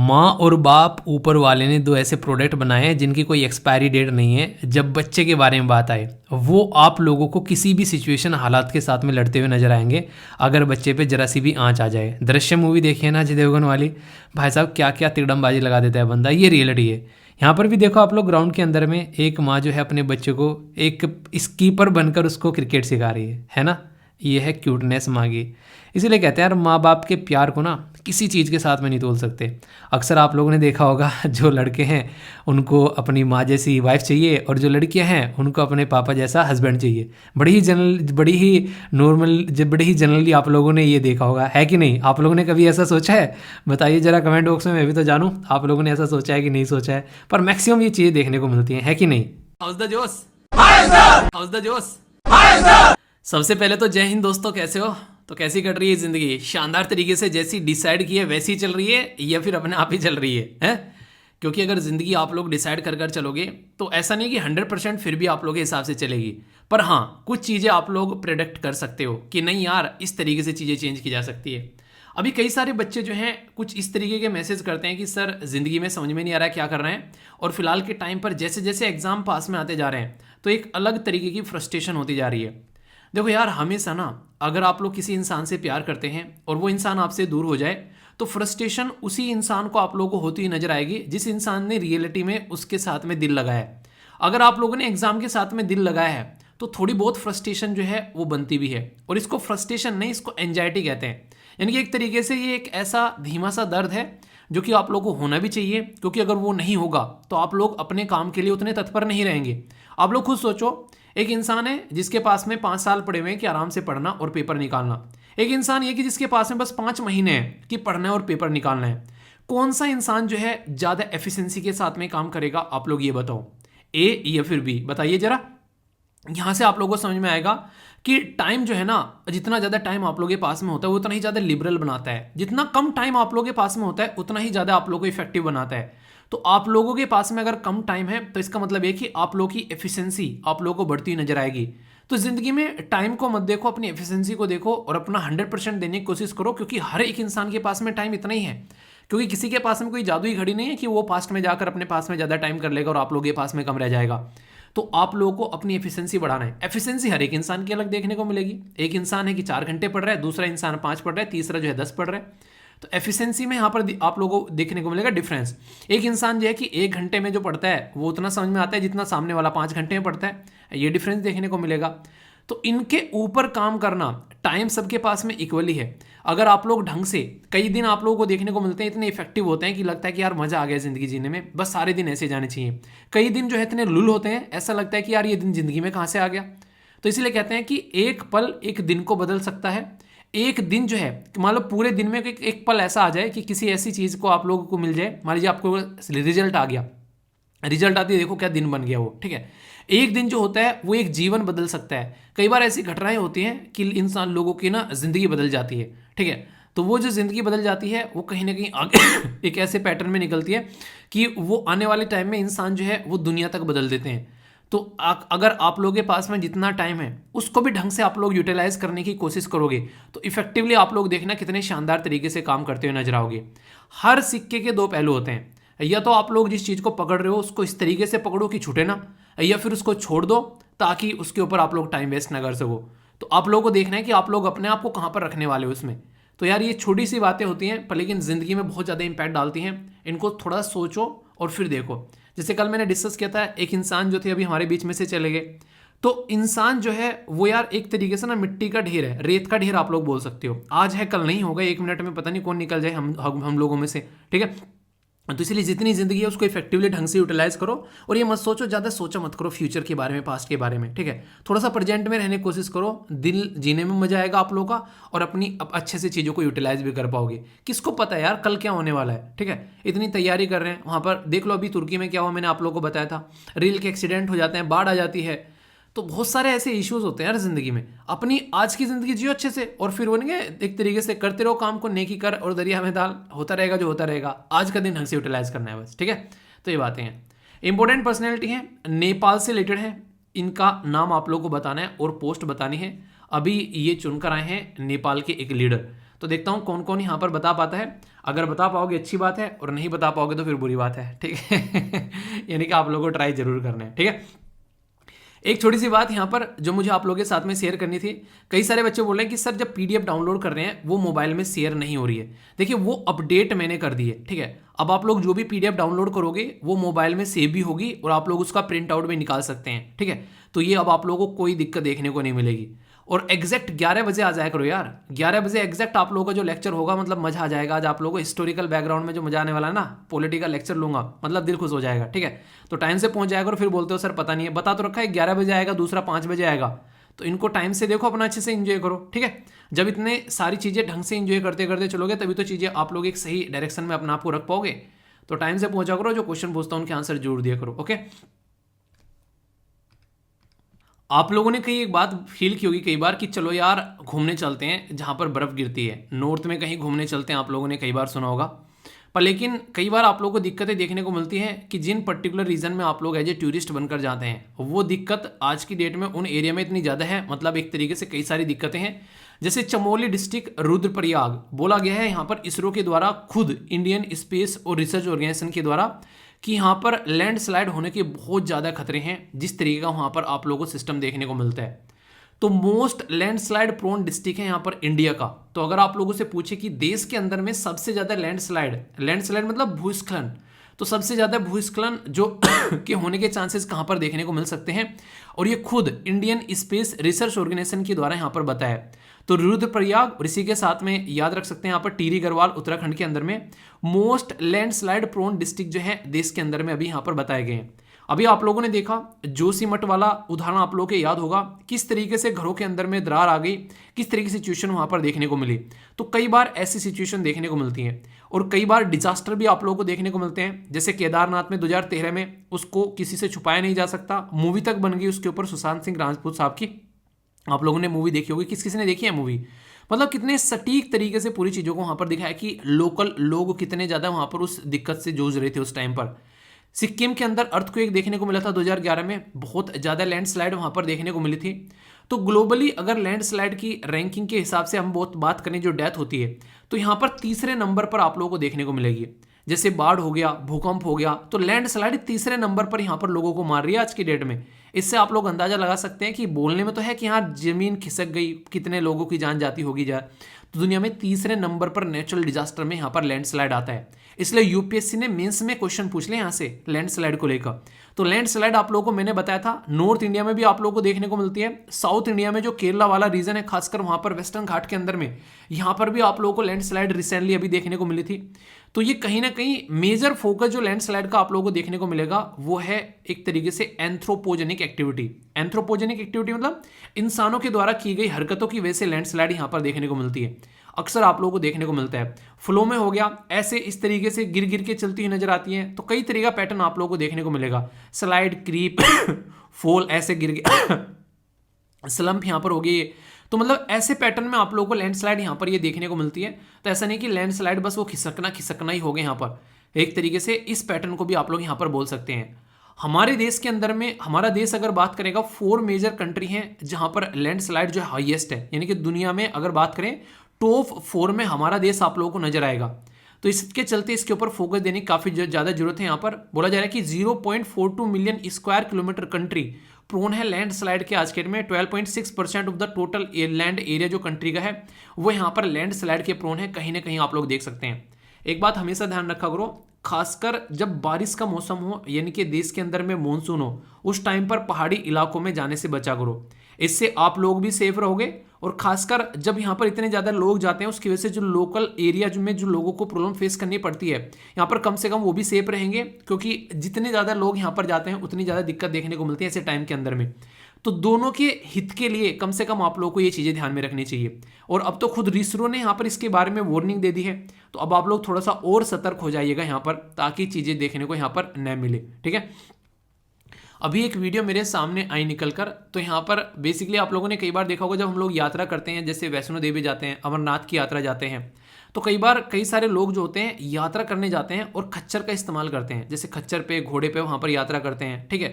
माँ और बाप ऊपर वाले ने दो ऐसे प्रोडक्ट बनाए हैं जिनकी कोई एक्सपायरी डेट नहीं है। जब बच्चे के बारे में बात आए, वो आप लोगों को किसी भी सिचुएशन हालात के साथ में लड़ते हुए नजर आएंगे अगर बच्चे पे जरा सी भी आंच आ जाए। दृश्यम मूवी देखिए ना, अजय देवगन वाली, भाई साहब क्या क्या तिकड़मबाजी लगा देता है बंदा, ये रियलिटी है। यहाँ पर भी देखो आप लोग, ग्राउंड के अंदर में एक माँ जो है अपने बच्चे को एक स्कीपर बनकर उसको क्रिकेट सिखा रही है ना। ये है क्यूटनेस माँ की। इसीलिए कहते हैं यार, माँ बाप के प्यार को ना किसी चीज़ के साथ में नहीं तोल सकते। अक्सर आप लोगों ने देखा होगा, जो लड़के हैं उनको अपनी माँ जैसी वाइफ चाहिए, और जो लड़कियां हैं उनको अपने पापा जैसा हस्बैंड चाहिए। बड़ी ही जनरली आप लोगों ने ये देखा होगा, है कि नहीं? आप लोगों ने कभी ऐसा सोचा है? बताइए ज़रा कमेंट बॉक्स में, मैं भी तो जानूँ आप लोगों ने ऐसा सोचा है कि नहीं सोचा है। पर मैक्सिमम ये चीज़ें देखने को मिलती हैं, है कि नहीं? हाउस द जोश, हाउस द जोश। सबसे पहले तो जय हिंद दोस्तों, कैसे हो? तो कैसी कट रही है ज़िंदगी? शानदार तरीके से जैसी डिसाइड की है वैसी चल रही है, या फिर अपने आप ही चल रही है, हैं? क्योंकि अगर ज़िंदगी आप लोग डिसाइड कर कर चलोगे तो ऐसा नहीं कि 100% फिर भी आप लोग के हिसाब से चलेगी। पर हाँ, कुछ चीज़ें आप लोग प्रेडिक्ट कर सकते हो कि नहीं यार, इस तरीके से चीज़ें चेंज की जा सकती है। अभी कई सारे बच्चे जो हैं कुछ इस तरीके के मैसेज करते हैं कि सर ज़िंदगी में समझ में नहीं आ रहा है क्या कर रहे हैं, और फिलहाल के टाइम पर जैसे जैसे एग्ज़ाम पास में आते जा रहे हैं तो एक अलग तरीके की फ्रस्ट्रेशन होती जा रही है। देखो यार, हमेशा ना अगर आप लोग किसी इंसान से प्यार करते हैं और वो इंसान आपसे दूर हो जाए तो फ्रस्ट्रेशन उसी इंसान को आप लोगों को होती हुई नजर आएगी जिस इंसान ने रियलिटी में उसके साथ में दिल लगाया है। अगर आप लोगों ने एग्जाम के साथ में दिल लगाया है तो थोड़ी बहुत फ्रस्ट्रेशन जो है वो बनती भी है, और इसको फ्रस्ट्रेशन नहीं, इसको एंजाइटी कहते हैं। यानी कि एक तरीके से ये एक ऐसा धीमा सा दर्द है जो कि आप लोगों को होना भी चाहिए, क्योंकि अगर वो नहीं होगा तो आप लोग अपने काम के लिए उतने तत्पर नहीं रहेंगे। आप लोग खुद सोचो, एक इंसान है जिसके पास में 5 साल पड़े हुए हैं कि आराम से पढ़ना और पेपर निकालना, एक इंसान ये कि जिसके पास में बस 5 महीने हैं कि पढ़ना है और पेपर निकालना है। कौन सा इंसान जो है ज़्यादा एफिशिएंसी के साथ में काम करेगा? आप लोग ये बताओ, ए या फिर बी? बताइए जरा। यहाँ से आप लोगों को समझ में आएगा कि टाइम जो है ना, जितना ज़्यादा टाइम आप लोगों के पास में होता है वो उतना ही ज़्यादा लिबरल बनाता है। जितना कम टाइम आप लोगों के पास में होता है उतना ही ज़्यादा आप लोगों को इफेक्टिव बनाता है। तो आप लोगों के पास में अगर कम टाइम है तो इसका मतलब ये कि आप लोगों की एफिशिएंसी आप लोगों को बढ़ती हुई नजर आएगी। तो जिंदगी में टाइम को मत देखो, अपनी एफिशिएंसी को देखो और अपना 100% देने की कोशिश करो, क्योंकि हर एक इंसान के पास में टाइम इतना ही है। क्योंकि किसी के पास में कोई जादुई घड़ी नहीं है कि वो पास्ट में जाकर अपने पास में ज़्यादा टाइम कर लेगा और आप लोगों के पास में कम रह जाएगा। तो आप लोगों को अपनी एफिशिएंसी बढ़ाना है। एफिशिएंसी हर एक इंसान की अलग देखने को मिलेगी। एक इंसान है कि 4 घंटे पढ़ रहा है, दूसरा इंसान 5 पढ़ रहा है, तीसरा जो है 10 पढ़ रहा है। तो एफिशिएंसी में यहाँ पर आप लोगों को देखने को मिलेगा डिफरेंस। एक इंसान जो है कि 1 घंटे में जो पढ़ता है वो उतना समझ में आता है जितना सामने वाला 5 घंटे में पढ़ता है, ये डिफरेंस देखने को मिलेगा। तो इनके ऊपर काम करना, टाइम सबके पास में इक्वली है। अगर आप लोग ढंग से, कई दिन आप लोगों को देखने को मिलते हैं इतने इफेक्टिव होते हैं कि लगता है कि यार मजा आ गया जिंदगी जीने में, बस सारे दिन ऐसे जाने चाहिए। कई दिन जो है इतने लुल होते हैं, ऐसा लगता है कि यार ये दिन जिंदगी में कहाँ से आ गया। तो इसलिए कहते हैं कि एक पल एक दिन को बदल सकता है। एक दिन जो है, मान लो पूरे दिन में एक पल ऐसा आ जाए कि किसी ऐसी चीज़ को आप लोगों को मिल जाए। मान लीजिए आपको रिजल्ट आ गया, रिजल्ट आती है, देखो क्या दिन बन गया वो, ठीक है। एक दिन जो होता है वो एक जीवन बदल सकता है। कई बार ऐसी घटनाएं होती हैं कि इंसान लोगों की ना जिंदगी बदल जाती है, ठीक है। तो वो जो जिंदगी बदल जाती है वो कहीं ना कहीं आगे एक ऐसे पैटर्न में निकलती है कि वो आने वाले टाइम में इंसान जो है वो दुनिया तक बदल देते हैं। तो अगर आप लोगों के पास में जितना टाइम है उसको भी ढंग से आप लोग यूटिलाइज करने की कोशिश करोगे तो इफेक्टिवली आप लोग देखना कितने शानदार तरीके से काम करते हुए नजर आओगे। हर सिक्के के 2 पहलू होते हैं। या तो आप लोग जिस चीज़ को पकड़ रहे हो उसको इस तरीके से पकड़ो कि छूटे ना, या फिर उसको छोड़ दो ताकि उसके ऊपर आप लोग टाइम वेस्ट ना कर सको। तो आप लोगों को देखना है कि आप लोग अपने आप को कहाँ पर रखने वाले हो उसमें। तो यार ये छोटी सी बातें होती हैं पर लेकिन ज़िंदगी में बहुत ज़्यादा इंपैक्ट डालती हैं। इनको थोड़ा सोचो और फिर देखो। जैसे कल मैंने डिस्कस किया था, एक इंसान जो थे अभी हमारे बीच में से चले गए। तो इंसान जो है वो यार एक तरीके से ना मिट्टी का ढेर है, रेत का ढेर आप लोग बोल सकते हो। आज है कल नहीं होगा, 1 मिनट में पता नहीं कौन निकल जाए हम लोगों में से, ठीक है। तो इसलिए जितनी जिंदगी है उसको इफेक्टिवली ढंग से यूटिलाइज करो। और ये मत सोचो, ज़्यादा सोचा मत करो फ्यूचर के बारे में, पास्ट के बारे में, ठीक है। थोड़ा सा प्रेजेंट में रहने की कोशिश करो, दिल जीने में मजा आएगा आप लोगों का, और अपनी अच्छे से चीज़ों को यूटिलाइज भी कर पाओगे। किसको पता है यार कल क्या होने वाला है, ठीक है। इतनी तैयारी कर रहे हैं, वहाँ पर देख लो अभी तुर्की में क्या हुआ, मैंने आप लोगों को बताया था। रेल के एक्सीडेंट हो जाते हैं, बाढ़ आ जाती है। तो बहुत सारे ऐसे इश्यूज होते हैं यार जिंदगी में। अपनी आज की जिंदगी जियो अच्छे से, और फिर वो नहीं एक तरीके से करते रहो काम को, नेकी कर और दरिया में डाल, होता रहेगा जो होता रहेगा। आज का दिन ढंग से यूटिलाइज करना है बस, ठीक है। तो ये बातें हैं। इंपॉर्टेंट पर्सनैलिटी है, नेपाल से रिलेटेड है, इनका नाम आप लोगों को बताना है और पोस्ट बतानी है। अभी ये चुनकर आए हैं नेपाल के एक लीडर। तो देखता हूँ कौन कौन यहाँ पर बता पाता है। अगर बता पाओगे अच्छी बात है, और नहीं बता पाओगे तो फिर बुरी बात है, ठीक है। यानी कि आप लोगों को ट्राई जरूर करना है, ठीक है। एक छोटी सी बात यहाँ पर जो मुझे आप लोगों के साथ में शेयर करनी थी। कई सारे बच्चे बोल रहे हैं कि सर जब पीडीएफ डाउनलोड कर रहे हैं वो मोबाइल में शेयर नहीं हो रही है। देखिए वो अपडेट मैंने कर दी है, ठीक है। अब आप लोग जो भी पीडीएफ डाउनलोड करोगे वो मोबाइल में सेव भी होगी और आप लोग उसका प्रिंट आउट भी निकाल सकते हैं, ठीक है। तो ये अब आप लोगों को कोई दिक्कत देखने को नहीं मिलेगी। और एग्जैक्ट 11 बजे आ जाया करो यार, 11 बजे एग्जैक्ट आप लोगों का जो लेक्चर होगा, मतलब मजा आ जाएगा। आज आप लोगों को हिस्टोरिकल बैकग्राउंड में जो मजा आने वाला है ना, पॉलिटिकल लेक्चर लूंगा, मतलब दिल खुश हो जाएगा, ठीक है। तो टाइम से पहुंच जाया करो, फिर बोलते हो सर पता नहीं है। बता तो रखा है 11 बजे आएगा, दूसरा 5 बजे आएगा, तो इनको टाइम से देखो, अपना अच्छे से इंजॉय करो, ठीक है। जब इतने सारी चीज़ें ढंग से इंजॉय करते करते चलोगे तभी तो चीज़ें आप लोग एक सही डायरेक्शन में अपना आपको रख पाओगे। तो टाइम से पहुंचा करो, जो क्वेश्चन पूछता हूं उनके आंसर जरूर दिया करो, ओके। आप लोगों ने कई एक बात फील की होगी कई बार कि चलो यार घूमने चलते हैं जहाँ पर बर्फ़ गिरती है, नॉर्थ में कहीं घूमने चलते हैं, आप लोगों ने कई बार सुना होगा। पर लेकिन कई बार आप लोगों को दिक्कतें देखने को मिलती हैं कि जिन पर्टिकुलर रीजन में आप लोग एज ए टूरिस्ट बनकर जाते हैं, वो दिक्कत आज की डेट में उन एरिया में इतनी ज़्यादा है, मतलब एक तरीके से कई सारी दिक्कतें हैं। जैसे चमोली डिस्ट्रिक्ट रुद्रप्रयाग, बोला गया है यहाँ पर इसरो के द्वारा, खुद इंडियन स्पेस और रिसर्च ऑर्गेनाइजेशन के द्वारा, कि यहाँ पर लैंडस्लाइड होने के बहुत ज़्यादा खतरे हैं। जिस तरीके का वहाँ पर आप लोगों को सिस्टम देखने को मिलता है, तो मोस्ट लैंडस्लाइड प्रोन डिस्ट्रिक्ट है यहाँ पर इंडिया का। तो अगर आप लोगों से पूछे कि देश के अंदर में सबसे ज़्यादा लैंडस्लाइड मतलब भूस्खलन, तो सबसे ज़्यादा भूस्खलन जो के होने के चांसेस कहाँ पर देखने को मिल सकते हैं, और ये खुद इंडियन स्पेस रिसर्च ऑर्गेनाइजेशन के द्वारा यहाँ पर बताया। तो रुद्रप्रयाग और इसी के साथ में याद रख सकते हैं यहाँ पर टिहरी गढ़वाल उत्तराखंड के अंदर में मोस्ट लैंडस्लाइड प्रोन डिस्ट्रिक्ट जो है देश के अंदर में अभी यहाँ पर बताए गए हैं। अभी आप लोगों ने देखा जोशीमठ वाला उदाहरण, आप लोगों को याद होगा किस तरीके से घरों के अंदर में दरार आ गई, किस तरीके की सिचुएशन वहां पर देखने को मिली। तो कई बार ऐसी सिचुएशन देखने को मिलती हैं, और कई बार डिजास्टर भी आप लोगों को देखने को मिलते हैं। जैसे केदारनाथ में 2013 में, उसको किसी से छुपाया नहीं जा सकता, मूवी तक बन गई उसके ऊपर, सुशांत सिंह राजपूत साहब की। आप लोगों ने मूवी देखी होगी, किस किसी ने देखी है मूवी? मतलब कितने सटीक तरीके से पूरी चीज़ों को वहाँ पर दिखाया कि लोकल लोग कितने ज़्यादा वहाँ पर उस दिक्कत से जूझ रहे थे उस टाइम पर। सिक्किम के अंदर अर्थक्वेक देखने को मिला था 2011 में, बहुत ज़्यादा लैंडस्लाइड वहाँ पर देखने को मिली थी। तो ग्लोबली अगर लैंडस्लाइड की रैंकिंग के हिसाब से हम बहुत बात करें जो डेथ होती है, तो यहाँ पर तीसरे नंबर पर आप लोगों को देखने को मिलेगी। जैसे बाढ़ हो गया, भूकंप हो गया, तो लैंडस्लाइड तीसरे नंबर पर यहाँ पर लोगों को मार रही है आज की डेट में। इससे आप लोग अंदाजा लगा सकते हैं कि बोलने में तो है कि हाँ जमीन खिसक गई, कितने लोगों की जान जाती होगी जा, तो दुनिया में तीसरे नंबर पर नेचुरल डिजास्टर में यहाँ पर लैंडस्लाइड आता है। इसलिए यूपीएससी ने मेंस में क्वेश्चन पूछ ले यहाँ से लैंडस्लाइड को लेकर। तो लैंडस्लाइड आप लोगों को मैंने बताया था नॉर्थ इंडिया में भी आप लोगों को देखने को मिलती है, साउथ इंडिया में जो केरला वाला रीजन है, खासकर वहां पर वेस्टर्न घाट के अंदर में, यहाँ पर भी आप लोगों को लैंडस्लाइड रिसेंटली अभी देखने को मिली थी। तो ये कहीं ना कहीं मेजर फोकस जो लैंडस्लाइड का आप लोगों को देखने को मिलेगा वो है एक तरीके से एंथ्रोपोजेनिक एक्टिविटी। एंथ्रोपोजेनिक एक्टिविटी मतलब इंसानों के द्वारा की गई हरकतों की वजह से लैंडस्लाइड यहाँ पर देखने को मिलती है। अक्सर आप लोगों को देखने को मिलता है फ्लो में हो गया, ऐसे इस तरीके से गिर गिर के चलती हुई नजर आती है। तो कई तरह का पैटर्न आप लोगों को देखने को मिलेगा, स्लाइड, क्रीप, फॉल, ऐसे गिर गया, स्लंप यहाँ पर हो गई। तो मतलब ऐसे पैटर्न में आप लोगों को लैंडस्लाइड यहाँ पर ये देखने को मिलती है। तो ऐसा नहीं कि लैंडस्लाइड बस वो खिसकना ही हो गया, यहाँ पर एक तरीके से इस पैटर्न को भी आप लोग यहाँ पर बोल सकते हैं। हमारे देश के अंदर में, हमारा देश अगर बात करेगा, 4 मेजर कंट्री हैं जहां पर लैंडस्लाइड जो हाईएस्ट है, यानी कि दुनिया में अगर बात करें टॉप 4 में हमारा देश आप लोगों को नजर आएगा। तो इसके चलते इसके ऊपर फोकस देने की काफी ज्यादा जरूरत है। यहाँ पर बोला जा रहा है कि 0.42 million square kilometre country prone है लैंडस्लाइड के आज के डेट में। 12.6% of the total land area जो कंट्री का है वो यहाँ पर लैंडस्लाइड के प्रोन है, कहीं ना कहीं आप लोग देख सकते हैं। एक बात हमेशा ध्यान रखा करो, खासकर जब बारिश का मौसम हो, यानी कि देश के अंदर में मानसून हो, उस टाइम पर पहाड़ी इलाकों में जाने से बचा करो। इससे आप लोग भी सेफ रहोगे, और खासकर जब यहाँ पर इतने ज़्यादा लोग जाते हैं उसकी वजह से जो लोकल एरिया में जो लोगों को प्रॉब्लम फेस करनी पड़ती है, यहाँ पर कम से कम वो भी सेफ रहेंगे, क्योंकि जितने ज़्यादा लोग यहाँ पर जाते हैं उतनी ज़्यादा दिक्कत देखने को मिलती है ऐसे टाइम के अंदर में। तो दोनों के हित के लिए कम से कम आप लोगों को ये चीज़ें ध्यान में रखनी चाहिए। और अब तो खुद इसरो ने यहाँ पर इसके बारे में वार्निंग दे दी है, तो अब आप लोग थोड़ा सा और सतर्क हो जाइएगा यहाँ पर, ताकि चीज़ें देखने को यहाँ पर न मिले, ठीक है। अभी एक वीडियो मेरे सामने आई निकल कर, तो यहाँ पर बेसिकली आप लोगों ने कई बार देखा होगा जब हम लोग यात्रा करते हैं, जैसे वैष्णो देवी जाते हैं, अमरनाथ की यात्रा जाते हैं, तो कई बार कई सारे लोग जो होते हैं यात्रा करने जाते हैं और खच्चर का इस्तेमाल करते हैं, जैसे खच्चर पे, घोड़े पे वहाँ पर यात्रा करते हैं, ठीक है।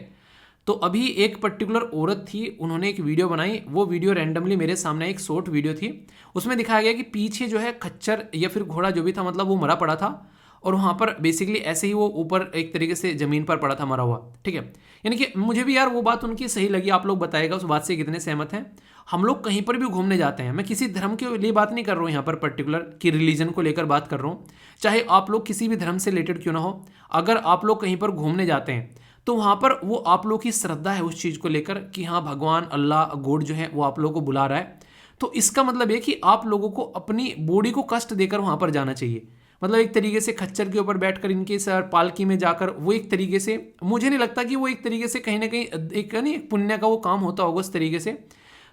तो अभी एक पर्टिकुलर औरत थी, उन्होंने एक वीडियो बनाई, वो वीडियो रैंडमली मेरे सामने एक शॉर्ट वीडियो थी, उसमें दिखाया गया कि पीछे जो है खच्चर या फिर घोड़ा जो भी था, मतलब वो मरा पड़ा था, और वहाँ पर बेसिकली ऐसे ही वो ऊपर एक तरीके से ज़मीन पर पड़ा था मरा हुआ, ठीक है। यानी कि मुझे भी यार वो बात उनकी सही लगी, आप लोग बताएगा उस बात से कितने सहमत हैं। हम लोग कहीं पर भी घूमने जाते हैं, मैं किसी धर्म के लिए बात नहीं कर रहा हूँ यहाँ पर पर्टिकुलर कि रिलीजन को लेकर बात कर रहा हूँ, चाहे आप लोग किसी भी धर्म से रिलेटेड क्यों ना हो, अगर आप लोग कहीं पर घूमने जाते हैं तो वहाँ पर वो आप लोग की श्रद्धा है उस चीज़ को लेकर कि हाँ भगवान अल्लाह गॉड जो है वो आप लोगों को बुला रहा है, तो इसका मतलब ये कि आप लोगों को अपनी बॉडी को कष्ट देकर वहाँ पर जाना चाहिए। मतलब एक तरीके से खच्चर के ऊपर बैठकर इनके सर पालकी में जाकर, वो एक तरीके से मुझे नहीं लगता कि वो एक तरीके से कहीं ना कहीं एक नहीं एक पुण्य का वो काम होता होगा उस तरीके से।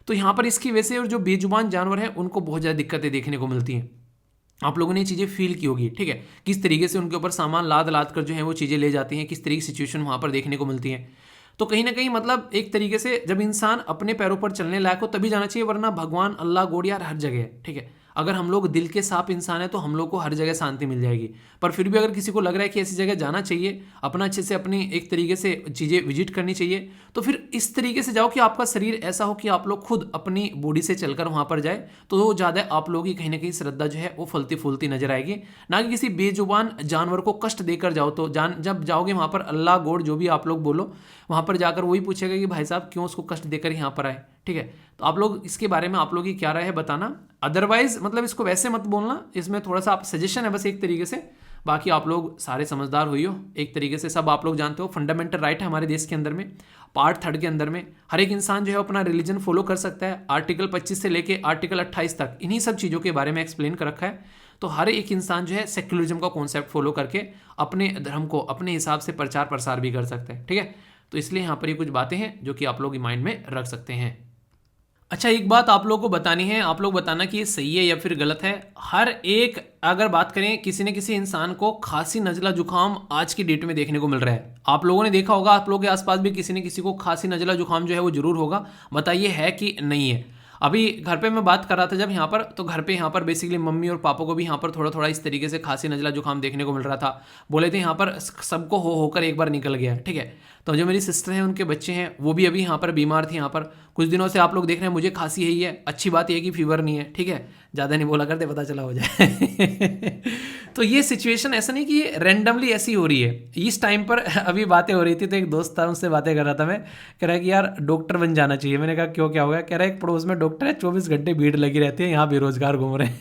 तो यहाँ पर इसकी वजह से और जो बेजुबान जानवर हैं उनको बहुत ज़्यादा दिक्कतें देखने को मिलती हैं। आप लोगों ने ये चीज़ें फील की होगी, ठीक है, किस तरीके से उनके ऊपर सामान लाद लाद कर जो है वो चीज़ें ले जाती हैं, किस तरीके की सिचुएशन वहाँ पर देखने को मिलती है। तो कहीं ना कहीं मतलब एक तरीके से जब इंसान अपने पैरों पर चलने लायक हो तभी जाना चाहिए, वरना भगवान अल्लाह गॉड यार हर जगह है, ठीक है। अगर हम लोग दिल के साफ इंसान है तो हम लोग को हर जगह शांति मिल जाएगी, पर फिर भी अगर किसी को लग रहा है कि ऐसी जगह जाना चाहिए, अपना अच्छे से अपनी एक तरीके से चीज़ें विजिट करनी चाहिए, तो फिर इस तरीके से जाओ कि आपका शरीर ऐसा हो कि आप लोग खुद अपनी बॉडी से चलकर वहाँ पर जाए, तो वो ज़्यादा आप लोगों की कहीं ना कहीं श्रद्धा जो है वो फलती फूलती नजर आएगी, ना कि किसी बेजुबान जानवर को कष्ट देकर जाओ। तो जब जाओगे वहाँ पर अल्लाह गॉड जो भी आप लोग बोलो, वहाँ पर जाकर वही पूछेगा कि भाई साहब क्यों उसको कष्ट देकर यहाँ पर आए, ठीक है। तो आप लोग इसके बारे में आप लोग की क्या राय है बताना, अदरवाइज मतलब इसको वैसे मत बोलना, इसमें थोड़ा सा आप सजेशन है बस एक तरीके से, बाकी आप लोग सारे समझदार हुई हो एक तरीके से, सब आप लोग जानते हो फंडामेंटल राइट है हमारे देश के अंदर में, पार्ट 3 के अंदर में हर एक इंसान जो है अपना रिलीजन फॉलो कर सकता है, आर्टिकल 25 से लेके आर्टिकल 28 तक इन्हीं सब चीज़ों के बारे में एक्सप्लेन कर रखा है। तो हर एक इंसान जो है सेक्युलरिज्म का कॉन्सेप्ट फॉलो करके अपने धर्म को अपने हिसाब से प्रचार प्रसार भी कर सकते हैं, ठीक है। तो इसलिए यहाँ पर ये कुछ बातें हैं जो कि आप लोग माइंड में रख सकते हैं। अच्छा एक बात आप लोगों को बतानी है, आप लोग बताना कि ये सही है या फिर गलत है। हर एक अगर बात करें किसी न किसी इंसान को खांसी नज़ला जुकाम आज की डेट में देखने को मिल रहा है। आप लोगों ने देखा होगा, आप लोगों के आसपास भी किसी न किसी को खांसी नज़ला जुकाम जो है वो जरूर होगा, बताइए है कि नहीं है। अभी घर पे मैं बात कर रहा था जब यहाँ पर, तो घर पे यहाँ पर बेसिकली मम्मी और पापा को भी यहाँ पर थोड़ा थोड़ा इस तरीके से खांसी नज़ला जुकाम देखने को मिल रहा था। बोले थे यहाँ पर सबको हो होकर एक बार निकल गया, ठीक है। तो जो मेरी सिस्टर हैं उनके बच्चे हैं वो भी अभी यहाँ पर बीमार थे, यहाँ पर कुछ दिनों से आप लोग देख रहे हैं मुझे खांसी है ही है, अच्छी बात यह है कि फीवर नहीं है, ठीक है, ज़्यादा नहीं बोला करते पता चला हो जाए। तो ये सिचुएशन ऐसा नहीं कि ये रैंडमली ऐसी हो रही है, इस टाइम पर अभी बातें हो रही थी तो एक दोस्त था उनसे बातें कर रहा था मैं, कह रहा है कि यार डॉक्टर बन जाना चाहिए। मैंने कहा क्यों क्या हो गया, कह रहा है एक पड़ोस में डॉक्टर है 24 घंटे भीड़ लगी रहती है, यहाँ बेरोजगार घूम रहे हैं।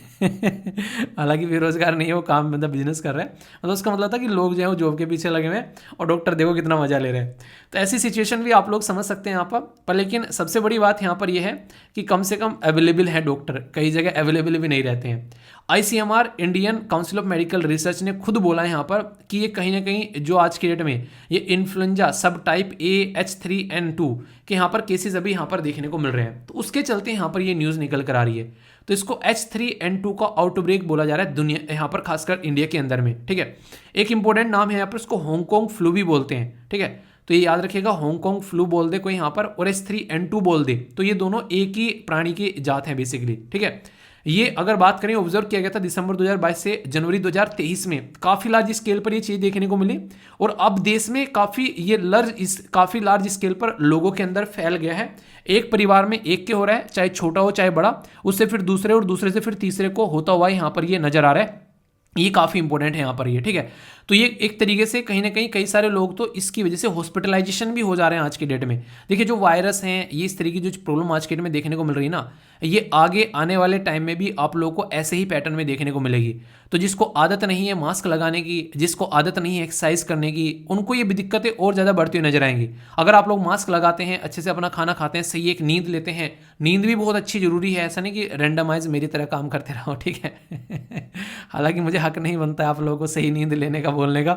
हालांकि बेरोजगार नहीं है वो, काम मतलब बिजनेस कर रहे हैं, मतलब उसका मतलब था कि लोग जो है वो जॉब के पीछे लगे हुए हैं और डॉक्टर देखो कितना मजा ले रहे हैं। तो ऐसी सिचुएशन भी आप लोग समझ सकते हैं यहाँ पर लेकिन सबसे बड़ी बात यहाँ पर यह है कि कम से कम अवेलेबल है डॉक्टर, कई जगह अवेलेबल भी नहीं रहते हैं। ICMR Indian council of medical research ने खुद बोला है यहाँ पर कि ये कहीं ना कहीं जो आज के डेट में ये इन्फ्लुएंजा सब टाइप A H3N2 के यहाँ पर केसेस अभी यहाँ पर देखने को मिल रहे हैं, तो उसके चलते यहाँ पर ये न्यूज़ निकल कर आ रही है। तो इसको H3N2 का आउटब्रेक बोला जा रहा है दुनिया यहाँ पर, खासकर इंडिया के अंदर में, ठीक है। एक इंपॉर्टेंट नाम है यहाँ पर, इसको हांगकांग फ्लू भी बोलते हैं, ठीक है। तो ये याद रखिएगा, हांगकांग फ्लू बोल दे कोई यहाँ पर और H3N2 बोल दे तो ये दोनों एक ही प्राणी की जात है बेसिकली, ठीक है। ये अगर बात करें ऑब्जर्व किया गया था दिसंबर 2022 से जनवरी 2023 में, काफ़ी लार्ज स्केल पर ये चीज़ देखने को मिली और अब देश में काफ़ी लार्ज स्केल पर लोगों के अंदर फैल गया है। एक परिवार में एक के हो रहा है, चाहे छोटा हो चाहे बड़ा, उससे फिर दूसरे और दूसरे से फिर तीसरे को होता हुआ यहाँ पर ये नजर आ रहा है। ये काफ़ी इंपॉर्टेंट है यहाँ पर ये, ठीक है। तो ये एक तरीके से कहीं ना कहीं कई सारे लोग तो इसकी वजह से हॉस्पिटलाइजेशन भी हो जा रहे हैं आज के डेट में। देखिए जो वायरस हैं, ये इस तरीके की जो प्रॉब्लम आज के डेट में देखने को मिल रही है ना, ये आगे आने वाले टाइम में भी आप लोगों को ऐसे ही पैटर्न में देखने को मिलेगी। तो जिसको आदत नहीं है मास्क लगाने की, जिसको आदत नहीं है एक्सरसाइज करने की, उनको ये दिक्कतें और ज़्यादा बढ़ती हुई नजर आएंगी। अगर आप लोग मास्क लगाते हैं, अच्छे से अपना खाना खाते हैं, सही एक नींद लेते हैं, नींद भी बहुत अच्छी जरूरी है, ऐसा नहीं कि रैंडमाइज मेरी तरह काम करते रहो, ठीक है। हालांकि मुझे हक नहीं बनता है आप लोगों को सही नींद लेने का, बोलने का,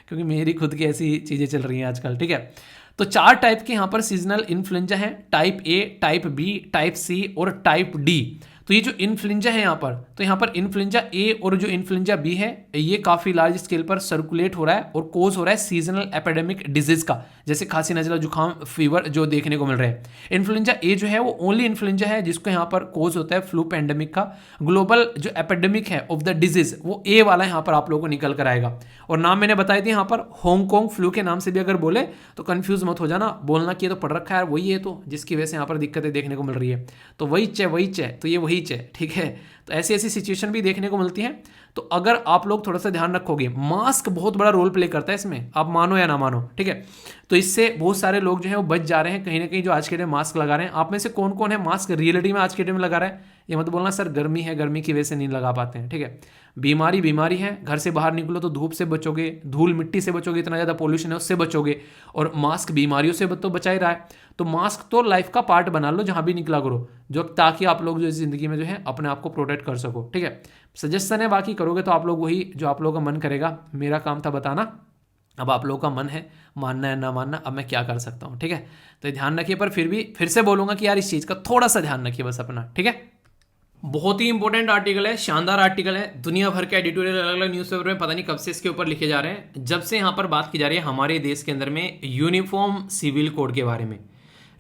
क्योंकि मेरी खुद की ऐसी चीज़ें चल रही हैं आजकल, ठीक है। तो 4 टाइप के यहाँ पर सीजनल इन्फ्लुएंजा हैं, type A, type B, type C और टाइप D। तो ये जो इन्फ्लुएंजा है यहाँ पर, तो यहाँ पर इन्फ्लुएंजा ए और जो इन्फ्लुएंजा बी है ये काफ़ी लार्ज स्केल पर सर्कुलेट हो रहा है और कोज हो रहा है सीजनल एपिडेमिक डिजीज का, जैसे खांसी नज़ला जुकाम फीवर जो देखने को मिल रहे हैं। इन्फ्लुएंजा ए जो है वो ओनली इन्फ्लुएंजा है जिसको यहाँ पर कोज होता है फ्लू पेंडेमिक का। ग्लोबल जो एपिडेमिक है ऑफ द डिजीज वो ए वाला यहाँ पर आप लोगों को निकल कर आएगा। और नाम मैंने बताई थी यहाँ पर, हांगकांग फ्लू के नाम से भी अगर बोले तो कंफ्यूज मत हो जाना, बोलना कि ये तो पढ़ रखा है वही है, तो जिसकी वजह से यहाँ पर दिक्कतें देखने को मिल रही है। तो वही चे तो ये वही चे, ठीक है। तो ऐसी ऐसी सिचुएशन भी देखने को मिलती है। तो अगर आप लोग थोड़ा सा ध्यान रखोगे, मास्क बहुत बड़ा रोल प्ले करता है इसमें, आप मानो या ना मानो, ठीक है। तो इससे बहुत सारे लोग जो है वो बच जा रहे हैं कहीं ना कहीं, जो आज के टाइम मास्क लगा रहे हैं। आप में से कौन कौन है मास्क रियलिटी में आज के टाइम में लगा रहा है? ये मत बोलना सर गर्मी है, गर्मी की वजह से नहीं लगा पाते हैं, ठीक है। बीमारी है, घर से बाहर निकलो तो धूप से बचोगे, धूल मिट्टी से बचोगे, इतना ज़्यादा पोल्यूशन है उससे बचोगे, और मास्क बीमारियों से तो बचा ही रहा है। तो मास्क तो लाइफ का पार्ट बना लो जहाँ भी निकला करो, जो ताकि आप लोग जो ज़िंदगी में जो है अपने आप को प्रोटेक्ट कर सको, ठीक है। सजेशन है, बाकी करोगे तो आप लोग वही जो आप लोगों का मन करेगा। मेरा काम था बताना, अब आप लोगों का मन है मानना है ना मानना, अब मैं क्या कर सकता हूँ, ठीक है। तो ध्यान रखिए, पर फिर भी फिर से बोलूँगा कि यार इस चीज़ का थोड़ा सा ध्यान रखिए बस अपना, ठीक है। बहुत ही इंपॉर्टेंट आर्टिकल है, शानदार आर्टिकल है। दुनिया भर के एडिटोरियल अलग अलग न्यूज़पेपर में पता नहीं कब से इसके ऊपर लिखे जा रहे हैं, जब से यहाँ पर बात की जा रही है हमारे देश के अंदर में यूनिफॉर्म सिविल कोड के बारे में।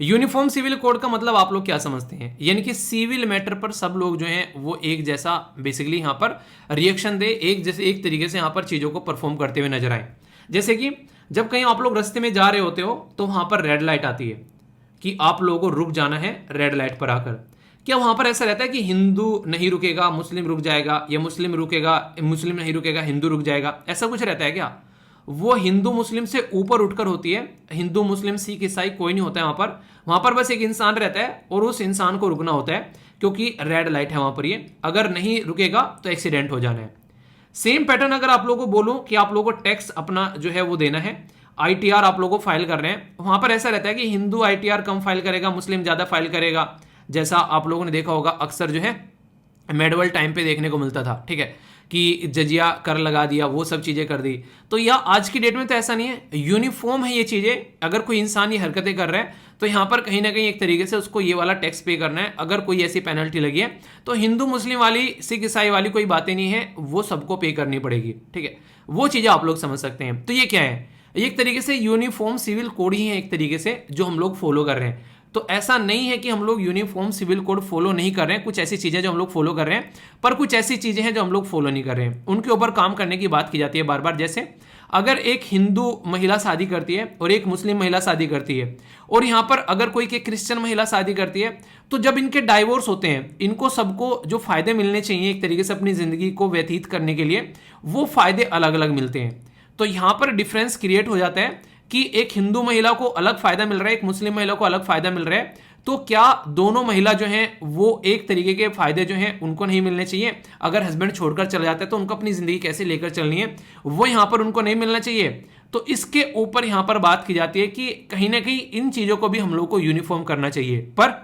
यूनिफॉर्म सिविल कोड का मतलब आप लोग क्या समझते हैं? यानी कि सिविल मैटर पर सब लोग जो हैं वो एक जैसा बेसिकली यहाँ पर रिएक्शन दे, एक तरीके से यहाँ पर चीज़ों को परफॉर्म करते हुए नजर आए। जैसे कि जब कहीं आप लोग रास्ते में जा रहे होते हो तो वहाँ पर रेड लाइट आती है कि आप लोगों को रुक जाना है रेड लाइट पर आकर। क्या वहाँ पर ऐसा रहता है कि हिंदू नहीं रुकेगा मुस्लिम रुक जाएगा, या मुस्लिम नहीं रुकेगा हिंदू रुक जाएगा, ऐसा कुछ रहता है क्या? वो हिंदू मुस्लिम से ऊपर उठकर होती है। हिंदू मुस्लिम सिख ईसाई कोई नहीं होता है वहां पर बस एक इंसान रहता है और उस इंसान को रुकना होता है क्योंकि रेड लाइट है वहां पर। ये अगर नहीं रुकेगा तो एक्सीडेंट हो जाना है। सेम पैटर्न अगर आप लोगों को बोलूं कि आप लोगों को टैक्स अपना जो है वो देना है, आईटीआर आप लोगों को फाइल कर रहे हैं, वहां पर ऐसा रहता है कि हिंदू आईटीआर कम फाइल करेगा, मुस्लिम ज्यादा फाइल करेगा। जैसा आप लोगों ने देखा होगा अक्सर जो है मेडवल टाइम पे देखने को मिलता था, ठीक है, कि जजिया कर लगा दिया, वो सब चीजें कर दी। तो या आज की डेट में तो ऐसा नहीं है, यूनिफॉर्म है ये चीजें। अगर कोई इंसान ये हरकतें कर रहा है तो यहाँ पर कहीं ना कहीं एक तरीके से उसको ये वाला टैक्स पे करना है। अगर कोई ऐसी पेनल्टी लगी है तो हिंदू मुस्लिम वाली सिख ईसाई वाली कोई बातें नहीं है, वो सबको पे करनी पड़ेगी, ठीक है। वो चीजें आप लोग समझ सकते हैं। तो ये क्या है? एक तरीके से यूनिफॉर्म सिविल कोड ही है एक तरीके से जो हम लोग फॉलो कर रहे हैं। तो ऐसा नहीं है कि हम लोग यूनिफॉर्म सिविल कोड फॉलो नहीं कर रहे हैं, कुछ ऐसी चीजें जो हम लोग फॉलो कर रहे हैं, पर कुछ ऐसी चीजें हैं जो हम लोग फॉलो नहीं कर रहे हैं, उनके ऊपर काम करने की बात की जाती है बार बार। जैसे अगर एक हिंदू महिला शादी करती है और एक मुस्लिम महिला शादी करती है, और यहां पर अगर कोई के क्रिश्चियन महिला शादी करती है, तो जब इनके डाइवोर्स होते हैं, इनको सबको जो फायदे मिलने चाहिए एक तरीके से अपनी जिंदगी को व्यतीत करने के लिए, वो फायदे अलग अलग मिलते हैं। तो यहां पर डिफरेंस क्रिएट हो जाता है कि एक हिंदू महिला को अलग फायदा मिल रहा है, एक मुस्लिम महिला को अलग फायदा मिल रहा है। तो क्या दोनों महिला जो हैं वो एक तरीके के फायदे जो हैं उनको नहीं मिलने चाहिए? अगर हस्बैंड छोड़कर चला जाता है तो उनको अपनी जिंदगी कैसे लेकर चलनी है वो यहां पर उनको नहीं मिलना चाहिए। तो इसके ऊपर यहां पर बात की जाती है कि कहीं ना कहीं इन चीजों को भी हम लोग को यूनिफॉर्म करना चाहिए। पर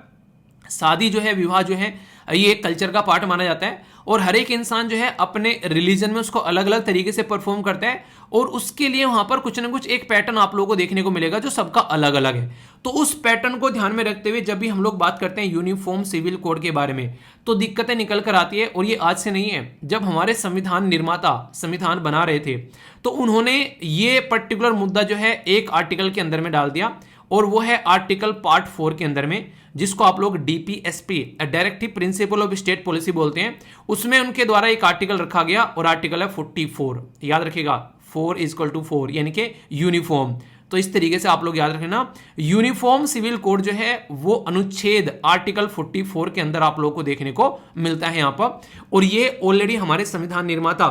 शादी जो है, विवाह जो है, ये एक कल्चर का पार्ट माना जाता है और हर एक इंसान जो है अपने रिलीजन में उसको अलग अलग तरीके से परफॉर्म करता है, और उसके लिए वहां पर कुछ ना कुछ एक पैटर्न आप लोगों को देखने को मिलेगा जो सबका अलग अलग है। तो उस पैटर्न को ध्यान में रखते हुए जब भी हम लोग बात करते हैं यूनिफॉर्म सिविल कोड के बारे में, तो दिक्कतें निकल कर आती है। और ये आज से नहीं है, जब हमारे संविधान निर्माता संविधान बना रहे थे तो उन्होंने ये पर्टिकुलर मुद्दा जो है एक आर्टिकल के अंदर में डाल दिया, और वो है आर्टिकल पार्ट 4 के अंदर में, जिसको आप लोग DPSP directive principle of state policy बोलते हैं। उसमें उनके द्वारा एक आर्टिकल रखा गया और आर्टिकल है 44, याद रखिएगा 4 यानी कि यूनिफॉर्म। तो इस तरीके से आप लोग याद रखना, यूनिफॉर्म सिविल कोड जो है वो अनुच्छेद आर्टिकल 44 के अंदर आप लोग को देखने को मिलता है यहां पर। और ये ऑलरेडी हमारे संविधान निर्माता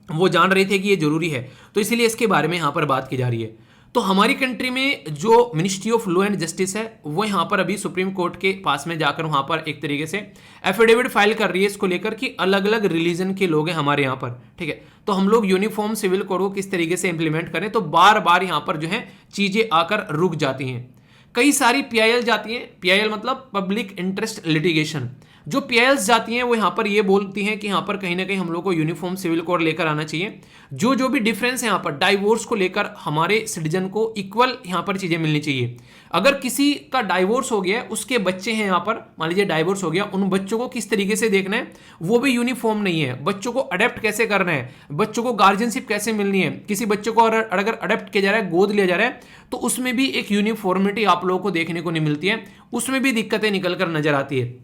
वो जान रहे थे कि ये जरूरी है, तो इसीलिए इसके बारे में यहां पर बात की जा रही है। तो हमारी कंट्री में जो ministry of law and justice है वो यहाँ पर अभी सुप्रीम कोर्ट के पास में जाकर वहाँ पर एक तरीके से एफिडेविट फाइल कर रही है इसको लेकर कि अलग अलग रिलीजन के लोग हैं हमारे यहाँ पर, ठीक है। तो हम लोग यूनिफॉर्म सिविल कोड को किस तरीके से इंप्लीमेंट करें, तो बार बार यहाँ पर जो है चीजें आकर रुक जाती हैं। कई सारी पीआईएल जाती हैं, पीआईएल मतलब पब्लिक इंटरेस्ट लिटिगेशन, जो पीआईएल्स जाती हैं वो यहाँ पर ये बोलती हैं कि यहाँ पर कहीं ना कहीं हम लोग को यूनिफॉर्म सिविल कोड लेकर आना चाहिए। जो भी डिफरेंस है यहाँ पर डाइवोर्स को लेकर हमारे सिटीजन को इक्वल यहाँ पर चीज़ें मिलनी चाहिए। अगर किसी का डाइवोर्स हो गया, उसके बच्चे हैं यहाँ पर, मान लीजिए डाइवोर्स हो गया, उन बच्चों को किस तरीके से देखना है वो भी यूनिफॉर्म नहीं है। बच्चों को अडेप्ट कैसे करना है, बच्चों को गार्जियनशिप कैसे मिलनी है, किसी बच्चों को अगर अडेप्ट किया जा रहा है, गोद लिया जा रहा है, तो उसमें भी एक यूनिफॉर्मिटी आप लोगों को देखने को नहीं मिलती है, उसमें भी दिक्कतें निकल कर नजर आती है।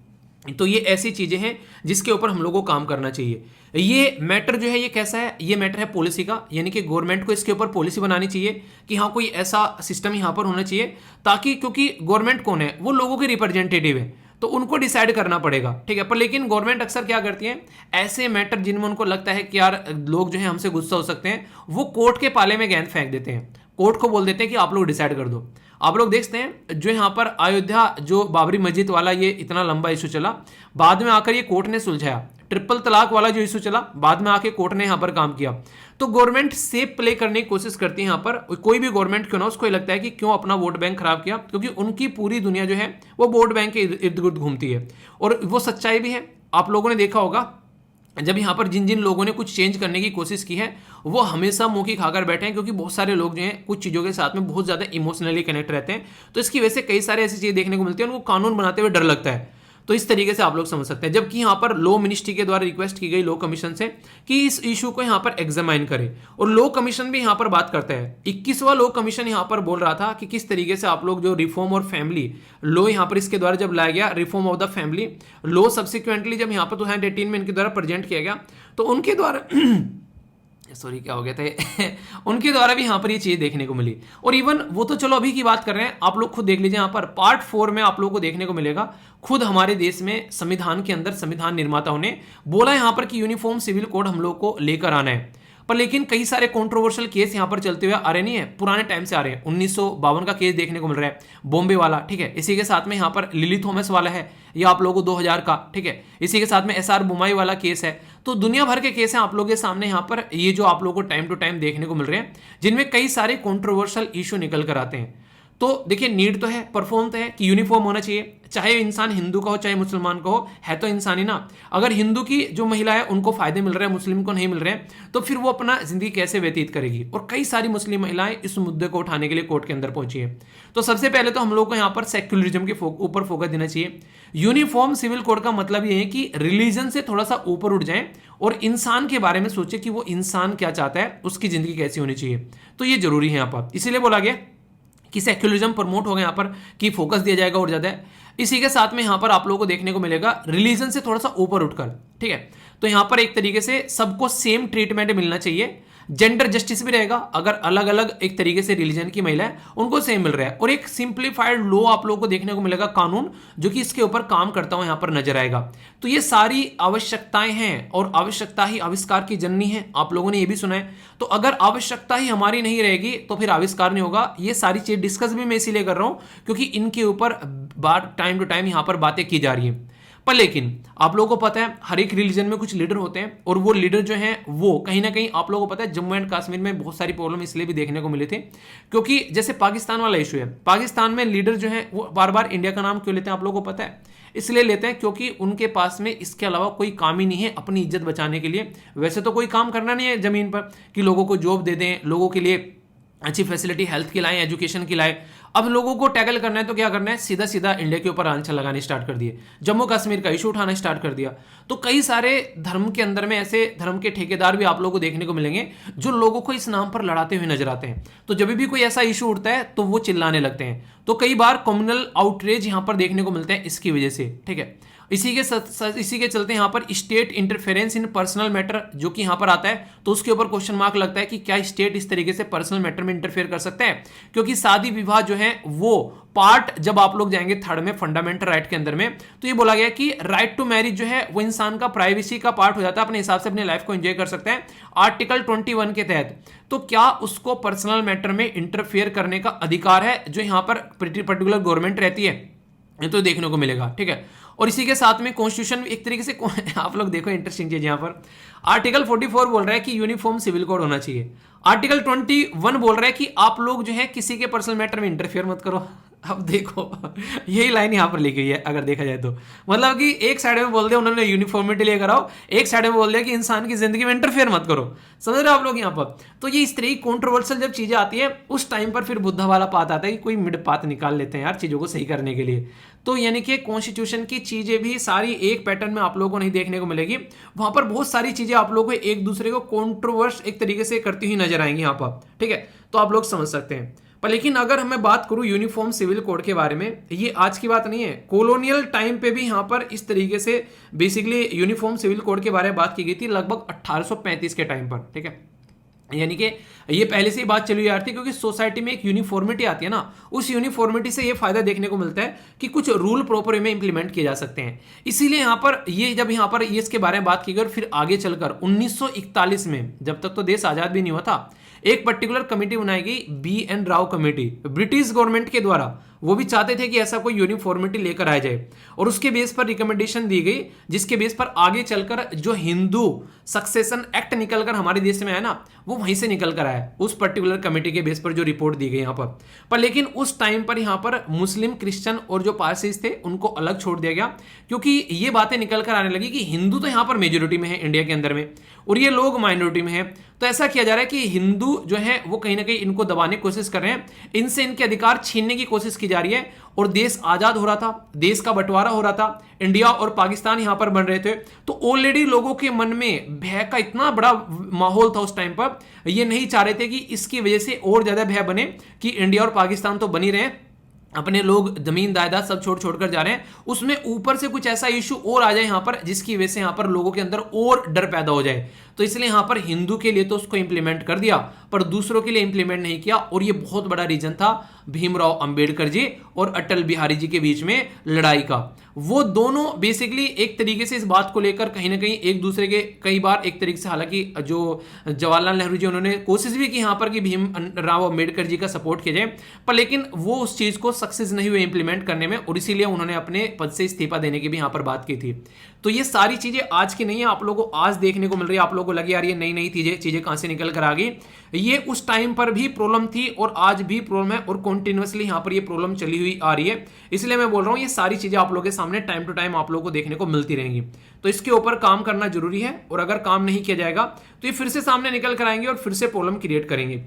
तो ये ऐसी चीजें हैं जिसके ऊपर हम लोगों को काम करना चाहिए। ये मैटर जो है ये कैसा है, ये मैटर है पॉलिसी का, यानी कि गवर्नमेंट को इसके ऊपर पॉलिसी बनानी चाहिए कि हाँ कोई ऐसा सिस्टम यहाँ पर होना चाहिए, ताकि क्योंकि गवर्नमेंट कौन है, वो लोगों के रिप्रेजेंटेटिव है, तो उनको डिसाइड करना पड़ेगा, ठीक है। पर लेकिन गवर्नमेंट अक्सर क्या करती है, ऐसे मैटर जिनमें उनको लगता है कि यार लोग जो है हमसे गुस्सा हो सकते हैं, वो कोर्ट के पाले में गेंद फेंक देते हैं, कोर्ट को बोल देते हैं कि आप लोग डिसाइड कर दो। आप लोग देखते हैं जो यहाँ पर अयोध्या जो बाबरी मस्जिद वाला ये इतना लंबा इशू चला, बाद में आकर ये कोर्ट ने सुलझाया। ट्रिपल तलाक वाला जो इशू चला, बाद में आके कोर्ट ने यहाँ पर काम किया। तो गवर्नमेंट सेफ प्ले करने की कोशिश करती है यहाँ पर, कोई भी गवर्नमेंट क्यों ना, उसको लगता है कि क्यों अपना वोट बैंक खराब किया, क्योंकि उनकी पूरी दुनिया जो है वो वोट बैंक के इर्द गिर्द घूमती है। और वो सच्चाई भी है, आप लोगों ने देखा होगा जब यहाँ पर जिन जिन लोगों ने कुछ चेंज करने की कोशिश की है वो हमेशा मुंह की खाकर बैठे हैं, क्योंकि बहुत सारे लोग जो हैं कुछ चीज़ों के साथ में बहुत ज़्यादा इमोशनली कनेक्ट रहते हैं। तो इसकी वजह से कई सारे ऐसी चीज़ें देखने को मिलती है, उनको कानून बनाते हुए डर लगता है। तो इस तरीके से आप लोग समझ सकते हैं। जबकि यहाँ पर लॉ मिनिस्ट्री के द्वारा रिक्वेस्ट की गई लॉ कमीशन से कि इस इशू को यहाँ पर एग्जामाइन करे, और लॉ कमीशन भी यहाँ पर बात करता है। 21वां लॉ कमीशन यहाँ पर बोल रहा था कि किस तरीके से आप लोग जो रिफॉर्म और फैमिली लॉ यहाँ पर इसके द्वारा जब लाया गया, reform of the family law subsequently जब यहाँ पर 2018 में इनके द्वारा प्रेजेंट किया गया, तो उनके द्वारा सॉरी क्या हो गया था उनके द्वारा भी यहाँ पर ये चीज देखने को मिली। और इवन वो तो चलो अभी की बात कर रहे हैं, आप लोग खुद देख लीजिए, यहाँ पर पार्ट 4 में आप लोगों को देखने को मिलेगा, खुद हमारे देश में संविधान के अंदर संविधान निर्माताओं ने बोला यहाँ पर कि यूनिफॉर्म सिविल कोड हम लोग को लेकर आना है। पर लेकिन कई सारे कंट्रोवर्शियल केस यहाँ पर चलते हुए आ रहे नहीं है, पुराने टाइम से आ रहे हैं। 1952 का केस देखने को मिल रहा है, बॉम्बे वाला, ठीक है। इसी के साथ में यहाँ पर लिली थॉमस वाला है, ये आप लोगों को 2000 का, ठीक है। इसी के साथ में एसआर बुमाई वाला केस है। तो दुनिया भर के केस हैं आप लोगों के सामने यहाँ पर, ये जो आप लोगों को टाइम टू टाइम देखने को मिल रहे हैं, जिनमें कई सारे कंट्रोवर्शियल इशू निकल कर आते हैं। तो देखिए नीड तो है, परफॉर्म तो है कि यूनिफॉर्म होना चाहिए, चाहे इंसान हिंदू का हो चाहे मुसलमान का हो, है तो इंसान ही ना। अगर हिंदू की जो महिला है उनको फायदे मिल रहे हैं, मुस्लिम को नहीं मिल रहे हैं, तो फिर वो अपना जिंदगी कैसे व्यतीत करेगी। और कई सारी मुस्लिम महिलाएं इस मुद्दे को उठाने के लिए कोर्ट के अंदर पहुंची है। तो सबसे पहले तो हम लोग को यहाँ पर सेक्युलरिज्म के ऊपर फोकस देना चाहिए। यूनिफॉर्म सिविल कोड का मतलब ये है कि रिलीजन से थोड़ा सा ऊपर उठ जाए और इंसान के बारे में सोचे कि वो इंसान क्या चाहता है, उसकी जिंदगी कैसी होनी चाहिए। तो ये जरूरी है यहाँ पर, इसीलिए बोला गया कि सेक्युलरिज्म प्रमोट होगा यहाँ पर, कि फोकस दिया जाएगा और ज्यादा। इसी के साथ में यहाँ पर आप लोगों को देखने को मिलेगा रिलीजन से थोड़ा सा ऊपर उठकर, ठीक है। तो यहाँ पर एक तरीके से सबको सेम ट्रीटमेंट मिलना चाहिए, जेंडर जस्टिस भी रहेगा। अगर अलग अलग एक तरीके से रिलीजन की महिला है उनको सेम मिल रहा है, और एक सिंप्लीफाइड लॉ आप लोगों को देखने को मिलेगा, कानून जो कि इसके ऊपर काम करता हुआ यहाँ पर नजर आएगा। तो ये सारी आवश्यकताएं हैं, और आवश्यकता ही आविष्कार की जननी है, आप लोगों ने ये भी सुना है। तो अगर आवश्यकता ही हमारी नहीं रहेगी तो फिर आविष्कार नहीं होगा। ये सारी चीज डिस्कस भी मैं इसीलिए कर रहा हूं क्योंकि इनके ऊपर टाइम टू टाइम यहाँ पर बातें की जा रही हैं। पर लेकिन आप लोगों को पता है हर एक रिलीजन में कुछ लीडर होते हैं, और वो लीडर जो हैं वो कहीं ना कहीं आप लोगों को पता है जम्मू एंड कश्मीर में बहुत सारी प्रॉब्लम इसलिए भी देखने को मिले थे क्योंकि जैसे पाकिस्तान वाला इशू है, पाकिस्तान में लीडर जो है वो बार बार इंडिया का नाम क्यों लेते हैं आप लोगों को पता है? इसलिए लेते हैं क्योंकि उनके पास में इसके अलावा कोई काम ही नहीं है अपनी इज्जत बचाने के लिए। वैसे तो कोई काम करना नहीं है जमीन पर कि लोगों को जॉब दे दें, लोगों के लिए अच्छी फैसिलिटी हेल्थ की लाएं, एजुकेशन की लाएं। अब लोगों को टैकल करना है तो क्या करना है, सीधा सीधा इंडिया के ऊपर आंचल लगाने स्टार्ट कर दिए, जम्मू कश्मीर का इशू उठाना स्टार्ट कर दिया। तो कई सारे धर्म के अंदर में ऐसे धर्म के ठेकेदार भी आप लोगों को देखने को मिलेंगे जो लोगों को इस नाम पर लड़ाते हुए नजर आते हैं। तो जब भी कोई ऐसा इशू उठता है तो वो चिल्लाने लगते हैं। तो कई बार कम्युनल आउटरीच यहां पर देखने को मिलते हैं इसकी वजह से, ठीक है। इसी के चलते यहाँ पर स्टेट इंटरफेरेंस इन पर्सनल मैटर जो कि यहाँ पर आता है, तो उसके ऊपर क्वेश्चन मार्क लगता है कि क्या स्टेट इस तरीके से पर्सनल मैटर में इंटरफेयर कर सकते हैं, क्योंकि शादी विवाह जो है वो पार्ट जब आप लोग जाएंगे थर्ड में फंडामेंटल राइट के अंदर में, तो ये बोला गया कि राइट टू मैरिज जो है वो इंसान का प्राइवेसी का पार्ट हो जाता है, अपने हिसाब से अपनी लाइफ को एंजॉय कर सकते हैं आर्टिकल 21 के तहत। तो क्या उसको पर्सनल मैटर में इंटरफेयर करने का अधिकार है जो यहाँ पर पर्टिकुलर गवर्नमेंट रहती है, ये तो देखने को मिलेगा, ठीक है। और इसी के साथ में कॉन्स्टिट्यूशन एक तरीके से आप लोग देखो इंटरेस्टिंग चीज यहाँ पर आर्टिकल 44 बोल रहा है कि यूनिफॉर्म सिविल कोड होना चाहिए। आर्टिकल 21 बोल रहा है कि आप लोग जो है किसी के पर्सनल मैटर में इंटरफेयर मत करो। अब देखो यही लाइन यहाँ पर लिखी हुई है अगर देखा जाए तो, मतलब कि एक साइड में बोल दिया उन्होंने यूनिफॉर्मिटी लेकर आओ, एक साइड में बोल दिया कि इंसान की जिंदगी में इंटरफेयर मत करो। समझ रहे हो आप लोग यहाँ पर? तो ये इस तरह की कॉन्ट्रोवर्शियल जब चीजें आती है उस टाइम पर फिर बुद्धा वाला पात आता है कि कोई मिड पाथ निकाल लेते हैं यार चीजों को सही करने के लिए। तो यानी कि कॉन्स्टिट्यूशन की चीजें भी सारी एक पैटर्न में आप लोगों को नहीं देखने को मिलेगी, वहां पर बहुत सारी चीजें आप लोगों को एक दूसरे को कॉन्ट्रोवर्स एक तरीके से करती हुई नजर आएंगी यहाँ पर, ठीक है? तो आप लोग समझ सकते हैं। पर लेकिन अगर मैं बात करूं यूनिफॉर्म सिविल कोड के बारे में, ये आज की बात नहीं है, कॉलोनियल टाइम पे भी यहां पर इस तरीके से बेसिकली यूनिफॉर्म सिविल कोड के बारे में बात की गई थी लगभग 1835 के टाइम पर, ठीक है? यानी कि ये पहले से ही बात चली आ रही थी, क्योंकि सोसाइटी में एक यूनिफॉर्मिटी आती है ना, उस यूनिफॉर्मिटी से ये फायदा देखने को मिलता है कि कुछ रूल प्रॉपर वे में इंप्लीमेंट किए जा सकते हैं। इसीलिए यहां पर ये जब यहां पर ये इसके बारे में बात की गई और फिर आगे चलकर 1941 में, जब तक तो देश आजाद भी नहीं हुआ था, एक पर्टिकुलर कमेटी बनाई गई, B.N. Rao committee, British government के द्वारा। वो भी चाहते थे कि ऐसा कोई यूनिफॉर्मिटी लेकर आ जाए और उसके बेस पर रिकमेंडेशन दी गई, जिसके बेस पर आगे चलकर जो हिंदू सक्सेशन एक्ट निकलकर हमारे देश में आया ना, वो वहीं से निकल कर आया, उस पर्टिकुलर कमेटी के बेस पर जो रिपोर्ट दी गई यहाँ पर लेकिन उस टाइम पर यहाँ पर मुस्लिम, क्रिश्चियन और जो पारसीज थे उनको अलग छोड़ दिया गया, क्योंकि ये बातें निकल कर आने लगी कि हिंदू तो यहाँ पर मेजोरिटी में है इंडिया के अंदर में और ये लोग माइनॉरिटी में है। तो ऐसा किया जा रहा है कि हिंदू जो है वो कहीं ना कहीं इनको दबाने की कोशिश कर रहे हैं, इनसे इनके अधिकार छीनने की कोशिश की जा रही है। और देश आजाद हो रहा था, देश का बंटवारा हो रहा था, इंडिया और पाकिस्तान यहां पर बन रहे थे, तो ऑलरेडी लोगों के मन में भय का इतना बड़ा माहौल था उस टाइम पर, ये नहीं चाह रहे थे कि इसकी वजह से और ज्यादा भय बने कि इंडिया और पाकिस्तान तो बनी रहे, अपने लोग जमीन जायदाद सब छोड़ छोड़ कर जा रहे हैं, उसमें ऊपर से कुछ ऐसा इशू और आ जाए यहां पर जिसकी वजह से यहां पर लोगों के अंदर और डर पैदा हो जाए। तो इसलिए यहां पर हिंदू के लिए तो उसको इंप्लीमेंट कर दिया पर दूसरों के लिए इंप्लीमेंट नहीं किया। और ये बहुत बड़ा रीजन था भीमराव अंबेडकर जी और अटल बिहारी जी के बीच में लड़ाई का। वो दोनों बेसिकली एक तरीके से इस बात को लेकर कहीं ना कहीं एक दूसरे के कई बार एक तरीके से, हालांकि जो जवाहरलाल नेहरू जी उन्होंने कोशिश भी की यहां पर कि भीमराव अंबेडकर जी का सपोर्ट किया जाए, पर लेकिन वो उस चीज को सक्सेस नहीं हुए इंप्लीमेंट करने में और इसीलिए उन्होंने अपने पद से इस्तीफा देने की भी यहां पर बात की थी। तो ये सारी चीजें आज की नहीं है, आप लोगों को आज देखने को मिल रही है, आप लोगों को लगे यार ये नई नई चीजें कहां से निकल कर आ गई। ये उस टाइम पर भी प्रॉब्लम थी और आज भी प्रॉब्लम है और कंटिन्यूअसली यहां पर ये प्रॉब्लम चली हुई आ रही है। इसलिए मैं बोल रहा हूं ये सारी चीजें आप लोगों के सामने टाइम टू टाइम आप लोगों को देखने को मिलती रहेंगी। तो इसके ऊपर काम करना जरूरी है और अगर काम नहीं किया जाएगा तो ये फिर से सामने निकल कर आएंगे और फिर से प्रॉब्लम क्रिएट करेंगे।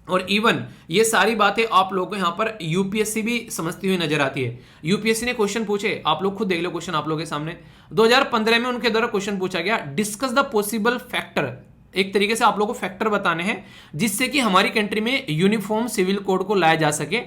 और इवन ये सारी बातें आप लोगों को यहां पर यूपीएससी भी समझती हुई नजर आती है। यूपीएससी ने क्वेश्चन पूछे, आप लोग खुद देख लो क्वेश्चन आप लोगों के सामने, 2015 में उनके द्वारा क्वेश्चन पूछा गया, डिस्कस द पॉसिबल फैक्टर, एक तरीके से आप लोगों को फैक्टर बताने हैं जिससे कि हमारी कंट्री में यूनिफॉर्म सिविल कोड को लाया जा सके।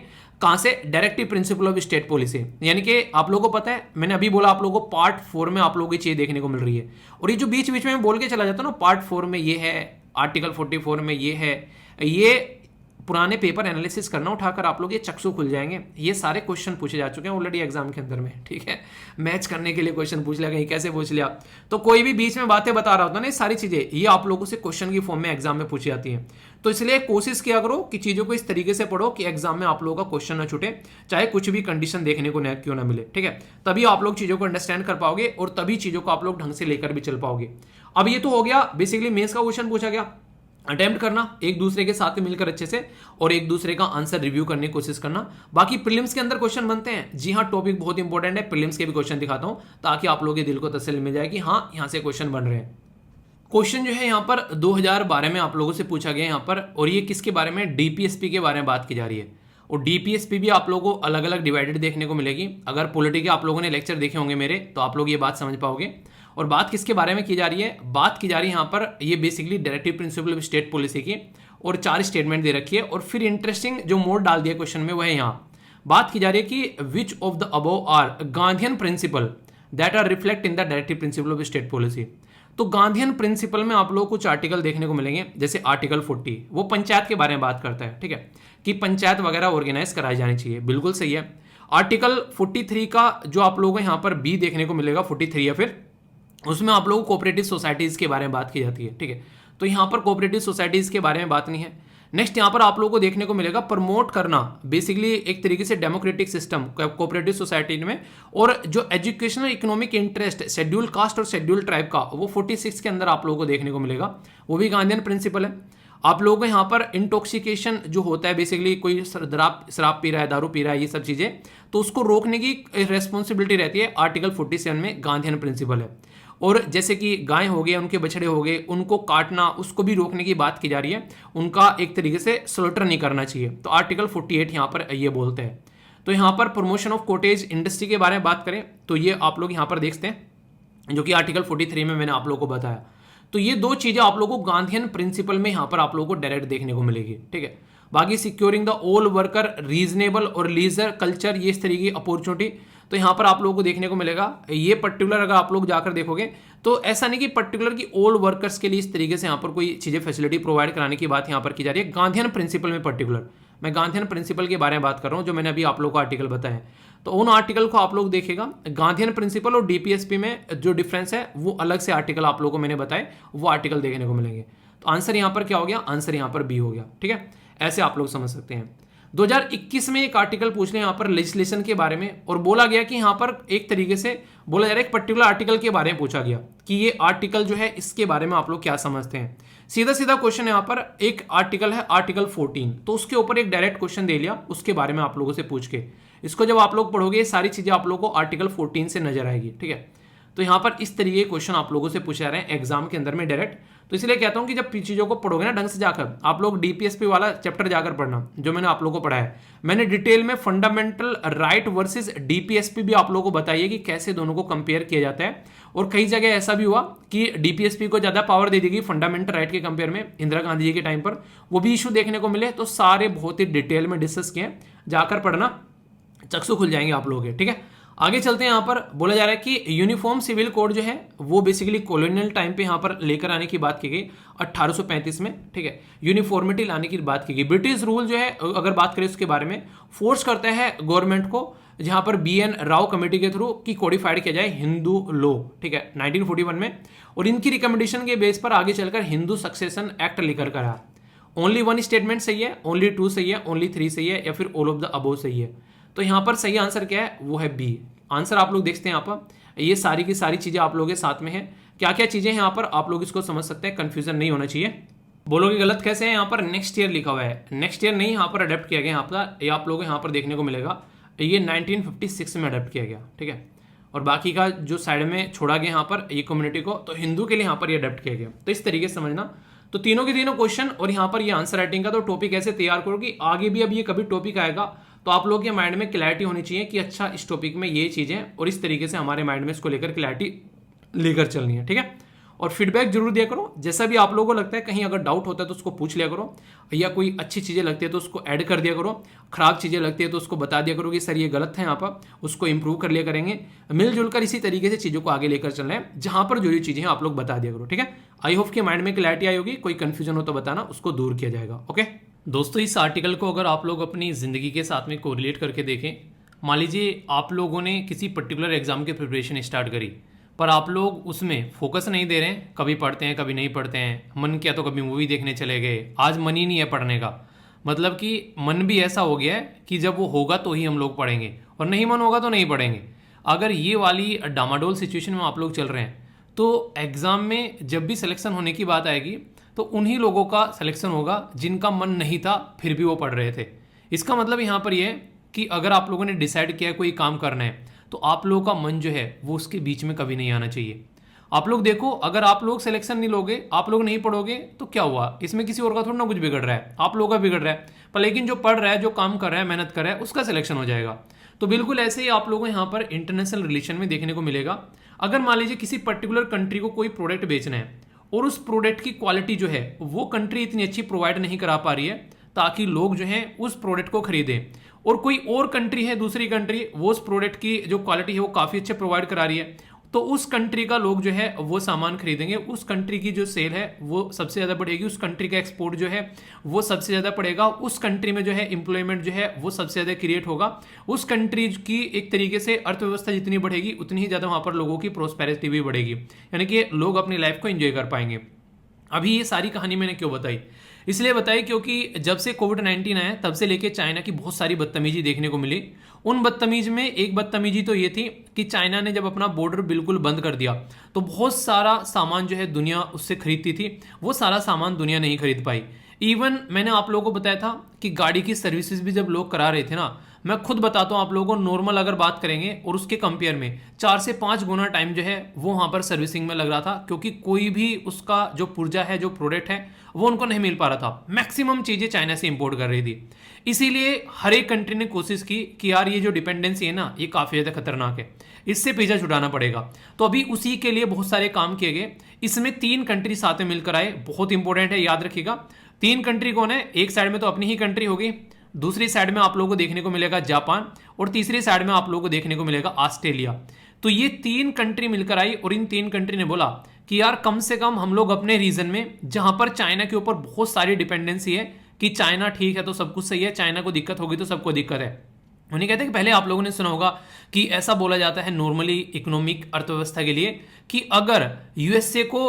कहां से? Directive principle of state policy. यानी कि आप लोगों को पता है, मैंने अभी बोला आप लोगों को पार्ट 4 में आप लोगों को चीज देखने को मिल रही है और ये जो बीच बीच में बोल के चला जाता है ना, पार्ट 4 में ये है, आर्टिकल 44 में ये है, ये पुराने पेपर एनालिसिस करना उठाकर आप लोग ये चक्षु खुल जाएंगे। ये सारे क्वेश्चन पूछे जा चुके हैं ऑलरेडी एग्जाम के अंदर में, ठीक है? मैच करने के लिए क्वेश्चन पूछ लिया, कहीं कैसे पूछ लिया, तो कोई भी बीच में बातें बता रहा होता है ना, ये सारी चीजें ये आप लोगों से क्वेश्चन की फॉर्म में एग्जाम में पूछी जाती हैं। तो इसलिए कोशिश किया करो कि चीजों को इस तरीके से पढ़ो कि एग्जाम में आप लोगों का क्वेश्चन ना छूटे, चाहे कुछ भी कंडीशन देखने को क्यों ना मिले, ठीक है? तभी आप लोग चीजों को अंडरस्टैंड कर पाओगे और तभी चीजों को आप लोग ढंग से लेकर भी चल पाओगे। अब ये तो हो गया बेसिकली मेंस का क्वेश्चन पूछा गया, अटेम्प्ट करना एक दूसरे के साथ मिलकर अच्छे से और एक दूसरे का आंसर रिव्यू करने की कोशिश करना। बाकी प्रीलिम्स के अंदर क्वेश्चन बनते हैं, जी हाँ, टॉपिक बहुत इंपॉर्टेंट है, प्रीलिम्स के भी क्वेश्चन दिखाता हूं ताकि आप लोगों के दिल को तसल्ली मिल जाए कि हाँ यहां से क्वेश्चन बन रहे हैं। क्वेश्चन जो है यहाँ पर 2012 में आप लोगों से पूछा गया यहाँ पर, और ये किसके बारे में? डीपीएसपी के बारे में बात की जा रही है। और डीपीएसपी भी आप लोगों को अलग अलग डिवाइडेड देखने को मिलेगी। अगर पॉलिटी के आप लोगों ने लेक्चर देखे होंगे मेरे, तो आप लोग ये बात समझ पाओगे। और बात किसके बारे में की जा रही है? बात की जा रही है यहाँ पर ये basically directive principle of state policy की, और 4 स्टेटमेंट दे रखी है और फिर इंटरेस्टिंग जो मोड डाल दिया क्वेश्चन में वो है यहाँ बात की जा रही है कि which of the above are Gandhian principle that are reflect in the directive principle of state policy. तो गांधीयन प्रिंसिपल में आप लोगों को कुछ आर्टिकल देखने को मिलेंगे, जैसे आर्टिकल 40 वो पंचायत के बारे में बात करता है, ठीक है, कि पंचायत वगैरह ऑर्गेनाइज कराई जानी चाहिए, बिल्कुल सही है। आर्टिकल 43 का जो आप लोगों को यहाँ पर बी देखने को मिलेगा, 43 या फिर उसमें आप लोगों को कोऑपरेटिव सोसाइटीज के बारे में बात की जाती है, ठीक है, तो यहाँ पर कोऑपरेटिव सोसाइटीज के बारे में बात नहीं है। नेक्स्ट यहाँ पर आप लोगों को देखने को मिलेगा प्रमोट करना बेसिकली एक तरीके से डेमोक्रेटिक सिस्टम कोऑपरेटिव सोसाइटी में, और जो educational economic interest schedule caste और शेड्यूल ट्राइब का वो 46 के अंदर आप लोगों को देखने को मिलेगा, वो भी गांधीयन प्रिंसिपल है। आप लोगों को यहाँ पर इंटॉक्सिकेशन जो होता है, बेसिकली कोई शराब पी रहा है, दारू पी रहा है, ये सब चीज़ें, तो उसको रोकने की रेस्पॉन्सिबिलिटी रहती है। आर्टिकल 47 में गांधीयन प्रिंसिपल है। और जैसे कि गाय हो गए, उनके बछड़े हो गए, उनको काटना, उसको भी रोकने की बात की जा रही है, उनका एक तरीके से स्लॉटर नहीं करना चाहिए। तो आर्टिकल 48 यहाँ पर ये बोलते हैं। तो यहाँ पर प्रमोशन ऑफ कॉटेज इंडस्ट्री के बारे में बात करें तो ये आप लोग यहाँ पर देखते हैं, जो कि आर्टिकल 43 में मैंने आप लोगों को बताया। तो ये दो चीजें आप लोगों को गांधीयन प्रिंसिपल में यहाँ पर आप लोगों को डायरेक्ट देखने को मिलेगी, ठीक है। बाकी securing the all worker reasonable और लीजर कल्चर, ये इस तरीके की अपॉर्चुनिटी, तो यहाँ पर आप लोगों को देखने को मिलेगा। ये पर्टिकुलर अगर आप लोग जाकर देखोगे तो ऐसा नहीं कि पर्टिकुलर की ऑल वर्कर्स के लिए इस तरीके से यहाँ पर कोई चीजें फैसिलिटी प्रोवाइड कराने की बात यहाँ पर की जा रही है। गांधीयन प्रिंसिपल में पर्टिकुलर, मैं गांधीयन प्रिंसिपल के बारे में बात कर रहा हूँ, जो मैंने अभी आप लोग को आर्टिकल बताया। तो उन आर्टिकल को आप लोग देखेगा। गांधीयन प्रिंसिपल और डीपीएसपी में जो डिफरेंस है वो अलग से आर्टिकल आप लोगों को मैंने बताए, वो आर्टिकल देखने को मिलेंगे। तो आंसर यहाँ पर क्या हो गया? आंसर यहाँ पर बी हो गया, ठीक है। ऐसे आप लोग समझ सकते हैं। 2021 में एक आर्टिकल पूछ लिया यहाँ पर लेजिस्लेशन के बारे में, और बोला गया कि यहाँ पर एक तरीके से बोला जा रहा है, एक पर्टिकुलर आर्टिकल के बारे में पूछा गया कि ये आर्टिकल जो है इसके बारे में आप लोग क्या समझते हैं। सीधा सीधा क्वेश्चन यहाँ पर, एक आर्टिकल है आर्टिकल 14, तो उसके ऊपर एक डायरेक्ट क्वेश्चन दे लिया उसके बारे में आप लोगों से पूछ के। इसको जब आप लोग पढ़ोगे, सारी चीजें आप लोगों को आर्टिकल 14 से नजर आएगी, ठीक है। तो यहाँ पर इस तरीके के क्वेश्चन आप लोगों से पूछे जा रहे हैं एग्जाम के अंदर में डायरेक्ट। तो इसलिए कहता हूं कि जब चीजों को पढ़ोगे ना ढंग से जाकर, आप लोग डीपीएसपी वाला चैप्टर जाकर पढ़ना जो मैंने आप लोगों को पढ़ाया है। मैंने डिटेल में फंडामेंटल राइट वर्सेस डीपीएसपी भी आप लोगों को बताइए कि कैसे दोनों को कंपेयर किया जाता है। और कई जगह ऐसा भी हुआ कि डीपीएसपी को ज्यादा पावर दे देगी फंडामेंटल राइट के कंपेयर में, इंदिरा गांधी जी के टाइम पर वो भी इशू देखने को मिले। तो सारे बहुत ही डिटेल में डिस्कस किए, जाकर पढ़ना, चक्षु खुल जाएंगे आप लोगों के, ठीक है। आगे चलते हैं। यहाँ पर बोला जा रहा है कि यूनिफॉर्म सिविल कोड जो है वो बेसिकली कॉलोनियल टाइम पे यहाँ पर लेकर आने की बात की गई 1835 में, ठीक है। यूनिफॉर्मिटी लाने की बात की गई। ब्रिटिश रूल जो है अगर बात करें उसके बारे में, फोर्स करता है गवर्नमेंट को, जहां पर BN राव कमेटी के थ्रू की कोडिफाइड किया जाए हिंदू लॉ, ठीक है, 1941 में। और इनकी रिकमेंडेशन के बेस पर आगे चलकर हिंदू सक्सेशन एक्ट लेकर करा। ओनली 1 स्टेटमेंट सही है, ओनली 2 सही है, ओनली 3 सही है, या फिर ऑल ऑफ द अबोव सही है। तो यहाँ पर सही आंसर क्या है? वो है बी। आंसर आप लोग देखते हैं यहाँ पर, ये सारी की सारी चीजें आप लोगों के साथ में है। क्या क्या चीजें हैं यहाँ पर आप लोग इसको समझ सकते हैं, कंफ्यूजन नहीं होना चाहिए। बोलोगे गलत कैसे है? यहाँ पर नेक्स्ट ईयर लिखा हुआ है, नेक्स्ट ईयर नहीं, यहाँ पर अडेप्ट किया गया। यहाँ पर आप लोगों को यहाँ पर देखने को मिलेगा ये 1956 में अडेप्ट किया गया, ठीक है। और बाकी का जो साइड में छोड़ा गया यहाँ पर ये कम्युनिटी को, तो हिंदू के लिए यहाँ पर ये अडेप्ट किया गया। तो इस तरीके से समझना। तो तीनों के तीनों क्वेश्चन और यहाँ पर ये आंसर राइटिंग का तो टॉपिक ऐसे तैयार करोगे, आगे भी अब ये कभी टॉपिक आएगा तो आप लोगों के माइंड में क्लैरिटी होनी चाहिए कि अच्छा इस टॉपिक में ये चीजें, और इस तरीके से हमारे माइंड में इसको लेकर क्लैरिटी लेकर चलनी है, ठीक है। और फीडबैक जरूर दिया करो, जैसा भी आप लोगों को लगता है, कहीं अगर डाउट होता है तो उसको पूछ लिया करो, या कोई अच्छी चीजें लगती है तो उसको ऐड कर दिया करो, खराब चीजें लगती है तो उसको बता दिया करो कि सर ये गलत है, यहाँ पर उसको इंप्रूव कर लिया करेंगे। मिलजुल कर इसी तरीके से चीजों को आगे लेकर चलना है, जहां पर जो चीजें हैं आप लोग बता दिया करो, ठीक है। आई होप कि माइंड में क्लैरिटी आई होगी, कोई कंफ्यूजन हो तो बताना, उसको दूर किया जाएगा, ओके। दोस्तों इस आर्टिकल को अगर आप लोग अपनी ज़िंदगी के साथ में कोरिलेट करके देखें, मान लीजिए आप लोगों ने किसी पर्टिकुलर एग्जाम की प्रिपरेशन स्टार्ट करी, पर आप लोग उसमें फोकस नहीं दे रहे हैं, कभी पढ़ते हैं कभी नहीं पढ़ते हैं, मन किया तो कभी मूवी देखने चले गए, आज मन ही नहीं है पढ़ने का। मतलब कि मन भी ऐसा हो गया है कि जब वो होगा तो ही हम लोग पढ़ेंगे, और नहीं मन होगा तो नहीं पढ़ेंगे। अगर ये वाली डामाडोल सिचुएशन में आप लोग चल रहे हैं तो एग्ज़ाम में जब भी सिलेक्शन होने की बात आएगी तो उन्हीं लोगों का सिलेक्शन होगा जिनका मन नहीं था फिर भी वो पढ़ रहे थे। इसका मतलब यहाँ पर ये है कि अगर आप लोगों ने डिसाइड किया कोई काम करना है तो आप लोगों का मन जो है वो उसके बीच में कभी नहीं आना चाहिए। आप लोग देखो, अगर आप लोग सिलेक्शन नहीं लोगे, आप लोग नहीं पढ़ोगे तो क्या हुआ? इसमें किसी और का थोड़ा ना कुछ बिगड़ रहा है, आप लोगों का बिगड़ रहा है, पर लेकिन जो पढ़ रहा है, जो काम कर रहा है, मेहनत कर रहा है, उसका सिलेक्शन हो जाएगा। तो बिल्कुल ऐसे ही आप लोगों को यहाँ पर इंटरनेशनल रिलेशन में देखने को मिलेगा। अगर मान लीजिए किसी पर्टिकुलर कंट्री को कोई प्रोडक्ट बेचना है और उस प्रोडक्ट की क्वालिटी जो है वो कंट्री इतनी अच्छी प्रोवाइड नहीं करा पा रही है ताकि लोग जो हैं उस प्रोडक्ट को खरीदें, और कोई और कंट्री है, दूसरी कंट्री, वो उस प्रोडक्ट की जो क्वालिटी है वो काफ़ी अच्छे प्रोवाइड करा रही है, तो उस कंट्री का लोग जो है वो सामान खरीदेंगे, उस कंट्री की जो सेल है वो सबसे ज़्यादा बढ़ेगी, उस कंट्री का एक्सपोर्ट जो है वो सबसे ज़्यादा बढ़ेगा, उस कंट्री में जो है एम्प्लॉयमेंट जो है वो सबसे ज़्यादा क्रिएट होगा, उस कंट्री की एक तरीके से अर्थव्यवस्था जितनी बढ़ेगी उतनी ही ज़्यादा वहाँ पर लोगों की प्रोस्पेरिटी भी बढ़ेगी, यानी कि लोग अपनी लाइफ को एंजॉय कर पाएंगे। अभी ये सारी कहानी मैंने क्यों बताई? इसलिए बताई क्योंकि जब से कोविड-19 आया तब से लेके चाइना की बहुत सारी बदतमीजी देखने को मिली। उन बदतमीज में एक बदतमीजी तो ये थी कि चाइना ने जब अपना बॉर्डर बिल्कुल बंद कर दिया तो बहुत सारा सामान जो है दुनिया उससे खरीदती थी, वो सारा सामान दुनिया नहीं खरीद पाई। इवन मैंने आप लोगों को बताया था कि गाड़ी की सर्विसेज भी जब लोग करा रहे थे ना, मैं खुद बताता हूँ आप लोगों को, नॉर्मल अगर बात करेंगे और उसके कंपेयर में 4 से 5 गुना टाइम जो है वो वहाँ पर सर्विसिंग में लग रहा था, क्योंकि कोई भी उसका जो पुर्जा है, जो प्रोडक्ट है, वो उनको नहीं मिल पा रहा था। मैक्सिमम चीज़ें चाइना से इंपोर्ट कर रही थी। इसीलिए हर एक कंट्री ने कोशिश की कि यार ये जो डिपेंडेंसी है ना, ये काफ़ी ज़्यादा खतरनाक है, इससे पीछा छुड़ाना पड़ेगा। तो अभी उसी के लिए बहुत सारे काम किए गए। इसमें 3 कंट्री साथ में मिलकर आए, बहुत इंपॉर्टेंट है, याद रखिएगा। 3 कंट्री कौन है? एक साइड में तो अपनी ही कंट्री होगी, दूसरी साइड में आप लोगों को देखने को मिलेगा जापान, और तीसरी साइड में आप लोगों को देखने को मिलेगा ऑस्ट्रेलिया। तो ये 3 कंट्री मिलकर आई और इन 3 कंट्री ने बोला कि यार कम से कम हम लोग अपने रीजन में, जहां पर चाइना के ऊपर बहुत सारी डिपेंडेंसी है कि चाइना ठीक है तो सब कुछ सही है, चाइना को दिक्कत होगी तो सबको दिक्कत है। उन्हें कहते हैं कि पहले आप लोगों ने सुना होगा कि ऐसा बोला जाता है नॉर्मली इकोनॉमिक अर्थव्यवस्था के लिए कि अगर यूएसए को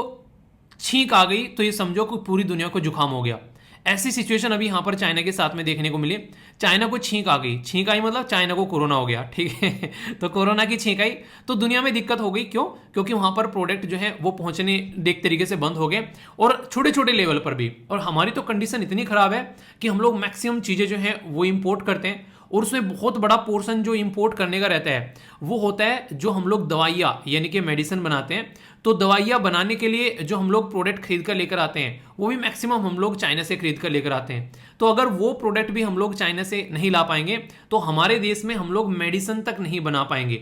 छींक आ गई तो ये समझो कि पूरी दुनिया को जुकाम हो गया। ऐसी सिचुएशन अभी यहां पर चाइना के साथ में देखने को मिली। चाइना को छींक आ गई, छींक आई मतलब चाइना को कोरोना हो गया, ठीक है। तो कोरोना की छींक आई तो दुनिया में दिक्कत हो गई। क्यों? क्योंकि वहां पर प्रोडक्ट जो है वो पहुंचने एक तरीके से बंद हो गए, और छोटे छोटे लेवल पर भी। और हमारी तो कंडीशन इतनी खराब है कि हम लोग मैक्सिमम चीजें जो है वो इंपोर्ट करते हैं, और उसमें बहुत बड़ा पोर्शन जो इंपोर्ट करने का रहता है वो होता है जो हम लोग दवाइयाँ यानी कि मेडिसिन बनाते हैं। तो दवाइयाँ बनाने के लिए जो हम लोग प्रोडक्ट खरीद कर लेकर आते हैं वो भी मैक्सिमम हम लोग चाइना से खरीद कर लेकर आते हैं। तो अगर वो प्रोडक्ट भी हम लोग चाइना से नहीं ला पाएंगे तो हमारे देश में हम लोग मेडिसिन तक नहीं बना पाएंगे।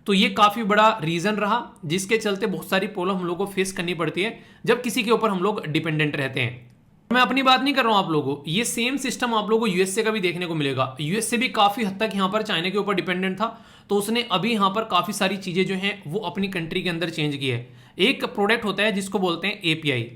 तो ये काफ़ी बड़ा रीज़न रहा जिसके चलते बहुत सारी प्रॉब्लम हम लोग को फेस करनी पड़ती है जब किसी के ऊपर हम लोग डिपेंडेंट रहते हैं। मैं अपनी बात नहीं कर रहा हूं आप लोगों को, ये सेम सिस्टम आप लोगों को यूएसए का भी देखने को मिलेगा। यूएसए भी काफी हद तक यहां पर चाइना के ऊपर डिपेंडेंट था, तो उसने अभी यहां पर काफी सारी चीजें जो हैं वो अपनी कंट्री के अंदर चेंज की है। एक प्रोडक्ट होता है जिसको बोलते हैं एपीआई।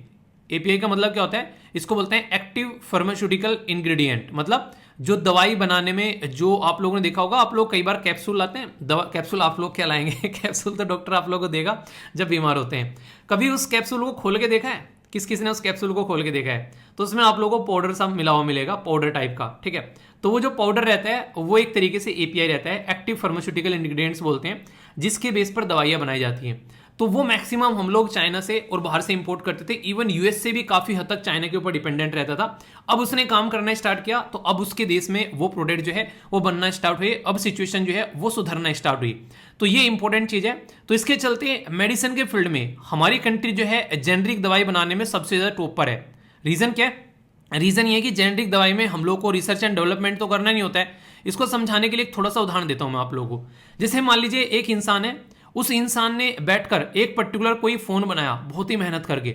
एपीआई का मतलब क्या होता है? इसको बोलते हैं एक्टिव फार्मास्यूटिकल इंग्रेडिएंट। मतलब जो दवाई बनाने में, जो आप लोगों ने देखा होगा, आप लोग कई बार कैप्सूल लाते हैं, दवा कैप्सूल आप लोग क्या लाएंगे कैप्सूल तो डॉक्टर आप लोगों को देगा जब बीमार होते हैं। कभी उस कैप्सूल को खोल के देखा है? किस किस ने उस कैप्सूल को खोल के देखा है? तो उसमें आप लोगों को पाउडर सा मिला हुआ मिलेगा, पाउडर टाइप का, ठीक है। तो वो जो पाउडर रहता है वो एक तरीके से एपीआई रहता है, एक्टिव फार्मास्यूटिकल इंग्रेडिएंट्स बोलते हैं, जिसके बेस पर दवाइयां बनाई जाती हैं। तो वो मैक्सिमम हम लोग चाइना से और बाहर से इंपोर्ट करते थे। इवन यूएस से भी काफी हद तक चाइना के ऊपर डिपेंडेंट रहता था। अब उसने काम करना स्टार्ट किया तो अब उसके देश में वो प्रोडक्ट जो है वो बनना स्टार्ट हुए। अब सिचुएशन जो है वो सुधरना स्टार्ट हुई। तो ये इंपॉर्टेंट चीज है। तो इसके चलते मेडिसिन के फील्ड में हमारी कंट्री जो है जेनरिक दवाई बनाने में सबसे ज्यादा टॉप पर है। रीजन क्या है? रीजन ये है कि जेनरिक दवाई में हम लोग को रिसर्च एंड डेवलपमेंट तो करना नहीं होता है। इसको समझाने के लिए एक थोड़ा सा उदाहरण देता हूं मैं आप लोगों को। जैसे मान लीजिए एक इंसान है, उस इंसान ने बैठकर एक पर्टिकुलर कोई फोन बनाया बहुत ही मेहनत करके।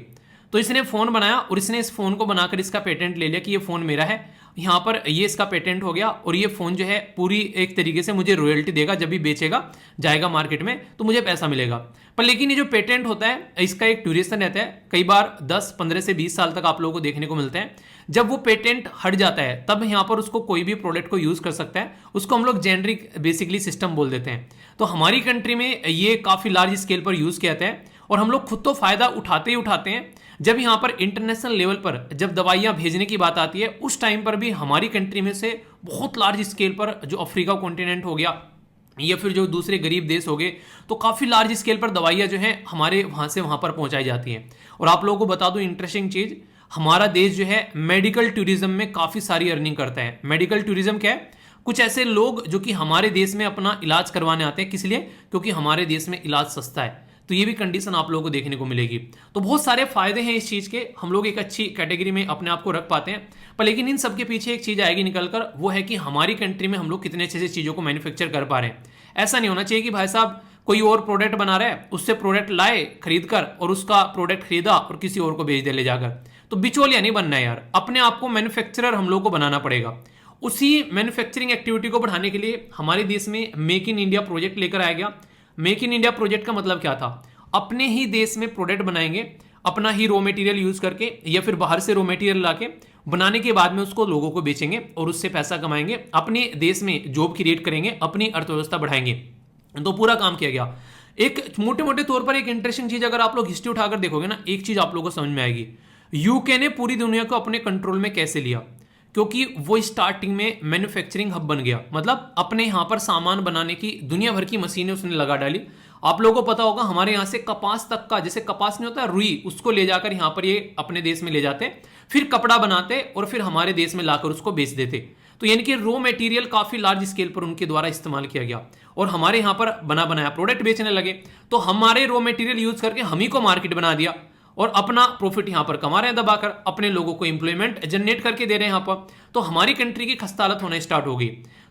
तो इसने फोन बनाया और इसने इस फोन को बनाकर इसका पेटेंट ले लिया कि ये फोन मेरा है, यहाँ पर ये इसका पेटेंट हो गया, और ये फोन जो है पूरी एक तरीके से मुझे रॉयल्टी देगा, जब भी बेचेगा जाएगा मार्केट में तो मुझे पैसा मिलेगा। पर लेकिन ये जो पेटेंट होता है इसका एक ड्यूरेशन रहता है, कई बार 10, 15 से 20 साल तक आप लोगों को देखने को मिलते हैं। जब वो पेटेंट हट जाता है तब यहाँ पर उसको कोई भी प्रोडक्ट को यूज कर सकता है। उसको हम लोग जेनरिक बेसिकली सिस्टम बोल देते हैं। तो हमारी कंट्री में ये काफी लार्ज स्केल पर यूज किया जाता है, और हम लोग खुद तो फायदा उठाते ही उठाते हैं। जब यहाँ पर इंटरनेशनल लेवल पर जब दवाइयाँ भेजने की बात आती है उस टाइम पर भी हमारी कंट्री में से बहुत लार्ज स्केल पर, जो अफ्रीका कॉन्टिनेंट हो गया या फिर जो दूसरे गरीब देश हो गए, तो काफ़ी लार्ज स्केल पर दवाइयाँ जो हैं हमारे वहाँ से वहाँ पर पहुँचाई जाती हैं। और आप लोगों को बता दूँ इंटरेस्टिंग चीज़, हमारा देश जो है मेडिकल टूरिज्म में काफ़ी सारी अर्निंग करता है। मेडिकल टूरिज्म क्या है? कुछ ऐसे लोग जो कि हमारे देश में अपना इलाज करवाने आते हैं, किस लिए? क्योंकि हमारे देश में इलाज सस्ता है। तो ये भी कंडीशन आप लोगों को देखने को मिलेगी। तो बहुत सारे फायदे हैं इस चीज के, हम लोग एक अच्छी कैटेगरी में अपने आप को रख पाते हैं। पर लेकिन इन सब के पीछे एक चीज आएगी निकलकर, वो है कि हमारी कंट्री में हम लोग कितने अच्छे से चीजों को मैन्युफैक्चर कर पा रहे हैं। ऐसा नहीं होना चाहिए कि भाई साहब कोई और प्रोडक्ट बना रहा है, उससे प्रोडक्ट लाए खरीद कर और उसका प्रोडक्ट खरीदा और किसी और को बेच दे ले जाकर। तो बिचौलिया नहीं बनना है यार, अपने आप को मैन्युफैक्चरर हम लोग को बनाना पड़ेगा। उसी मैन्युफैक्चरिंग एक्टिविटी को बढ़ाने के लिए हमारे देश में मेक इन इंडिया प्रोजेक्ट लेकर आया गया। मेक इन इंडिया प्रोजेक्ट का मतलब क्या था? अपने ही देश में प्रोडक्ट बनाएंगे, अपना ही रॉ मटेरियल यूज करके या फिर बाहर से रॉ मटेरियल लाके बनाने के बाद में उसको लोगों को बेचेंगे और उससे पैसा कमाएंगे, अपने देश में जॉब क्रिएट करेंगे, अपनी अर्थव्यवस्था बढ़ाएंगे। तो पूरा काम किया गया। एक मोटे मोटे तौर पर एक इंटरेस्टिंग चीज अगर आप लोग हिस्ट्री उठाकर देखोगे ना, एक चीज आप लोगों को समझ में आएगी। यूके ने पूरी दुनिया को अपने कंट्रोल में कैसे लिया। क्योंकि वो स्टार्टिंग में मैन्युफैक्चरिंग हब बन गया, मतलब अपने यहाँ पर सामान बनाने की दुनिया भर की मशीनें उसने लगा डाली। आप लोगों को पता होगा हमारे यहाँ से कपास तक का, जैसे कपास नहीं होता रुई, उसको ले जाकर यहाँ पर ये अपने देश में ले जाते, फिर कपड़ा बनाते और फिर हमारे देश में लाकर उसको बेच देते। तो यानी कि रॉ मटेरियल काफी लार्ज स्केल पर उनके द्वारा इस्तेमाल किया गया और हमारे यहाँ पर बना बनाया प्रोडक्ट बेचने लगे। तो हमारे रॉ मटेरियल यूज करके हम ही को मार्केट बना दिया और अपना प्रॉफिट यहां पर कमा रहे हैं दबाकर, अपने लोगों को एम्प्लॉयमेंट जनरेट करके दे रहे हैं यहां पर। तो हमारी कंट्री की खस्तालत होना स्टार्ट हो गई।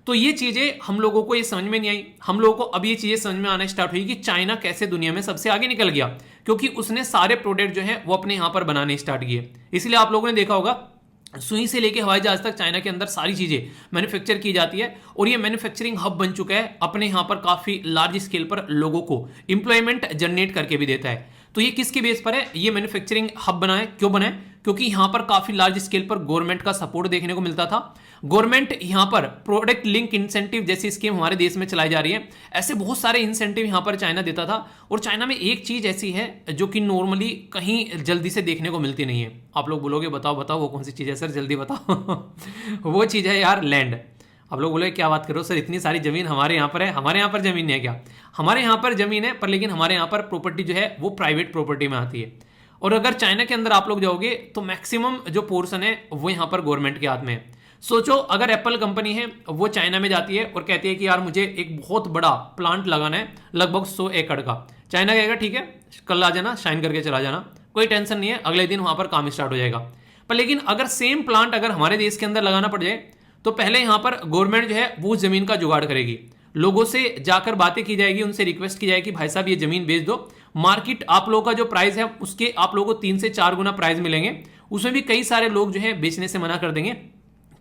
तो ये चीजें हम लोगों को ये समझ में नहीं आई। हम लोगों को अब ये चीजें समझ में आना स्टार्ट हुई कि चाइना कैसे दुनिया में सबसे आगे निकल गया, क्योंकि उसने सारे प्रोडक्ट जो है वो अपने यहां पर बनाने स्टार्ट किए। इसलिए आप लोगों ने देखा होगा सुई से लेके हवाई जहाज तक चाइना के अंदर सारी चीजें मैन्युफैक्चर की जाती है और ये मैन्युफैक्चरिंग हब बन चुका है, अपने यहां पर काफी लार्ज स्केल पर लोगों को एम्प्लॉयमेंट जनरेट करके भी देता है। तो ये किसके बेस पर है, ये मैन्युफैक्चरिंग हब बना है। क्यों बना है? क्योंकि यहां पर काफी लार्ज स्केल पर गवर्नमेंट का सपोर्ट देखने को मिलता था। गवर्नमेंट यहां पर प्रोडक्ट लिंक इंसेंटिव जैसी स्कीम हमारे देश में चलाई जा रही है, ऐसे बहुत सारे इंसेंटिव यहां पर चाइना देता था। और चाइना में एक चीज ऐसी है जो कि नॉर्मली कहीं जल्दी से देखने को मिलती नहीं है। आप लोग बोलोगे बताओ बताओ वो कौन सी चीज है सर, जल्दी बताओ। वो चीज है यार लैंड। आप लोग बोले क्या बात करो सर, इतनी सारी जमीन हमारे यहाँ पर है। हमारे यहाँ पर जमीन नहीं है क्या? हमारे यहाँ पर जमीन है, पर लेकिन हमारे यहाँ पर प्रॉपर्टी जो है वो प्राइवेट प्रॉपर्टी में आती है। और अगर चाइना के अंदर आप लोग जाओगे तो मैक्सिमम जो पोर्शन है वो यहाँ पर गवर्नमेंट के हाथ में है। सोचो अगर एप्पल कंपनी है वो चाइना में जाती है और कहती है कि यार मुझे एक बहुत बड़ा प्लांट लगाना है लगभग 100 एकड़ का। चाइना कहेगा ठीक है कल आ जाना, शाइन करके चला जाना, कोई टेंशन नहीं है, अगले दिन वहां पर काम स्टार्ट हो जाएगा। पर लेकिन अगर सेम प्लांट अगर हमारे देश के अंदर लगाना पड़ जाए तो पहले यहां पर गवर्नमेंट जो है वो जमीन का जुगाड़ करेगी, लोगों से जाकर बातें की जाएगी, उनसे रिक्वेस्ट की जाएगी भाई साहब ये जमीन बेच दो, मार्केट आप लोगों का जो प्राइस है उसके आप लोगों को 3 से 4 गुना प्राइस मिलेंगे। उसमें भी कई सारे लोग जो है बेचने से मना कर देंगे।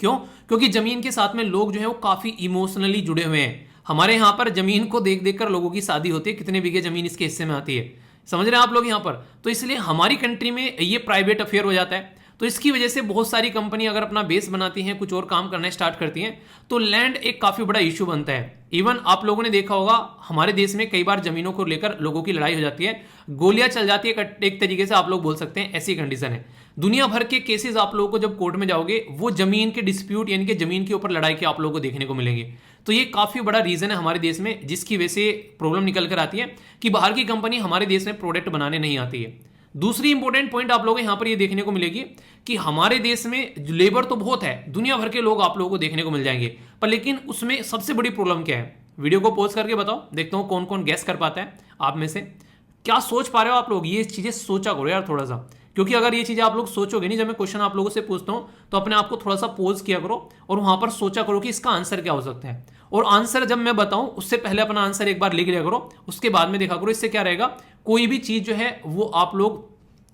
क्यों? क्योंकि जमीन के साथ में लोग जो है वो काफी इमोशनली जुड़े हुए हैं। हमारे यहां पर जमीन को देख देख कर लोगों की शादी होती है, कितने बीघे जमीन इसके हिस्से में आती है, समझ रहे हैं आप लोग यहां पर। तो इसलिए हमारी कंट्री में ये प्राइवेट अफेयर हो जाता है। तो इसकी वजह से बहुत सारी कंपनी अगर अपना बेस बनाती हैं, कुछ और काम करना स्टार्ट करती हैं, तो लैंड एक काफी बड़ा इश्यू बनता है। इवन आप लोगों ने देखा होगा हमारे देश में कई बार जमीनों को लेकर लोगों की लड़ाई हो जाती है, गोलियां चल जाती है, एक तरीके से आप लोग बोल सकते हैं ऐसी कंडीशन है। दुनिया भर के केसेस आप लोगों को जब कोर्ट में जाओगे वो जमीन के डिस्प्यूट यानी कि जमीन के ऊपर लड़ाई के आप लोगों को देखने को मिलेंगे। तो ये काफी बड़ा रीजन है हमारे देश में जिसकी वजह से प्रॉब्लम निकल कर आती है कि बाहर की कंपनी हमारे देश में प्रोडक्ट बनाने नहीं आती है। दूसरी इंपॉर्टेंट पॉइंट आप लोगों को यहां पर ये देखने को मिलेगी कि हमारे देश में लेबर तो बहुत है, दुनिया भर के लोग आप लोगों को देखने को मिल जाएंगे, पर लेकिन उसमें सबसे बड़ी प्रॉब्लम क्या है? वीडियो को पॉज करके बताओ, देखता हूं कौन कौन गैस कर पाता है आप में से। क्या सोच पा रहे हो आप लोग? ये चीजें सोचा करो यार थोड़ा सा, क्योंकि अगर ये चीजें आप लोग सोचोगे नहीं, जब मैं क्वेश्चन आप लोगों से पूछता हूं तो अपने आप को थोड़ा सा पॉज किया करो और वहां पर सोचा करो कि इसका आंसर क्या हो सकता है। और आंसर जब मैं बताऊं उससे पहले अपना आंसर एक बार लिख लिया करो, उसके बाद में देखा करो। इससे क्या रहेगा, कोई भी चीज जो है वो आप लोग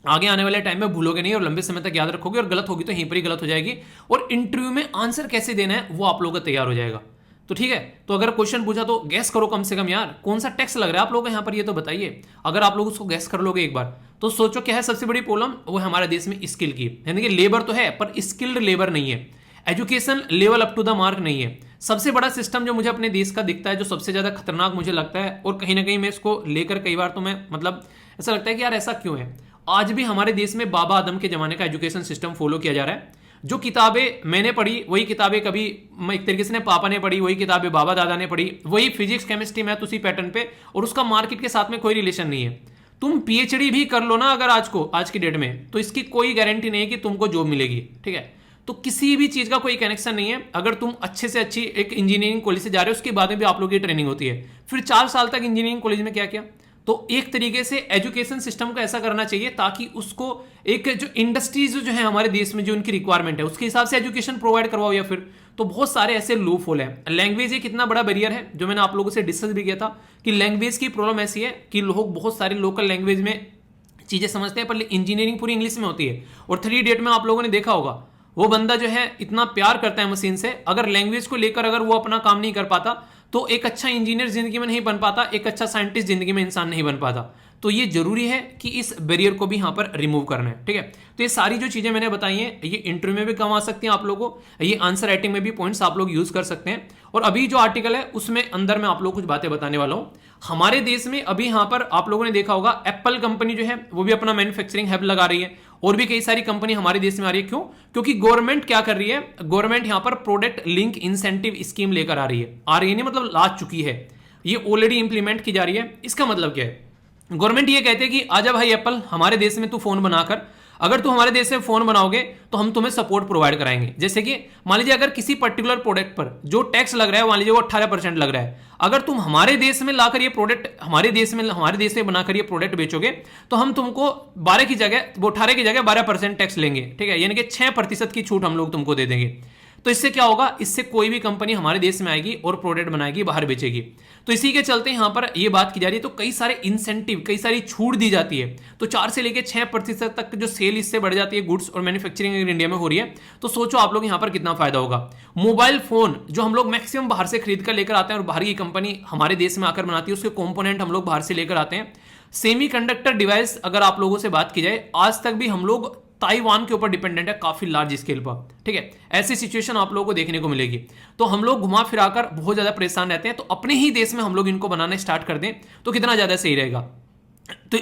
आगे आने वाले टाइम में भूलोगे नहीं और लंबे समय तक याद रखोगे, और गलत होगी तो यहीं पर ही गलत हो जाएगी। और इंटरव्यू में आंसर कैसे देना है वो आप लोगों का तैयार हो जाएगा। तो ठीक है, तो अगर क्वेश्चन पूछा तो गैस करो कम से कम यार, कौन सा टैक्स लग रहा है आप लोगों को यहाँ पर, ये तो बताइए। अगर आप लोग उसको गैस कर लोगे एक बार तो सोचो क्या है सबसे बड़ी प्रॉब्लम, वो है हमारे देश में स्किल की, यानी कि लेबर तो है पर स्किल्ड लेबर नहीं है, education level up to the mark नहीं है। सबसे बड़ा सिस्टम जो मुझे अपने देश का दिखता है, जो सबसे ज्यादा खतरनाक मुझे लगता है, और कहीं ना कहीं मैं इसको लेकर कई बार तो मैं मतलब ऐसा लगता है कि यार ऐसा क्यों है, आज भी हमारे देश में बाबा आदम के जमाने का एजुकेशन सिस्टम फॉलो किया जा रहा है। जो किताबें मैंने पढ़ी वही किताबें कभी एक तरीके से पापा ने पढ़ी, वही किताबें बाबा दादा ने पढ़ी, वही फिजिक्स केमिस्ट्री मैथ उसी पैटर्न पे, और उसका मार्केट के साथ में कोई रिलेशन नहीं है। तुम पीएचडी भी कर लो ना अगर आज की डेट में, तो इसकी कोई गारंटी नहीं है कि तुमको जॉब मिलेगी, ठीक है। तो किसी भी चीज का कोई कनेक्शन नहीं है। अगर तुम अच्छे से अच्छी एक इंजीनियरिंग कॉलेज से जा रहे हो, उसके बाद में भी आप लोग की ट्रेनिंग होती है, फिर 4 साल तक इंजीनियरिंग कॉलेज में क्या किया। तो एक तरीके से एजुकेशन सिस्टम को ऐसा करना चाहिए ताकि उसको एक जो इंडस्ट्रीज जो है हमारे देश में जो उनकी रिक्वायरमेंट है उसके हिसाब से एजुकेशन प्रोवाइड करवाओ, या फिर तो बहुत सारे ऐसे लूप होल है। लैंग्वेज एक इतना बड़ा बैरियर है जो मैंने आप लोगों से डिस्कस भी किया था कि लैंग्वेज की प्रॉब्लम ऐसी है कि लोग बहुत सारे लोकल लैंग्वेज में चीजें समझते हैं, पर इंजीनियरिंग पूरी इंग्लिश में होती है। और 3 में आप लोगों ने देखा होगा वो बंदा जो है इतना प्यार करता है मशीन से, अगर लैंग्वेज को लेकर अगर वो अपना काम नहीं कर पाता तो एक अच्छा इंजीनियर जिंदगी में नहीं बन पाता, एक अच्छा साइंटिस्ट जिंदगी में इंसान नहीं बन पाता। तो ये जरूरी है कि इस बैरियर को भी यहां पर रिमूव करना है, ठीक है। तो ये सारी जो चीजें मैंने बताई हैं ये इंटरव्यू में भी काम आ सकती हैं आप लोगों को, ये आंसर राइटिंग में भी पॉइंट्स आप लोग यूज कर सकते हैं। और अभी जो आर्टिकल है उसमें अंदर मैं आप लोग कुछ बातें बताने वाला हूं। हमारे देश में अभी यहां पर आप लोगों ने देखा होगा एप्पल कंपनी जो है वो भी अपना मैन्युफैक्चरिंग हब लगा रही है, और भी कई सारी कंपनी हमारे देश में आ रही है। क्यों? क्योंकि गवर्नमेंट क्या कर रही है, गवर्नमेंट यहां पर प्रोडक्ट लिंक इंसेंटिव स्कीम लेकर आ रही है। नहीं मतलब ला चुकी है, ये ऑलरेडी इंप्लीमेंट की जा रही है। इसका मतलब क्या है, गवर्नमेंट ये कहते हैं कि आजा भाई एप्पल, हमारे देश में तू फोन बनाकर, अगर तू हमारे देश में फोन बनाओगे तो हम तुम्हें सपोर्ट प्रोवाइड कराएंगे। जैसे कि मान लीजिए अगर किसी पर्टिकुलर प्रोडक्ट पर जो टैक्स लग रहा है, मान लीजिए वो 18% लग रहा है, अगर तुम हमारे देश में लाकर ये प्रोडक्ट हमारे देश में बनाकर ये प्रोडक्ट बेचोगे तो हम तुमको 12 की जगह, वो 18 की जगह 12% टैक्स लेंगे। ठीक है, यानी कि 6% की छूट हम लोग तुमको दे देंगे। तो इससे क्या होगा, इससे कोई भी कंपनी हमारे देश में आएगी और प्रोडक्ट बनाएगी, बाहर बेचेगी। तो इसी के चलते यहां पर ये बात की जा रही है। तो कई सारे इंसेंटिव, कई सारी छूट दी जाती है। तो 4 से लेकर 6% तक जो सेल इससे बढ़ जाती है, गुड्स और मैन्युफैक्चरिंग इंडिया में हो रही है। तो सोचो आप लोग यहां पर कितना फायदा होगा। मोबाइल फोन जो हम लोग मैक्सिमम बाहर से खरीद कर लेकर आते हैं और बाहर की कंपनी हमारे देश में आकर बनाती है, उसके कंपोनेंट हम लोग बाहर से लेकर आते हैं। सेमीकंडक्टर डिवाइस अगर आप लोगों से बात की जाए, आज तक भी हम लोग ताइवान के ऊपर डिपेंडेंट है काफी लार्ज स्केल पर। ठीक है, ऐसी सिचुएशन आप लोगों को देखने को मिलेगी। तो हम लोग घुमा फिराकर बहुत ज्यादा परेशान रहते हैं। तो अपने ही देश में हम लोग इनको बनाना स्टार्ट कर दें तो कितना ज्यादा सही रहेगा। तो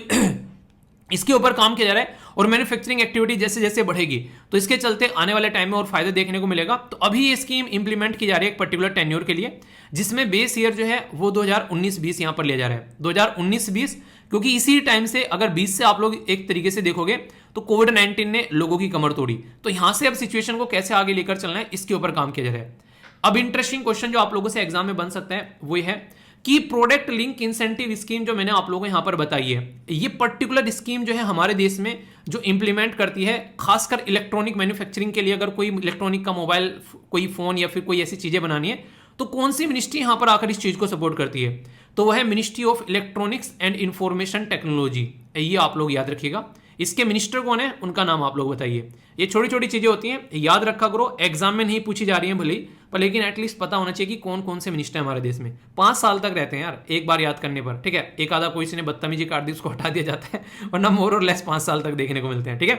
इसके ऊपर काम किया जा रहा है और मैन्युफैक्चरिंग एक्टिविटी जैसे जैसे बढ़ेगी तो इसके चलते आने वाले टाइम में और फायदा देखने को मिलेगा। तो अभी ये स्कीम इंप्लीमेंट की जा रही है एक पर्टिकुलर टेन्योर के लिए, जिसमें बेस ईयर जो है वो 2019-20 यहां पर लिया जा रहा है। 2019-20 क्योंकि इसी टाइम से, अगर 20 से आप लोग एक तरीके से देखोगे तो कोविड-19 ने लोगों की कमर तोड़ी। तो यहां से अब सिचुएशन को कैसे आगे लेकर चलना है, इसके ऊपर काम किया जा रहा है। अब इंटरेस्टिंग क्वेश्चन जो आप लोगों से एग्जाम में बन सकता है वो है कि प्रोडक्ट लिंक इंसेंटिव स्कीम जो मैंने आप लोगों को यहां पर बताई है, ये पर्टिकुलर स्कीम जो है हमारे देश में जो इंप्लीमेंट करती है, खासकर इलेक्ट्रॉनिक मैन्युफैक्चरिंग के लिए, अगर कोई इलेक्ट्रॉनिक का मोबाइल, कोई फोन या फिर कोई ऐसी चीजें बनानी है तो कौन सी मिनिस्ट्री यहां पर आकर इस चीज को सपोर्ट करती है, तो वह है ministry of electronics and information technology. ये आप लोग याद रखिएगा। इसके मिनिस्टर कौन है, उनका नाम आप लोग बताइए। ये छोटी छोटी चीजें होती हैं, याद रखा करो। एग्जाम में नहीं पूछी जा रही है भले ही, पर लेकिन एटलीस्ट पता होना चाहिए कि कौन कौन से मिनिस्टर हमारे देश में 5 साल तक रहते हैं यार, एक बार याद करने पर। ठीक है, एक आधा कोई ने बदतमीजी काट दी, उसको हटा दिया जाता है, वरना मोर और लेस 5 साल तक देखने को मिलते हैं। ठीक है,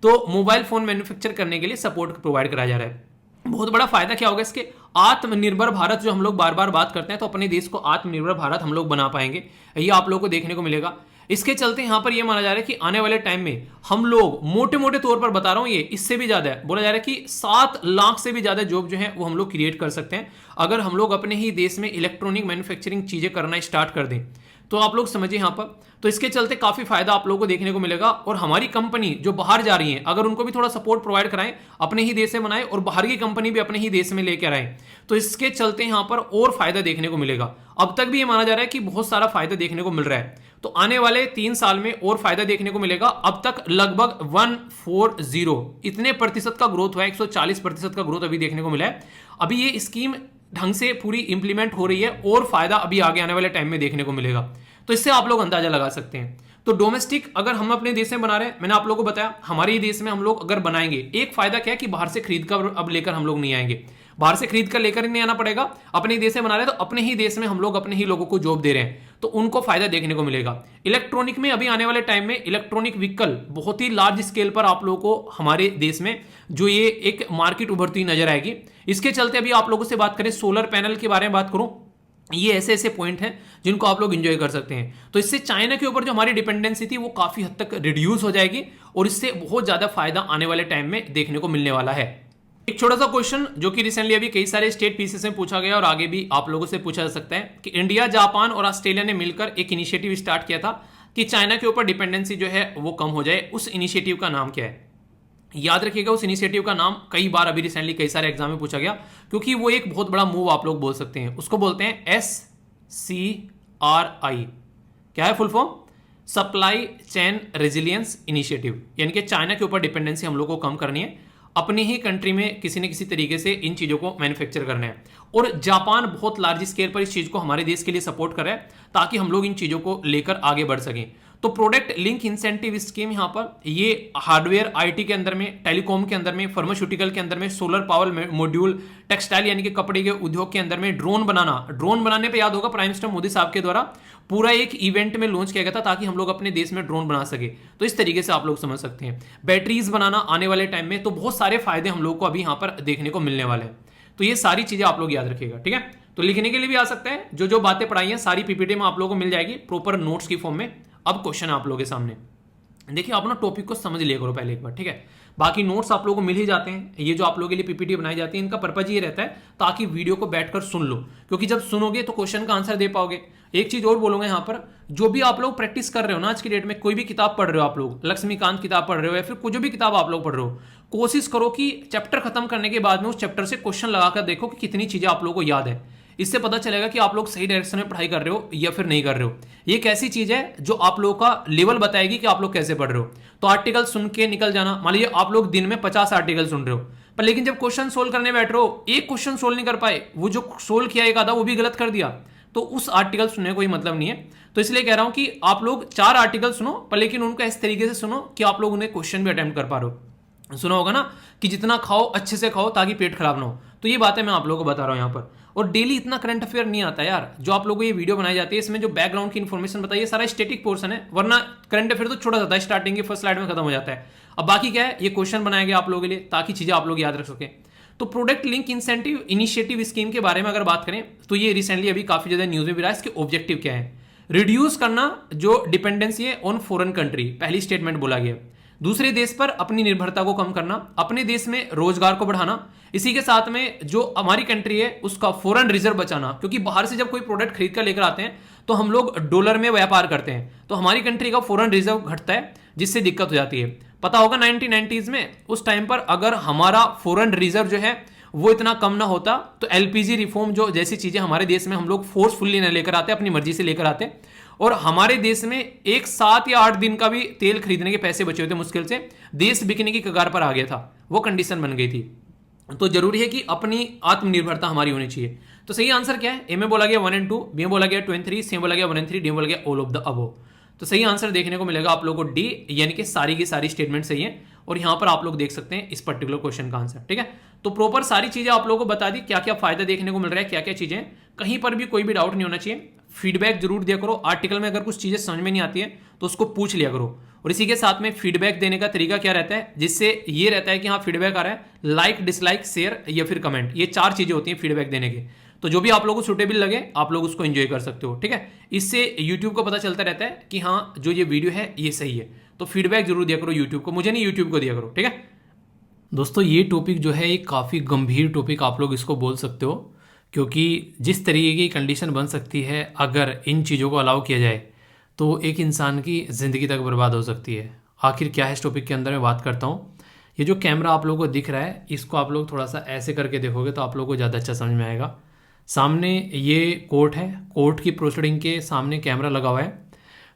तो मोबाइल फोन मैन्युफैक्चर करने के लिए सपोर्ट प्रोवाइड कराया जा रहा है। बहुत बड़ा फायदा क्या होगा इसके, आत्मनिर्भर भारत जो हम लोग बार बार बात करते हैं, तो अपने देश को आत्मनिर्भर भारत हम लोग बना पाएंगे, ये आप लोगों को देखने को मिलेगा। इसके चलते यहां पर यह माना जा रहा है कि आने वाले टाइम में हम लोग मोटे मोटे तौर पर बता रहा हूं, ये इससे भी ज्यादा है, बोला जा रहा है कि 7 लाख से भी ज्यादा जॉब जो है वो हम लोग क्रिएट कर सकते हैं अगर हम लोग अपने ही देश में इलेक्ट्रॉनिक मैन्युफैक्चरिंग चीजें करना स्टार्ट कर दें। तो आप लोग समझिए यहां पर, तो इसके चलते काफी फायदा आप लोगों को देखने को मिलेगा। और हमारी कंपनी जो बाहर जा रही है, अगर उनको भी थोड़ा सपोर्ट प्रोवाइड कराएं, अपने ही देश में बनाएं और बाहर की कंपनी भी अपने ही देश में लेकर आए, तो इसके चलते यहां पर और फायदा देखने को मिलेगा। अब तक भी ये माना जा रहा है कि बहुत सारा फायदा देखने को मिल रहा है, तो आने वाले 3 साल में और फायदा देखने को मिलेगा। अब तक लगभग 140 इतने प्रतिशत का ग्रोथ हुआ है, 140% का ग्रोथ अभी देखने को मिला है। अभी ये स्कीम ढंग से पूरी इंप्लीमेंट हो रही है और फायदा अभी आगे आने वाले टाइम में देखने को मिलेगा। तो इससे आप लोग अंदाजा लगा सकते हैं। तो डोमेस्टिक अगर हम अपने देश में बना रहे हैं, मैंने आप लोगों को बताया हमारे ही देश में हम लोग अगर बनाएंगे, एक फायदा क्या है कि बाहर से खरीद कर अब लेकर हम लोग नहीं आएंगे, बाहर से खरीद कर लेकर ही नहीं आना पड़ेगा, अपने देश में बना रहे हैं तो अपने ही देश में हम लोग अपने ही लोगों को जॉब दे रहे हैं, तो उनको फायदा देखने को मिलेगा। इलेक्ट्रॉनिक में अभी आने वाले टाइम में इलेक्ट्रॉनिक व्हीकल बहुत ही लार्ज स्केल पर आप लोगों को हमारे देश में जो ये एक मार्केट उभरती नजर आएगी। इसके चलते अभी आप लोगों से बात करें, सोलर पैनल के बारे में बात करूं, ये ऐसे ऐसे पॉइंट हैं जिनको आप लोग एंजॉय कर सकते हैं। तो इससे चाइना के ऊपर जो हमारी डिपेंडेंसी थी वो काफी हद तक रिड्यूस हो जाएगी और इससे बहुत ज्यादा फायदा आने वाले टाइम में देखने को मिलने वाला है। एक छोटा सा क्वेश्चन जो कि रिसेंटली अभी कई सारे स्टेट पीसीएस में पूछा गया और आगे भी आप लोगों से पूछा जा सकता है कि इंडिया, जापान और ऑस्ट्रेलिया ने मिलकर एक इनिशिएटिव स्टार्ट किया था कि चाइना के ऊपर डिपेंडेंसी जो है वो कम हो जाए। उस इनिशिएटिव का नाम क्या है, याद रखिएगा। उस इनिशिएटिव का नाम कई बार अभी रिसेंटली कई सारे एग्जाम में पूछा गया, क्योंकि वो एक बहुत बड़ा मूव आप लोग बोल सकते हैं। उसको बोलते हैं SCRI। क्या है full form? Supply chain resilience initiative. यानी कि चाइना के ऊपर डिपेंडेंसी हम लोग को कम करनी है, अपनी ही कंट्री में किसी न किसी तरीके से इन चीजों को मैन्युफैक्चर करना है। और जापान बहुत लार्ज स्केल पर इस चीज को हमारे देश के लिए सपोर्ट कर रहा है ताकि हम लोग इन चीजों को लेकर आगे बढ़ सकें। तो प्रोडक्ट लिंक इंसेंटिव स्कीम यहां पर ये हार्डवेयर आईटी के अंदर में, टेलीकॉम के अंदर में, फार्मास्यूटिकल के अंदर में, सोलर पावर मॉड्यूल, टेक्सटाइल यानी कि कपड़े के उद्योग के अंदर में, ड्रोन बनाने पे याद होगा प्राइम मिनिस्टर मोदी साहब के द्वारा पूरा एक इवेंट में लॉन्च किया गया था ताकि हम लोग अपने देश में ड्रोन बना सके। तो इस तरीके से आप लोग समझ सकते हैं। बैटरीज बनाना आने वाले टाइम में, तो बहुत सारे फायदे हम लोग को अभी यहां पर देखने को मिलने वाले हैं। तो ये सारी चीजें आप लोग याद रखिएगा, ठीक है। तो लिखने के लिए भी आ सकता है, जो जो बातें पढ़ाई हैं सारी पीपीटी में आप लोगों को मिल जाएगी प्रॉपर नोट्स की फॉर्म में। अब क्वेश्चन आप लोगों के सामने देखिए आप ना टॉपिक को समझ लिया करो पहले एक बार, ठीक है। बाकी नोट्स आप लोगों को मिल ही जाते हैं, ये जो आप लोगों के लिए पीपीटी बनाई जाती है इनका पर्पज ये रहता है ताकि वीडियो को बैठकर सुन लो, क्योंकि जब सुनोगे तो क्वेश्चन का आंसर दे पाओगे। एक चीज और बोलूंगा यहाँ पर, जो भी आप लोग प्रैक्टिस कर रहे हो ना आज की डेट में, कोई भी किताब पढ़ रहे हो आप लोग, लक्ष्मीकांत किताब पढ़ रहे हो या फिर कोई जो भी किताब आप लोग पढ़ रहे हो, कोशिश करो कि चैप्टर खत्म करने के बाद में उस चैप्टर से क्वेश्चन लगाकर देखो कि कितनी चीजें आप लोगों को याद है। इससे पता चलेगा कि आप लोग सही डायरेक्शन में पढ़ाई कर रहे हो या फिर नहीं कर रहे हो। ये एक ऐसी चीज है जो आप लोगों का लेवल बताएगी कि आप लोग कैसे पढ़ रहे हो। तो आर्टिकल सुन के निकल जाना, मान लीजिए आप लोग दिन में 50 आर्टिकल सुन रहे हो, पर लेकिन जब क्वेश्चन सोल्व करने बैठ रहे हो एक क्वेश्चन सोल्व नहीं कर पाए, वो जो सोल्व किया एक आधा वो भी गलत कर दिया, तो उस आर्टिकल सुनने का कोई मतलब नहीं है। तो इसलिए कह रहा हूं कि आप लोग 4 आर्टिकल सुनो, पर लेकिन उनका इस तरीके से सुनो कि आप लोग उन्हें क्वेश्चन भी अटेम्प्ट कर पा रहे हो। सुना होगा ना कि जितना खाओ अच्छे से खाओ ताकि पेट खराब ना हो। तो ये बातें मैं आप लोगों को बता रहा हूं यहाँ पर। और डेली इतना करंट अफेयर नहीं आता यार, जो आप लोगों को ये वीडियो बनाई जाती है इसमें जो बैकग्राउंड की इन्फॉर्मेशन बताइए सारा स्टैटिक पोर्शन है, वरना करंट अफेयर तो छोटा जाता है, स्टार्टिंग के फर्स्ट स्लाइड में खत्म हो जाता है। अब बाकी क्या है, ये क्वेश्चन बनाया गया आप लोगों के लिए ताकि चीजें आप लोग याद रख सकें। तो product link incentive initiative scheme के बारे में अगर बात करें तो ये रिसेंटली अभी काफी ज्यादा न्यूज में भी रहा है। इसके ऑब्जेक्टिव क्या है, रिड्यूस करना जो डिपेंडेंसी है ऑन फॉरेन कंट्री, पहली स्टेटमेंट बोला गया। दूसरे देश पर अपनी निर्भरता को कम करना, अपने देश में रोजगार को बढ़ाना, इसी के साथ में जो हमारी कंट्री है उसका फॉरेन रिजर्व बचाना, क्योंकि बाहर से जब कोई प्रोडक्ट खरीद कर लेकर आते हैं तो हम लोग डॉलर में व्यापार करते हैं, तो हमारी कंट्री का फॉरेन रिजर्व घटता है जिससे दिक्कत हो जाती है। पता होगा 1990s में उस टाइम पर अगर हमारा फॉरेन रिजर्व जो है वो इतना कम ना होता तो एलपीजी रिफॉर्म जो जैसी चीजें हमारे देश में हम लोग फोर्सफुली न लेकर आते, अपनी मर्जी से लेकर आते, और हमारे देश में एक 7 या 8 दिन का भी तेल खरीदने के पैसे बचे होते मुश्किल से, देश बिकने की कगार पर आ गया था, वो कंडीशन बन गई थी। तो जरूरी है कि अपनी आत्मनिर्भरता हमारी होनी चाहिए। तो सही आंसर क्या है, ए में बोला गया 1 and 2, बी में बोला गया 2 and 3, सी में बोला गया 1 and 3, डी में बोला गया ऑल ऑफ द अबव। तो सही आंसर देखने को मिलेगा आप लोगों को डी, यानी कि सारी की सारी स्टेटमेंट सही है। और यहां पर आप लोग देख सकते हैं इस पर्टिकुलर क्वेश्चन का आंसर, ठीक है। तो प्रॉपर सारी चीजें आप लोगों को बता दी, क्या क्या फायदा देखने को मिल रहा है, क्या क्या चीजें, कहीं पर भी कोई भी डाउट नहीं होना चाहिए। फीडबैक जरूर दिया करो, आर्टिकल में अगर कुछ चीजें समझ में नहीं आती है तो उसको पूछ लिया करो। और इसी के साथ में फीडबैक देने का तरीका क्या रहता है, जिससे ये रहता है कि हाँ फीडबैक आ रहा है, लाइक डिसलाइक शेयर या फिर कमेंट, ये 4 चीजें होती हैं फीडबैक देने के। तो जो भी आप लोगों को सुटेबल लगे आप लोग उसको एंजॉय कर सकते हो, ठीक है। इससे यूट्यूब को पता चलता रहता है कि हाँ जो ये वीडियो है ये सही है। तो फीडबैक जरूर दिया करो यूट्यूब को, मुझे नहीं यूट्यूब को दिया करो, ठीक है। दोस्तों ये टॉपिक जो है एक काफ़ी गंभीर टॉपिक आप लोग इसको बोल सकते हो, क्योंकि जिस तरीके की कंडीशन बन सकती है अगर इन चीज़ों को अलाउ किया जाए तो एक इंसान की ज़िंदगी तक बर्बाद हो सकती है। आखिर क्या है इस टॉपिक के अंदर मैं बात करता हूँ। ये जो कैमरा आप लोगों को दिख रहा है इसको आप लोग थोड़ा सा ऐसे करके देखोगे तो आप लोगों को ज़्यादा अच्छा समझ में आएगा। सामने ये कोर्ट है, कोर्ट की प्रोसीडिंग के सामने कैमरा लगा हुआ है।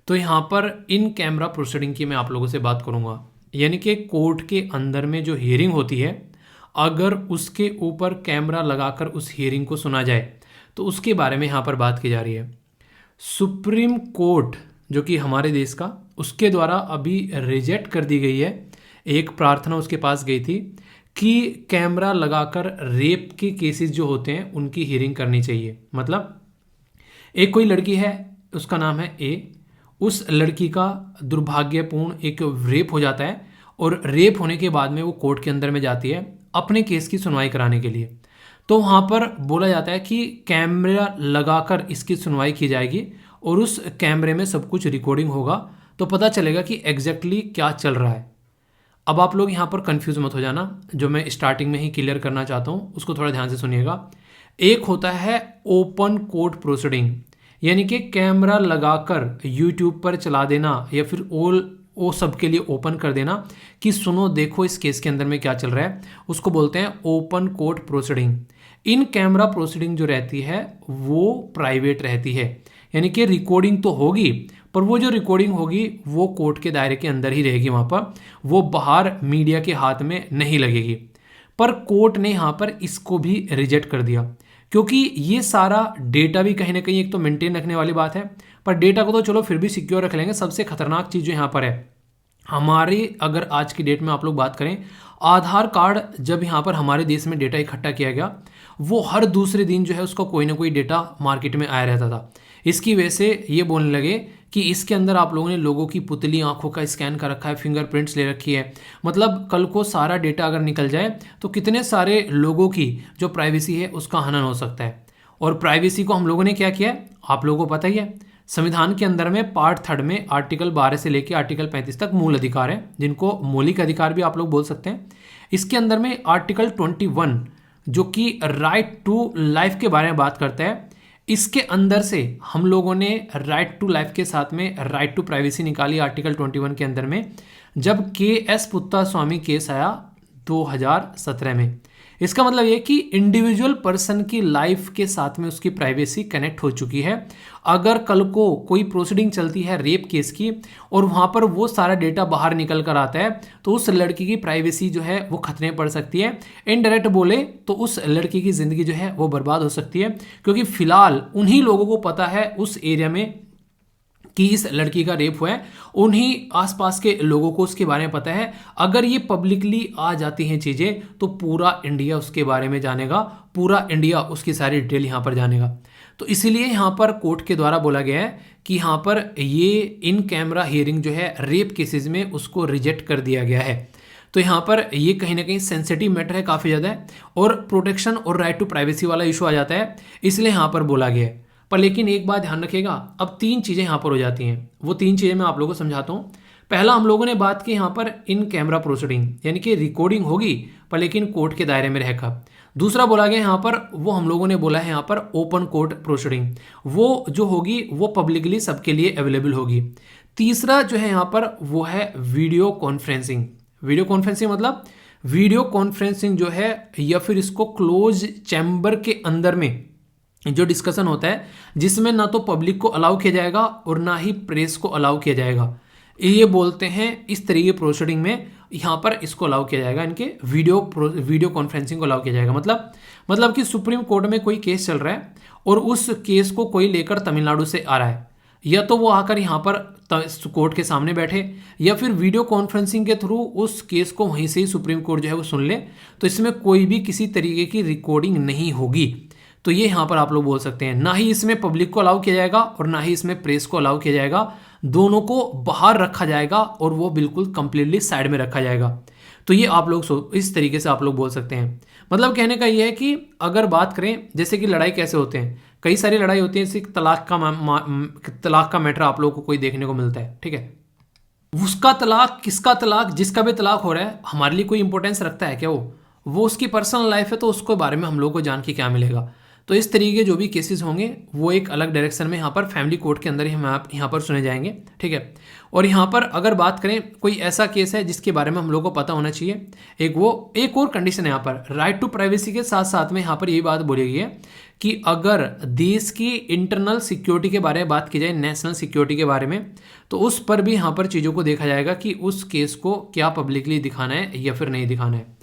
तो यहाँ पर इन कैमरा प्रोसीडिंग की मैं आप लोगों से बात करूँगा, यानी कि कोर्ट के अंदर में जो हियरिंग होती है अगर उसके ऊपर कैमरा लगाकर उस हियरिंग को सुना जाए तो उसके बारे में यहाँ पर बात की जा रही है। सुप्रीम कोर्ट जो कि हमारे देश का, उसके द्वारा अभी रिजेक्ट कर दी गई है, एक प्रार्थना उसके पास गई थी कि कैमरा लगाकर रेप के केसेस जो होते हैं उनकी हियरिंग करनी चाहिए। मतलब एक कोई लड़की है, उसका नाम है ए, उस लड़की का दुर्भाग्यपूर्ण एक रेप हो जाता है और रेप होने के बाद में वो कोर्ट के अंदर में जाती है अपने केस की सुनवाई कराने के लिए। तो वहाँ पर बोला जाता है कि कैमरा लगाकर इसकी सुनवाई की जाएगी और उस कैमरे में सब कुछ रिकॉर्डिंग होगा, तो पता चलेगा कि एग्जैक्टली क्या चल रहा है। अब आप लोग यहाँ पर कंफ्यूज मत हो जाना, जो मैं स्टार्टिंग में ही क्लियर करना चाहता हूँ उसको थोड़ा ध्यान से सुनिएगा। एक होता है ओपन कोर्ट प्रोसीडिंग, यानी कि कैमरा लगाकर यूट्यूब पर चला देना या फिर वो सबके लिए ओपन कर देना कि सुनो देखो इस केस के अंदर में क्या चल रहा है, उसको बोलते हैं open court proceeding. In camera proceeding जो रहती है वो प्राइवेट रहती है, यानी कि रिकॉर्डिंग तो होगी पर वो जो रिकॉर्डिंग होगी वो कोर्ट के दायरे के अंदर ही रहेगी, वहाँ पर वो बाहर मीडिया के हाथ में नहीं लगेगी। पर कोर्ट ने यहाँ पर इसको भी रिजेक्ट कर दिया, क्योंकि ये सारा डेटा भी कहीं ना कहीं एक तो मेंटेन रखने वाली बात है, पर डेटा को तो चलो फिर भी सिक्योर रख लेंगे। सबसे खतरनाक चीज़ जो यहाँ पर है हमारे, अगर आज की डेट में आप लोग बात करें, आधार कार्ड जब यहाँ पर हमारे देश में डेटा इकट्ठा किया गया वो हर दूसरे दिन जो है उसका कोई ना कोई डेटा मार्केट में आया रहता था। इसकी वजह से ये बोलने लगे कि इसके अंदर आप लोगों ने लोगों की पुतली आंखों का स्कैन कर रखा है, फिंगरप्रिंट्स ले रखी है, मतलब कल को सारा डेटा अगर निकल जाए तो कितने सारे लोगों की जो प्राइवेसी है उसका हनन हो सकता है। और प्राइवेसी को हम लोगों ने क्या किया है आप लोगों को पता ही है, संविधान के अंदर में पार्ट 3 में आर्टिकल 12 से लेकर आर्टिकल 35 तक मूल अधिकार है, जिनको मौलिक अधिकार भी आप लोग बोल सकते हैं। इसके अंदर में आर्टिकल 21 जो कि राइट टू लाइफ के बारे में बात करता है, इसके अंदर से हम लोगों ने राइट टू लाइफ के साथ में राइट टू प्राइवेसी निकाली आर्टिकल 21 के अंदर में, जब के.एस. पुत्तास्वामी केस आया 2017 में। इसका मतलब ये कि इंडिविजुअल पर्सन की लाइफ के साथ में उसकी प्राइवेसी कनेक्ट हो चुकी है। अगर कल को कोई प्रोसीडिंग चलती है रेप केस की और वहाँ पर वो सारा डेटा बाहर निकल कर आता है, तो उस लड़की की प्राइवेसी जो है वो खतरे में पड़ सकती है। इनडायरेक्ट बोले तो उस लड़की की ज़िंदगी जो है वो बर्बाद हो सकती है, क्योंकि फिलहाल उन्हीं लोगों को पता है उस एरिया में कि इस लड़की का रेप हुआ है, उन्हीं आसपास के लोगों को उसके बारे में पता है। अगर ये पब्लिकली आ जाती हैं चीज़ें तो पूरा इंडिया उसके बारे में जानेगा, पूरा इंडिया उसकी सारी डिटेल यहाँ पर जानेगा। तो इसीलिए यहाँ पर कोर्ट के द्वारा बोला गया है कि यहाँ पर ये इन कैमरा हियरिंग जो है रेप केसेस में उसको रिजेक्ट कर दिया गया है। तो यहाँ पर ये कहीं ना कहीं सेंसिटिव मैटर है, काफ़ी ज़्यादा है, और प्रोटेक्शन और राइट टू प्राइवेसी वाला इशू आ जाता है, इसलिए यहाँ पर बोला गया है। पर लेकिन एक बात ध्यान रखिएगा, अब 3 चीज़ें यहाँ पर हो जाती हैं। वो 3 चीज़ें मैं आप लोगों को समझाता हूँ। पहला, हम लोगों ने बात की यहाँ पर इन कैमरा प्रोसीडिंग, यानी कि रिकॉर्डिंग होगी पर लेकिन कोर्ट के दायरे में रहकर। दूसरा बोला गया यहाँ पर, वो हम लोगों ने बोला है यहाँ पर ओपन कोर्ट प्रोसीडिंग, वो जो होगी वो पब्लिकली सबके लिए अवेलेबल होगी। तीसरा जो है यहाँ पर वो है वीडियो कॉन्फ्रेंसिंग। वीडियो कॉन्फ्रेंसिंग मतलब वीडियो कॉन्फ्रेंसिंग जो है, या फिर इसको क्लोज चैम्बर के अंदर में जो डिस्कशन होता है, जिसमें ना तो पब्लिक को अलाउ किया जाएगा और ना ही प्रेस को अलाउ किया जाएगा, ये बोलते हैं इस तरीके प्रोसीडिंग में यहाँ पर इसको अलाउ किया जाएगा, इनके वीडियो कॉन्फ्रेंसिंग को अलाउ किया जाएगा। मतलब कि सुप्रीम कोर्ट में कोई केस चल रहा है और उस केस को कोई लेकर तमिलनाडु से आ रहा है, या तो वो आकर यहाँ पर कोर्ट के सामने बैठे, या फिर वीडियो कॉन्फ्रेंसिंग के थ्रू उस केस को वहीं से ही सुप्रीम कोर्ट जो है वो सुन ले। तो इसमें कोई भी किसी तरीके की रिकॉर्डिंग नहीं होगी। तो ये यहाँ पर आप लोग बोल सकते हैं, ना ही इसमें पब्लिक को अलाउ किया जाएगा और ना ही इसमें प्रेस को अलाउ किया जाएगा, दोनों को बाहर रखा जाएगा और वो बिल्कुल कंप्लीटली साइड में रखा जाएगा। तो ये आप लोग इस तरीके से आप लोग बोल सकते हैं। मतलब कहने का ये है कि अगर बात करें जैसे कि लड़ाई कैसे होते हैं, कई सारी लड़ाई होती है, जैसे तलाक का मैटर आप लोगों को कोई देखने को मिलता है, ठीक है, उसका तलाक, किसका तलाक, जिसका भी तलाक हो रहा है, हमारे लिए कोई इंपॉर्टेंस रखता है क्या? वो उसकी पर्सनल लाइफ है, तो उसके बारे में हम लोग को जान के क्या मिलेगा। तो इस तरीके के जो भी केसेस होंगे वो एक अलग डायरेक्शन में यहाँ पर फैमिली कोर्ट के अंदर ही हम यहाँ पर सुने जाएंगे, ठीक है। और यहाँ पर अगर बात करें कोई ऐसा केस है जिसके बारे में हम लोग को पता होना चाहिए, एक और कंडीशन है यहाँ पर राइट टू प्राइवेसी के साथ साथ में यहाँ पर यही बात बोली गई है कि अगर देश की इंटरनल सिक्योरिटी के बारे में बात की जाए, नेशनल सिक्योरिटी के बारे में, तो उस पर भी यहाँ पर चीज़ों को देखा जाएगा कि उस केस को क्या पब्लिकली दिखाना है या फिर नहीं दिखाना है।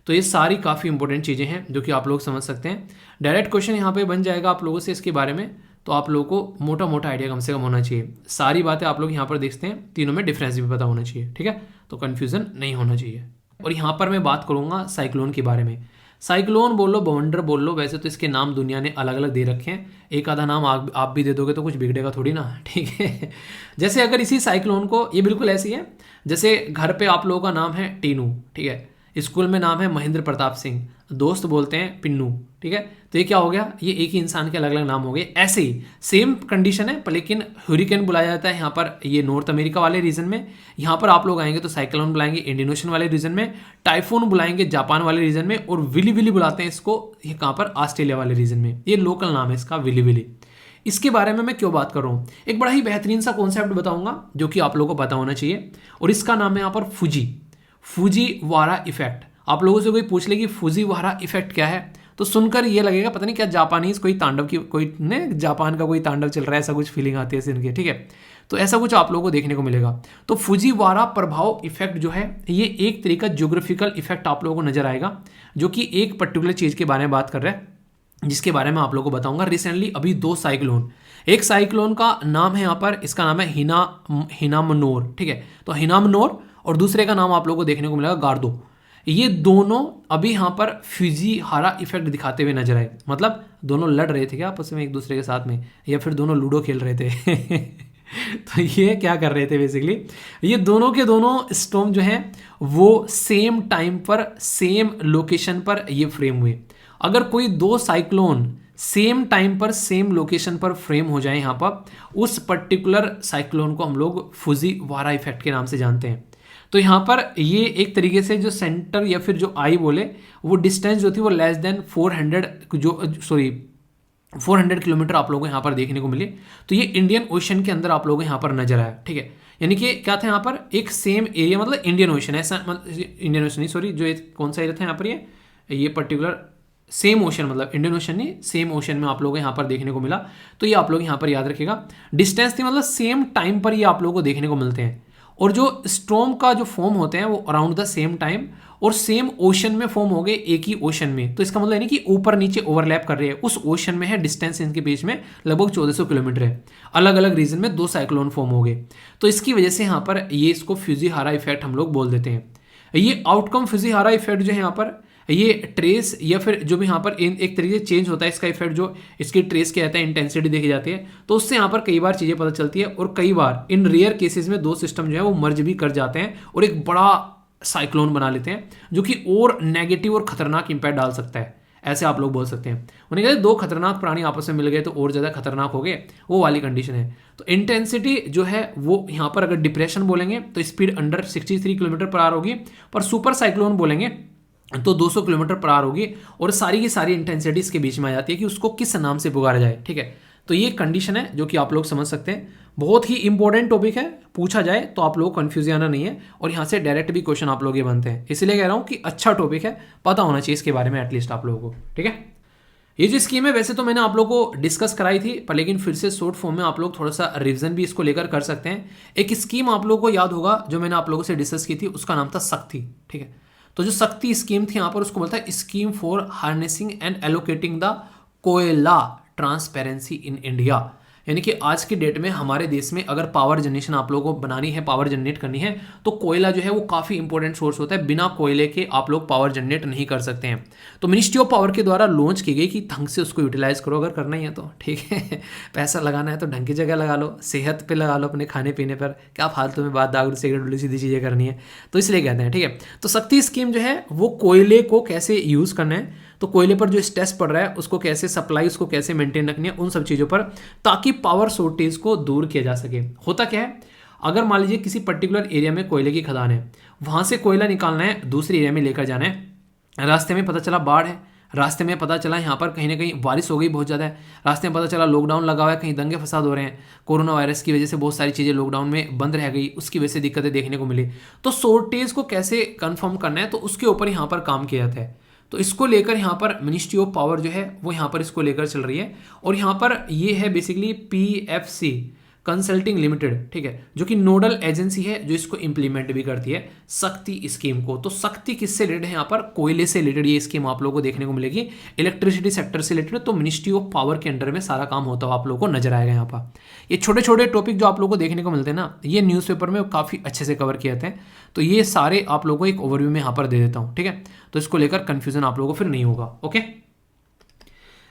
तो ये सारी काफ़ी इंपॉर्टेंट चीज़ें हैं जो कि आप लोग समझ सकते हैं। डायरेक्ट क्वेश्चन यहाँ पे बन जाएगा आप लोगों से इसके बारे में, तो आप लोगों को मोटा मोटा आइडिया कम से कम होना चाहिए। सारी बातें आप लोग यहाँ पर देखते हैं, तीनों में डिफरेंस भी पता होना चाहिए, ठीक है, तो कन्फ्यूज़न नहीं होना चाहिए। और यहाँ पर मैं बात करूँगा साइक्लोन के बारे में। साइक्लोन बोल लो, बवंडर बोल लो, वैसे तो इसके नाम दुनिया ने अलग अलग दे रखे हैं, एक आधा नाम आप भी दे दोगे तो कुछ बिगड़ेगा थोड़ी ना, ठीक है। जैसे अगर इसी साइक्लोन को, ये बिल्कुल ऐसी है जैसे घर पे आप लोगों का नाम है टीनू, ठीक है, स्कूल में नाम है महेंद्र प्रताप सिंह, दोस्त बोलते हैं पिन्नू, ठीक है, तो ये क्या हो गया, ये एक ही इंसान के अलग अलग नाम हो गए। ऐसे ही सेम कंडीशन है, पर लेकिन हरिकेन बुलाया जाता है यहाँ पर ये नॉर्थ अमेरिका वाले रीजन में, यहाँ पर आप लोग आएंगे तो साइक्लोन बुलाएंगे इंडियन ओशन वाले रीजन में, टाइफून बुलाएंगे जापान वाले रीजन में, और विली विली बुलाते हैं इसको ये कहाँ पर, ऑस्ट्रेलिया वाले रीजन में। ये लोकल नाम है इसका, विली विली। इसके बारे में मैं क्यों बात कर रहा हूँ, एक बड़ा ही बेहतरीन सा कॉन्सेप्ट बताऊंगा जो कि आप लोगों को पता होना चाहिए, और इसका नाम है यहाँ पर फुजीवारा इफेक्ट। आप लोगों से कोई पूछ ले कि फुजीवारा इफेक्ट क्या है, तो सुनकर ये लगेगा पता नहीं क्या जापानीज कोई तांडव की, कोई ने जापान का कोई तांडव चल रहा है, ऐसा कुछ फीलिंग आती है सुन के, ठीक है। तो ऐसा कुछ आप लोगों को देखने को मिलेगा। तो फुजीवारा प्रभाव इफेक्ट जो है, ये एक तरीका ज्योग्राफिकल इफेक्ट आप लोगों को नजर आएगा, जो कि एक पर्टिकुलर चीज़ के बारे में बात कर रहा है, जिसके बारे में आप लोगों को बताऊंगा। रिसेंटली अभी 2 साइक्लोन, एक साइक्लोन का नाम है यहाँ पर, इसका नाम है हिनामनोर, ठीक है, तो हिनामनोर, और दूसरे का नाम आप लोगों को देखने को मिलेगा गार्दो। ये दोनों अभी यहाँ पर फुजीवारा इफेक्ट दिखाते हुए नजर आए। मतलब दोनों लड़ रहे थे क्या आपस में एक दूसरे के साथ में, या फिर दोनों लूडो खेल रहे थे तो ये क्या कर रहे थे बेसिकली, ये दोनों के दोनों स्टॉर्म जो हैं वो सेम टाइम पर सेम लोकेशन पर ये फ्रेम हुए। अगर कोई 2 साइक्लोन सेम टाइम पर सेम लोकेशन पर फ्रेम हो जाए यहाँ पर, उस पर्टिकुलर साइक्लोन को हम लोग फुजीवारा इफेक्ट के नाम से जानते हैं। तो यहाँ पर ये एक तरीके से जो सेंटर या फिर जो आई बोले वो डिस्टेंस जो थी वो लेस देन 400 किलोमीटर आप लोगों को यहाँ पर देखने को मिली। तो ये इंडियन ओशन के अंदर आप लोगों को यहाँ पर नजर आया, ठीक है। यानी कि क्या था यहाँ पर, एक सेम एरिया, मतलब इंडियन ओशन, ऐसा इंडियन ओशन नहीं, सॉरी, जो कौन सा एरिया था यहाँ पर, ये पर्टिकुलर सेम ओशन, मतलब इंडियन ओशन नहीं, सेम ओशन में आप लोगों को यहाँ पर देखने को मिला। तो ये आप लोग यहाँ पर याद रखिएगा, डिस्टेंस थी, मतलब सेम टाइम पर ये आप लोगों को देखने को मिलते हैं। और जो स्टॉर्म का जो फॉर्म होते हैं वो अराउंड द सेम टाइम और सेम ओशन में फॉर्म हो गए, एक ही ओशन में। तो इसका मतलब नहीं कि ऊपर नीचे ओवरलैप कर रहे हैं, उस ओशन में है, डिस्टेंस इनके बीच में लगभग 1400 किलोमीटर है। अलग अलग रीजन में दो साइक्लोन फॉर्म हो गए, तो इसकी वजह से यहाँ पर ये इसको फुजीवारा इफेक्ट हम लोग बोल देते हैं। ये आउटकम फुजीवारा इफेक्ट जो है यहाँ पर, ये ट्रेस या फिर जो भी यहाँ पर एक तरीके से चेंज होता है इसका इफेक्ट, जो इसकी ट्रेस क्या कहता है, इंटेंसिटी देखी जाती है। तो उससे यहाँ पर कई बार चीज़ें पता चलती है, और कई बार इन रेयर केसेस में दो सिस्टम जो है वो मर्ज भी कर जाते हैं और एक बड़ा साइक्लोन बना लेते हैं, जो कि और नेगेटिव और खतरनाक इंपैक्ट डाल सकता है, ऐसे आप लोग बोल सकते हैं। उन्हें कहते हैं दो खतरनाक प्राणी आपस में मिल गए तो और ज़्यादा खतरनाक हो गए, वो वाली कंडीशन है। तो इंटेंसिटी जो है वो यहाँ पर अगर डिप्रेशन बोलेंगे तो speed under 63 kilometre per hour होगी, पर सुपर साइक्लोन बोलेंगे तो 200 किलोमीटर पर आवर होगी, और सारी की सारी इंटेंसिटी इसके बीच में आ जाती है कि उसको किस नाम से पुकारा जाए, ठीक है। तो ये कंडीशन है जो कि आप लोग समझ सकते हैं। बहुत ही इंपॉर्टेंट टॉपिक है, पूछा जाए तो आप लोग को कंफ्यूज आना नहीं है, और यहाँ से डायरेक्ट भी क्वेश्चन आप लोग ये बनते हैं, इसलिए कह रहा हूँ कि अच्छा टॉपिक है, पता होना चाहिए इसके बारे में एटलीस्ट आप लोगों को, ठीक है। ये जो स्कीम है वैसे तो मैंने आप लोग को डिस्कस कराई थी, पर लेकिन फिर से शॉर्ट फॉर्म में आप लोग थोड़ा सा रिवीजन भी इसको लेकर कर सकते हैं। एक स्कीम आप लोगों को याद होगा जो मैंने आप लोगों से डिस्कस की थी, उसका नाम था शक्ति, ठीक है। तो जो शक्ति स्कीम थी यहाँ पर, उसको बोलता है scheme for harnessing and allocating the कोयला ट्रांसपेरेंसी इन इंडिया। यानी कि आज की डेट में हमारे देश में अगर पावर जनरेशन आप लोगों को बनानी है, पावर जनरेट करनी है, तो कोयला जो है वो काफ़ी इंपॉर्टेंट सोर्स होता है। बिना कोयले के आप लोग पावर जनरेट नहीं कर सकते हैं। तो मिनिस्ट्री ऑफ पावर के द्वारा लॉन्च की गई कि ढंग से उसको यूटिलाइज करो, अगर करना ही है तो, ठीक है। पैसा लगाना है तो ढंग की जगह लगा लो, सेहत पे लगा लो, अपने खाने पीने पर, क्या फालतू में बात दारू सिगरेट उल्टी सीधी चीज़ें करनी है, तो इसलिए कहते हैं, ठीक है। तो शक्ति स्कीम जो है वो कोयले को कैसे यूज़ करना है, तो कोयले पर जो स्ट्रेस पड़ रहा है उसको कैसे सप्लाई, उसको कैसे मेंटेन रखनी है, उन सब चीज़ों पर, ताकि पावर शॉर्टेज को दूर किया जा सके। होता क्या है, अगर मान लीजिए किसी पर्टिकुलर एरिया में कोयले की खदान है, वहाँ से कोयला निकालना है, दूसरे एरिया में लेकर जाना है, रास्ते में पता चला बाढ़ है, रास्ते में पता चला यहाँ पर कहीं ना कहीं बारिश हो गई बहुत ज़्यादा है, रास्ते में पता चला लॉकडाउन लगा हुआ है, कहीं दंगे फसाद हो रहे हैं, कोरोना वायरस की वजह से बहुत सारी चीज़ें लॉकडाउन में बंद रह गई, उसकी वजह से दिक्कतें देखने को मिली। तो शॉर्टेज को कैसे कंफर्म करना है, तो उसके ऊपर यहाँ पर काम किया जाता है। तो इसको लेकर यहाँ पर मिनिस्ट्री ऑफ पावर जो है वो यहाँ पर इसको लेकर चल रही है, और यहाँ पर ये है बेसिकली PFC कंसल्टिंग लिमिटेड, ठीक है, जो कि नोडल एजेंसी है जो इसको इंप्लीमेंट भी करती है शक्ति स्कीम को। तो शक्ति किससे रिलेटेड है, यहाँ पर कोयले से रिलेटेड ये स्कीम आप लोगों को देखने को मिलेगी, इलेक्ट्रिसिटी सेक्टर से रिलेटेड। तो मिनिस्ट्री ऑफ पावर के अंडर में सारा काम होता हुआ आप लोगों को नजर आएगा। यहाँ पर ये छोटे छोटे टॉपिक जो आप लोगों को देखने को मिलते हैं ना, ये न्यूज़पेपर में काफ़ी अच्छे से कवर किए जाते हैं। तो ये सारे आप लोगों को एक ओवरव्यू में यहाँ पर दे देता हूँ, ठीक है। तो इसको लेकर कन्फ्यूजन आप लोगों को फिर नहीं होगा, ओके।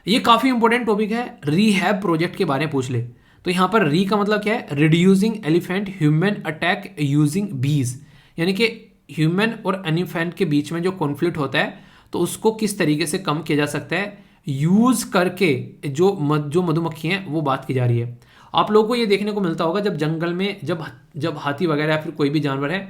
ये काफ़ी इंपॉर्टेंट टॉपिक है, रीहैब प्रोजेक्ट के बारे में पूछ ले। तो यहाँ पर री का मतलब क्या है, reducing elephant human attack using बीज, यानी कि ह्यूमन और एलिफेंट के बीच में जो कॉन्फ्लिक्ट होता है तो उसको किस तरीके से कम किया जा सकता है यूज करके, जो मधुमक्खी हैं वो बात की जा रही है। आप लोगों को ये देखने को मिलता होगा जब जंगल में जब हाथी वगैरह या फिर कोई भी जानवर है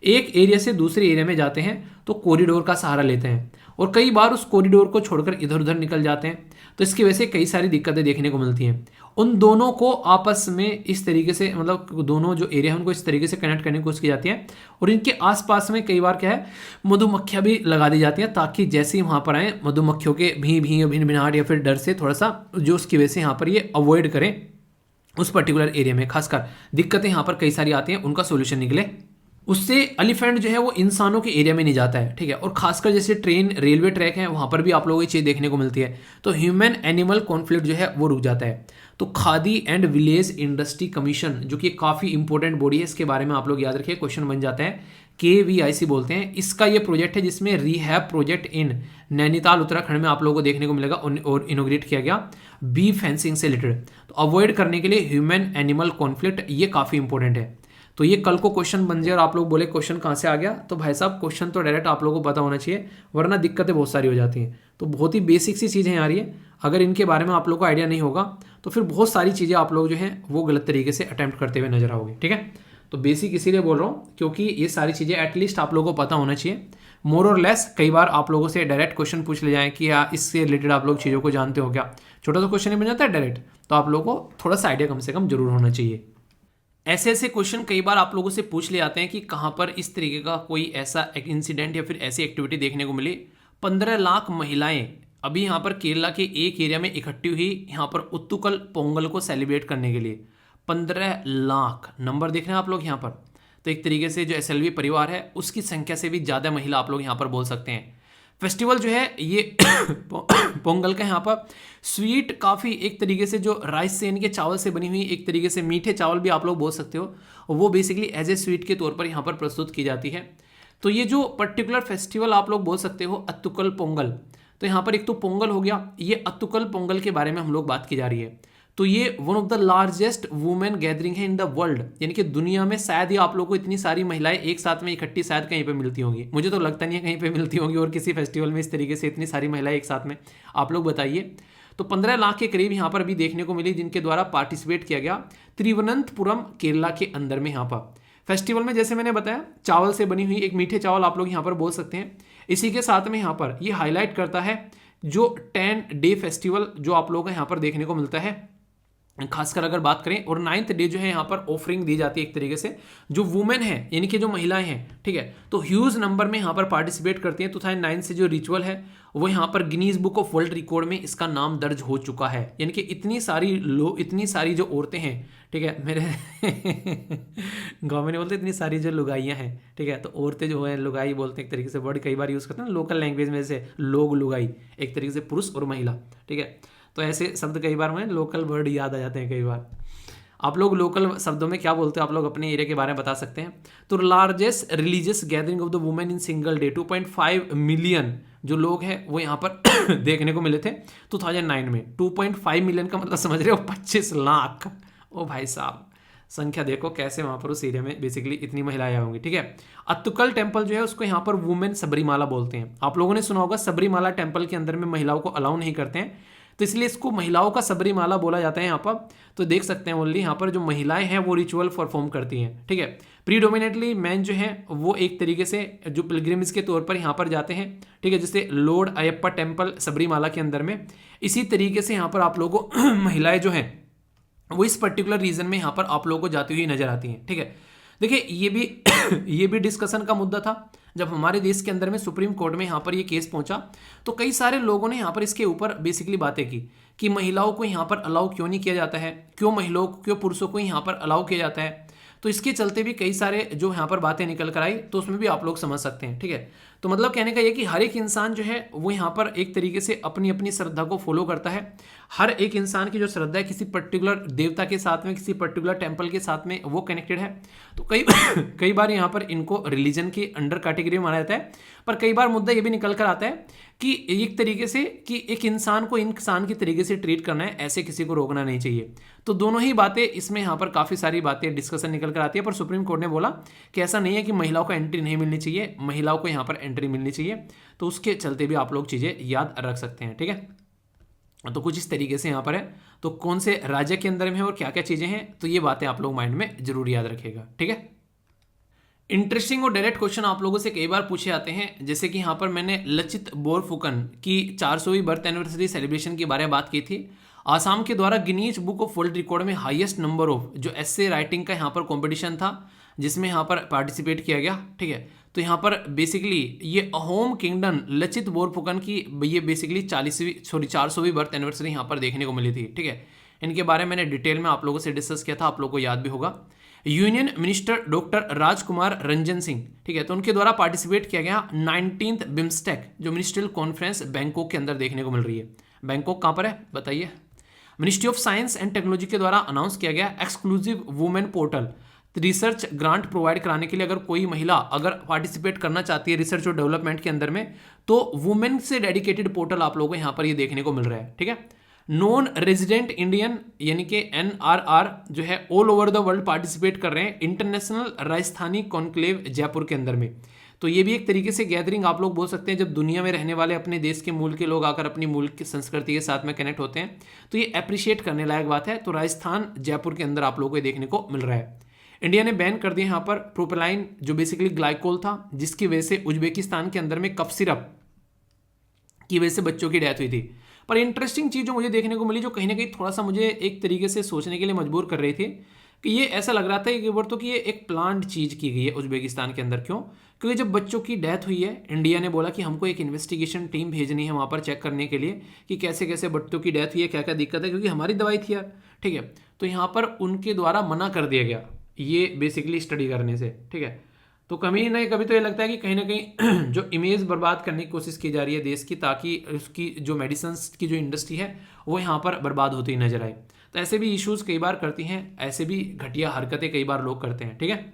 एक एरिया से दूसरे एरिया में जाते हैं तो कॉरिडोर का सहारा लेते हैं, और कई बार उस कॉरिडोर को छोड़कर इधर उधर निकल जाते हैं। तो इसकी वजह से कई सारी दिक्कतें देखने को मिलती हैं। उन दोनों को आपस में इस तरीके से, मतलब दोनों जो एरिया है उनको इस तरीके से कनेक्ट करने की कोशिश की जाती है, और इनके आसपास में कई बार क्या है मधुमक्खियाँ भी लगा दी जाती हैं, ताकि जैसे ही वहाँ पर आए मधुमक्खियों के भिनभिनाहट या फिर डर से थोड़ा सा जो उसकी वजह से यहाँ पर ये अवॉइड करें उस पर्टिकुलर एरिया में। खासकर दिक्कतें यहाँ पर कई सारी आती हैं, उनका सोल्यूशन निकले। उससे एलिफेंट जो है वो इंसानों के एरिया में नहीं जाता है, ठीक है। और खासकर जैसे ट्रेन रेलवे ट्रैक है वहाँ पर भी आप लोगों को ये चीज़ देखने को मिलती है, तो ह्यूमन एनिमल कॉन्फ्लिक्ट जो है वो रुक जाता है। तो khadi and village industry commission जो कि काफ़ी इंपॉर्टेंट बॉडी है, इसके बारे में आप लोग याद रखिए, क्वेश्चन बन जाता है, KVIC बोलते हैं। इसका ये प्रोजेक्ट है जिसमें rehab project in Nainital Uttarakhand में आप लोगों को देखने को मिलेगा और इनोग्रेट किया गया बी फेंसिंग से रिलेटेड। तो अवॉइड करने के लिए ह्यूमन एनिमल कॉन्फ्लिक्ट ये काफ़ी इंपॉर्टेंट है। तो ये कल को क्वेश्चन बन जाए और आप लोग बोले क्वेश्चन कहाँ से आ गया, तो भाई साहब क्वेश्चन तो डायरेक्ट आप लोगों को पता होना चाहिए, वरना दिक्कतें बहुत सारी हो जाती हैं। तो बहुत ही बेसिक सी चीज़ें आ रही है, अगर इनके बारे में आप लोग को आइडिया नहीं होगा तो फिर बहुत सारी चीज़ें आप लोग जो हैं वो गलत तरीके से अटैम्प्ट करते हुए नजर आओगे। ठीक है, तो बेसिक इसीलिए बोल रहा हूँ क्योंकि ये सारी चीज़ें एटलीस्ट आप लोगों को पता होना चाहिए। मोर और लेस कई बार आप लोगों से डायरेक्ट क्वेश्चन पूछ ले जाएं कि यार इससे रिलेटेड आप लोग चीज़ों को जानते हो क्या, छोटा सा क्वेश्चन ही बन जाता है डायरेक्ट, तो आप लोगों को थोड़ा सा आइडिया कम से कम जरूर होना चाहिए। ऐसे ऐसे क्वेश्चन कई बार आप लोगों से पूछ ले जाते हैं कि कहाँ पर इस तरीके का कोई ऐसा इंसिडेंट या फिर ऐसी एक्टिविटी देखने को मिली। 15 लाख महिलाएं अभी यहाँ पर केरला के एक एरिया में इकट्ठी हुई यहाँ पर उत्तुकल पोंगल को सेलिब्रेट करने के लिए। 15 लाख नंबर देख रहे हैं आप लोग यहाँ पर, तो एक तरीके से जो एसएलवी परिवार है उसकी संख्या से भी ज़्यादा महिला आप लोग यहाँ पर बोल सकते हैं। फेस्टिवल जो है ये पोंगल का यहाँ पर स्वीट काफ़ी एक तरीके से जो राइस से इनके चावल से बनी हुई एक तरीके से मीठे चावल भी आप लोग बोल सकते हो, वो बेसिकली एज ए स्वीट के तौर पर यहाँ पर प्रस्तुत की जाती है। तो ये जो पर्टिकुलर फेस्टिवल आप लोग बोल सकते हो अत्तुकल पोंगल, तो यहाँ पर एक तो पोंगल हो गया, ये अत्तुकल पोंगल के बारे में हम लोग बात की जा रही है। तो ये one of the largest women gathering है इन द वर्ल्ड, यानी कि दुनिया में शायद ही आप लोगों को इतनी सारी महिलाएं एक साथ में इकट्ठी शायद कहीं पे मिलती होंगी, मुझे तो लगता नहीं है कहीं पे मिलती होंगी और किसी फेस्टिवल में इस तरीके से इतनी सारी महिलाएं एक साथ में, आप लोग बताइए। तो 15 लाख के करीब यहाँ पर भी देखने को मिली जिनके द्वारा पार्टिसिपेट किया गया तिरुवनंतपुरम केरला के अंदर में। यहाँ पर फेस्टिवल में जैसे मैंने बताया चावल से बनी हुई एक मीठे चावल आप लोग यहाँ पर बोल सकते हैं। इसी के साथ में यहाँ पर ये हाईलाइट करता है जो 10 डे फेस्टिवल जो आप लोगों को यहाँ पर देखने को मिलता है, खासकर अगर बात करें। और 9th डे जो है यहाँ पर ऑफरिंग दी जाती है एक तरीके से, जो वुमेन है यानी कि जो महिलाएं हैं, ठीक है, तो ह्यूज नंबर में यहाँ पर पार्टिसिपेट करती हैं। 2009 से जो रिचुअल है वो यहाँ पर Guinness book of world record में इसका नाम दर्ज हो चुका है। यानी कि इतनी सारी जो औरतें हैं, ठीक है, मेरे गाँव में नहीं बोलते इतनी सारी जो लुगाइयाँ हैं, ठीक है, तो औरतें जो है लुगाई बोलते हैं एक तरीके से, वर्ड कई बार यूज़ करते हैं लोकल लैंग्वेज में, जैसे लोग लुगाई एक तरीके से पुरुष और महिला, ठीक है, तो ऐसे शब्द कई बार में लोकल वर्ड याद आ जाते हैं। कई बार आप लोग लोकल शब्दों में क्या बोलते हो आप लोग अपने एरिया के बारे में बता सकते हैं। तो largest religious gathering of the women in single day 2.5 million जो लोग हैं वो यहाँ पर देखने को मिले थे 2009 में। 2.5 मिलियन का मतलब समझ रहे हो 25 लाख। ओ भाई साहब संख्या देखो कैसे वहाँ पर उस एरिया में बेसिकली इतनी महिलाएं होंगी। ठीक है, अत्तुकल टेम्पल जो है उसको यहाँ पर वुमेन सबरीमाला बोलते हैं। आप लोगों ने सुना होगा सबरीमाला टेम्पल के अंदर में महिलाओं को अलाउ नहीं करते हैं, तो इसलिए इसको महिलाओं का सबरीमाला बोला जाता है यहाँ पर। तो देख सकते हैं ओनली यहाँ पर जो महिलाएं हैं वो रिचुअल परफॉर्म करती हैं। ठीक है, प्रीडोमिनेटली मैन जो है वो एक तरीके से जो पिलग्रिम्स के तौर पर यहाँ पर जाते हैं, ठीक है, जैसे लॉर्ड अयप्पा टेम्पल सबरीमाला के अंदर में। इसी तरीके से यहाँ पर आप लोगों को महिलाएं जो हैं वो इस पर्टिकुलर रीजन में यहाँ पर आप लोगों को जाती हुई नजर आती हैं। ठीक है, देखिए ये भी डिस्कशन का मुद्दा था जब हमारे देश के अंदर में सुप्रीम कोर्ट में यहाँ पर ये केस पहुंचा, तो कई सारे लोगों ने यहाँ पर इसके ऊपर बेसिकली बातें की कि महिलाओं को यहाँ पर अलाउ क्यों नहीं किया जाता है, क्यों पुरुषों को यहाँ पर अलाउ किया जाता है। तो इसके चलते भी कई सारे जो यहाँ पर बातें निकल कर आई, तो उसमें भी आप लोग समझ सकते हैं। ठीक है, तो मतलब कहने का ये कि हर एक इंसान जो है वो यहाँ पर एक तरीके से अपनी अपनी श्रद्धा को फॉलो करता है। हर एक इंसान की जो श्रद्धा है किसी पर्टिकुलर देवता के साथ में, किसी पर्टिकुलर टेम्पल के साथ में वो कनेक्टेड है। तो कई बार यहाँ पर इनको रिलीजन के अंडर कैटेगरी में माना जाता है, पर कई बार मुद्दा ये भी निकल कर आता है कि एक तरीके से कि एक इंसान को इंसान की तरीके से ट्रीट करना है, ऐसे किसी को रोकना नहीं चाहिए। तो दोनों ही बातें इसमें यहाँ पर काफ़ी सारी बातें डिस्कशन निकल कर आती है, पर सुप्रीम कोर्ट ने बोला कि ऐसा नहीं है कि महिलाओं को एंट्री नहीं मिलनी चाहिए, महिलाओं को यहाँ पर एंट्री मिलनी चाहिए। तो उसके चलते भी आप लोग चीज़ें याद रख सकते हैं। ठीक है, तो कुछ इस तरीके से यहाँ पर है, तो कौन से राज्य के अंदर में है और क्या क्या चीज़ें हैं, तो ये बातें आप लोग माइंड में जरूर याद रखिएगा। ठीक है, इंटरेस्टिंग और डायरेक्ट क्वेश्चन आप लोगों से कई बार पूछे जाते हैं, जैसे कि यहाँ पर मैंने लचित बोरफुकन की 400वीं बर्थ एनिवर्सरी सेलिब्रेशन के बारे में बात की थी। आसाम के द्वारा Guinness book of world record में हाईएस्ट नंबर ऑफ जो एस्से राइटिंग का यहाँ पर कंपटीशन था, जिसमें यहाँ पर पार्टिसिपेट किया गया। ठीक है, तो यहाँ पर बेसिकली ये अहोम किंगडम लचित बोरफुकन की ये बेसिकली 400वीं बर्थ एनिवर्सरी यहाँ पर देखने को मिली थी। ठीक है, इनके बारे में मैंने डिटेल में आप लोगों से डिस्कस किया था, आप लोगों को याद भी होगा। यूनियन मिनिस्टर डॉक्टर राजकुमार रंजन सिंह, ठीक है, तो उनके द्वारा पार्टिसिपेट किया गया 19th बिम्स्टेक जो मिनिस्ट्रियल कॉन्फ्रेंस बैंकॉक के अंदर देखने को मिल रही है। बैंकॉक कहाँ पर है बताइए। Ministry of science and technology के द्वारा अनाउंस किया गया exclusive women portal research grant provide कराने के लिए। अगर कोई महिला अगर पार्टिसिपेट करना चाहती है रिसर्च और डेवलपमेंट के अंदर में, तो वुमेन से डेडिकेटेड पोर्टल आप लोगों को यहाँ पर ये देखने को मिल रहा है। ठीक है, नॉन रेजिडेंट इंडियन यानी कि NRR जो है all over the world participate कर रहे हैं इंटरनेशनल राजस्थानी कॉन्क्लेव जयपुर के अंदर में। तो ये भी एक तरीके से गैदरिंग आप लोग बोल सकते हैं, जब दुनिया में रहने वाले अपने देश के मूल के लोग आकर अपनी मूल की संस्कृति के साथ में कनेक्ट होते हैं, तो ये अप्रिशिएट करने लायक बात है। तो राजस्थान जयपुर के अंदर आप लोगों को देखने को मिल रहा है। इंडिया ने बैन कर दिया यहाँ पर प्रोपेलाइन जो बेसिकली ग्लाइकोल था, जिसकी वजह से उज्बेकिस्तान के अंदर में कफ सिरप की वजह से बच्चों की डेथ हुई थी। पर इंटरेस्टिंग चीज़ जो मुझे देखने को मिली, जो कहीं ना कहीं थोड़ा सा मुझे एक तरीके से सोचने के लिए मजबूर कर रही थी, कि ये ऐसा लग रहा था कि बार तो कि ये एक प्लान्ड चीज़ की गई है उज्बेकिस्तान के अंदर। क्यों? क्योंकि जब बच्चों की डेथ हुई है, इंडिया ने बोला कि हमको एक इन्वेस्टिगेशन टीम भेजनी है वहाँ पर चेक करने के लिए कि कैसे कैसे बच्चों की डेथ हुई है, क्या क्या दिक्कत है, क्योंकि हमारी दवाई थी यार, ठीक है। तो यहाँ पर उनके द्वारा मना कर दिया गया ये बेसिकली स्टडी करने से, ठीक है। तो कभी नहीं कभी तो ये लगता है कि कहीं ना कहीं जो इमेज बर्बाद करने की कोशिश की जा रही है देश की, ताकि उसकी जो मेडिसिन की जो इंडस्ट्री है वो यहाँ पर बर्बाद होती नजर आए। तो ऐसे भी इश्यूज कई बार करती हैं, ऐसे भी घटिया हरकतें कई बार लोग करते हैं, ठीक है।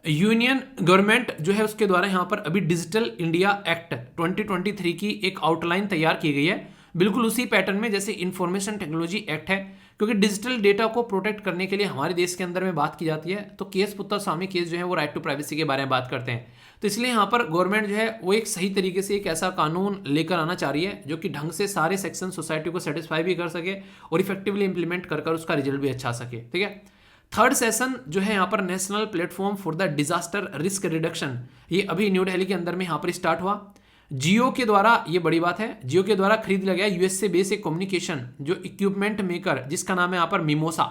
यूनियन गवर्नमेंट जो है उसके द्वारा यहाँ पर अभी डिजिटल इंडिया एक्ट 2023 की एक आउटलाइन तैयार की गई है, बिल्कुल उसी पैटर्न में जैसे इंफॉर्मेशन टेक्नोलॉजी एक्ट है। क्योंकि डिजिटल डेटा को प्रोटेक्ट करने के लिए हमारे देश के अंदर में बात की जाती है, तो केस पुत्ता स्वामी केस जो है वो राइट टू प्राइवेसी के बारे में बात करते हैं। तो इसलिए यहाँ पर गवर्नमेंट जो है वो एक सही तरीके से एक ऐसा कानून लेकर आना चाह रही है जो कि ढंग से सारे सेक्शन सोसाइटी को सेटिस्फाई भी कर सके और इफेक्टिवली इंप्लीमेंट कर उसका रिजल्ट भी अच्छा सके, ठीक है। थर्ड सेशन जो है यहाँ पर national platform for the disaster risk reduction, ये अभी न्यू दिल्ली के अंदर में यहाँ पर स्टार्ट हुआ। जियो के द्वारा, ये बड़ी बात है, जियो के द्वारा खरीद लिया गया यूएस से बेस एक कम्युनिकेशन जो इक्विपमेंट मेकर जिसका नाम है यहाँ पर मिमोसा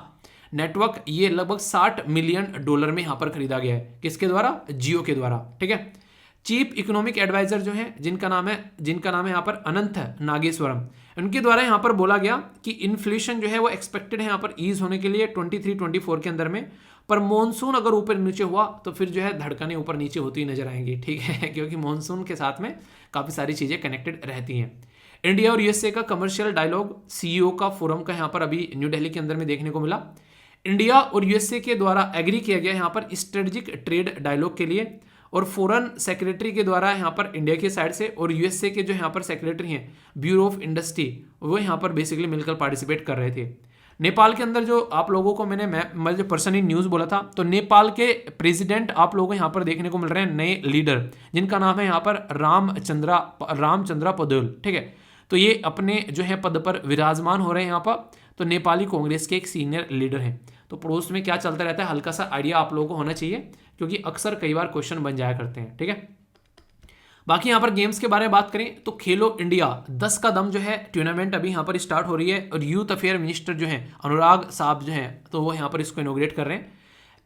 नेटवर्क, ये लगभग $60 मिलियन में यहाँ पर खरीदा गया है। किसके द्वारा? जियो के द्वारा, ठीक है। चीफ इकोनॉमिक एडवाइजर जो है जिनका नाम है यहाँ पर अनंत नागेश्वरम, उनके द्वारा यहाँ पर बोला गया कि इन्फ्लेशन जो है वो एक्सपेक्टेड है यहाँ पर ईज होने के लिए 23-24 के अंदर में, पर मॉनसून अगर ऊपर नीचे हुआ तो फिर जो है धड़कनें ऊपर नीचे होती नजर आएंगी, ठीक है, क्योंकि मॉनसून के साथ में काफ़ी सारी चीज़ें कनेक्टेड रहती हैं। इंडिया और यूएसए का कमर्शियल डायलॉग सीईओ का फोरम का यहाँ पर अभी न्यू दिल्ली के अंदर में देखने को मिला। इंडिया और यूएसए के द्वारा एग्री किया गया यहाँ पर स्ट्रेटेजिक ट्रेड डायलॉग के लिए, और फॉरेन सेक्रेटरी के द्वारा यहाँ पर इंडिया की साइड से और यूएसए के जो यहाँ पर सेक्रेटरी हैं ब्यूरो ऑफ इंडस्ट्री, वो यहाँ पर बेसिकली मिलकर पार्टिसिपेट कर रहे थे। नेपाल के अंदर जो आप लोगों को मैं जो पर्सनली न्यूज़ बोला था, तो नेपाल के प्रेसिडेंट आप लोगों को यहाँ पर देखने को मिल रहे हैं नए लीडर, जिनका नाम है यहाँ पर रामचंद्रा पौडेल, ठीक है। तो ये अपने जो है पद पर विराजमान हो रहे हैं यहाँ पर। तो नेपाली कांग्रेस के एक सीनियर लीडर हैं। तो पड़ोस में क्या चलता रहता है हल्का सा आइडिया आप लोगों को होना चाहिए, क्योंकि अक्सर कई बार क्वेश्चन बन जाया करते हैं, ठीक है। बाकी यहाँ पर गेम्स के बारे में बात करें तो खेलो इंडिया 10 का दम जो है टूर्नामेंट अभी यहाँ पर स्टार्ट हो रही है, और यूथ अफेयर मिनिस्टर जो हैं अनुराग साहब जो हैं, तो वो यहाँ पर इसको इनोग्रेट कर रहे हैं।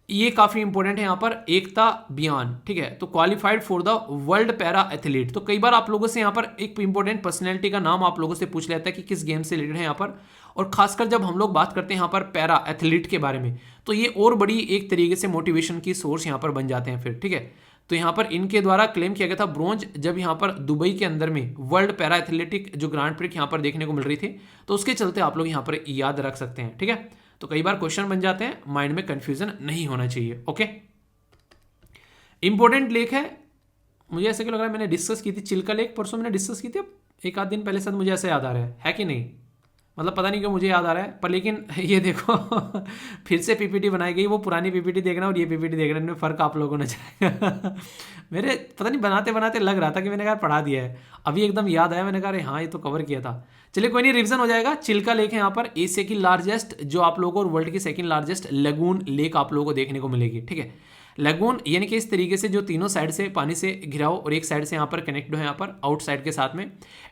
ये काफ़ी इंपॉर्टेंट है यहाँ पर एकता बयान, ठीक है। तो qualified for the world para athlete, तो कई बार आप लोगों से यहाँ पर एक इंपॉर्टेंट पर्सनैलिटी का नाम आप लोगों से पूछ लेता है कि किस गेम से रिलेटेड है यहाँ पर, और खासकर जब हम लोग बात करते हैं यहाँ पर पैरा एथलीट के बारे में, तो ये और बड़ी एक तरीके से मोटिवेशन की सोर्स यहाँ पर बन जाते हैं फिर, ठीक है। तो यहाँ पर इनके द्वारा क्लेम किया गया था ब्रॉन्ज, जब यहाँ पर दुबई के अंदर में वर्ल्ड पैरा एथलेटिक जो ग्रांड प्रिक्स यहाँ पर देखने को मिल रही थी, तो उसके चलते आप लोग यहाँ पर याद रख सकते हैं, ठीक है। तो कई बार क्वेश्चन बन जाते हैं, माइंड में कंफ्यूजन नहीं होना चाहिए, ओके। इंपॉर्टेंट लेक है, मुझे ऐसे क्यों लग रहा है मैंने डिस्कस की थी चिल्का लेक, परसों मैंने डिस्कस की थी, एक आध दिन पहले शायद, मुझे ऐसे याद आ रहा है कि नहीं, मतलब पता नहीं क्यों मुझे याद आ रहा है। पर लेकिन ये देखो फिर से पीपीटी बनाई गई, वो पुरानी पीपीटी देखना और ये पीपीटी देखना, इनमें फ़र्क आप लोगों को नजर आएगा मेरे पता नहीं बनाते बनाते लग रहा था कि मैंने कहा पढ़ा दिया है, अभी एकदम याद आया, मैंने कहा अरे हाँ ये तो कवर किया था। चलिए कोई नहीं, रिवीजन हो जाएगा। चिल्का लेक है यहाँ पर एशिया की लार्जेस्ट जो आप लोगों को, और वर्ल्ड की सेकंड लार्जेस्ट लगून लेक आप लोगों को देखने को मिलेगी, ठीक है। लगून यानी कि इस तरीके से जो तीनों साइड से पानी से घिरा हो और एक साइड से यहाँ पर कनेक्ट हो यहाँ पर आउटसाइड के साथ में।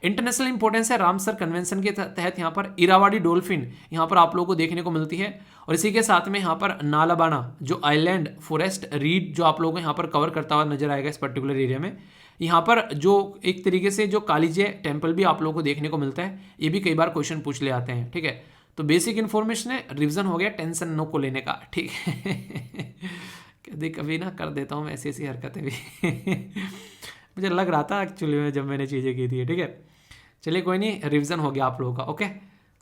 इंटरनेशनल इंपॉर्टेंस है, रामसर कन्वेंशन के तहत यहाँ पर इरावाडी डॉल्फिन यहाँ पर आप लोगों को देखने को मिलती है, और इसी के साथ में यहाँ पर नालाबाना जो आइलैंड फॉरेस्ट रीड जो आप लोगों को यहाँ पर कवर करता हुआ नजर आएगा इस पर्टिकुलर एरिया में। यहाँ पर जो एक तरीके से जो कालीजय टेम्पल भी आप लोगों को देखने को मिलता है, ये भी कई बार क्वेश्चन पूछ ले आते हैं, ठीक है। तो बेसिक इन्फॉर्मेशन है, रिविजन हो गया, टेंशन नो को लेने का, ठीक है कभी कभी ना कर देता हूँ मैं ऐसी ऐसी हरकतें भी मुझे लग रहा था एक्चुअली में जब मैंने चीज़ें की थी, ठीक है। चलिए कोई नहीं, रिवीजन हो गया आप लोगों का, ओके।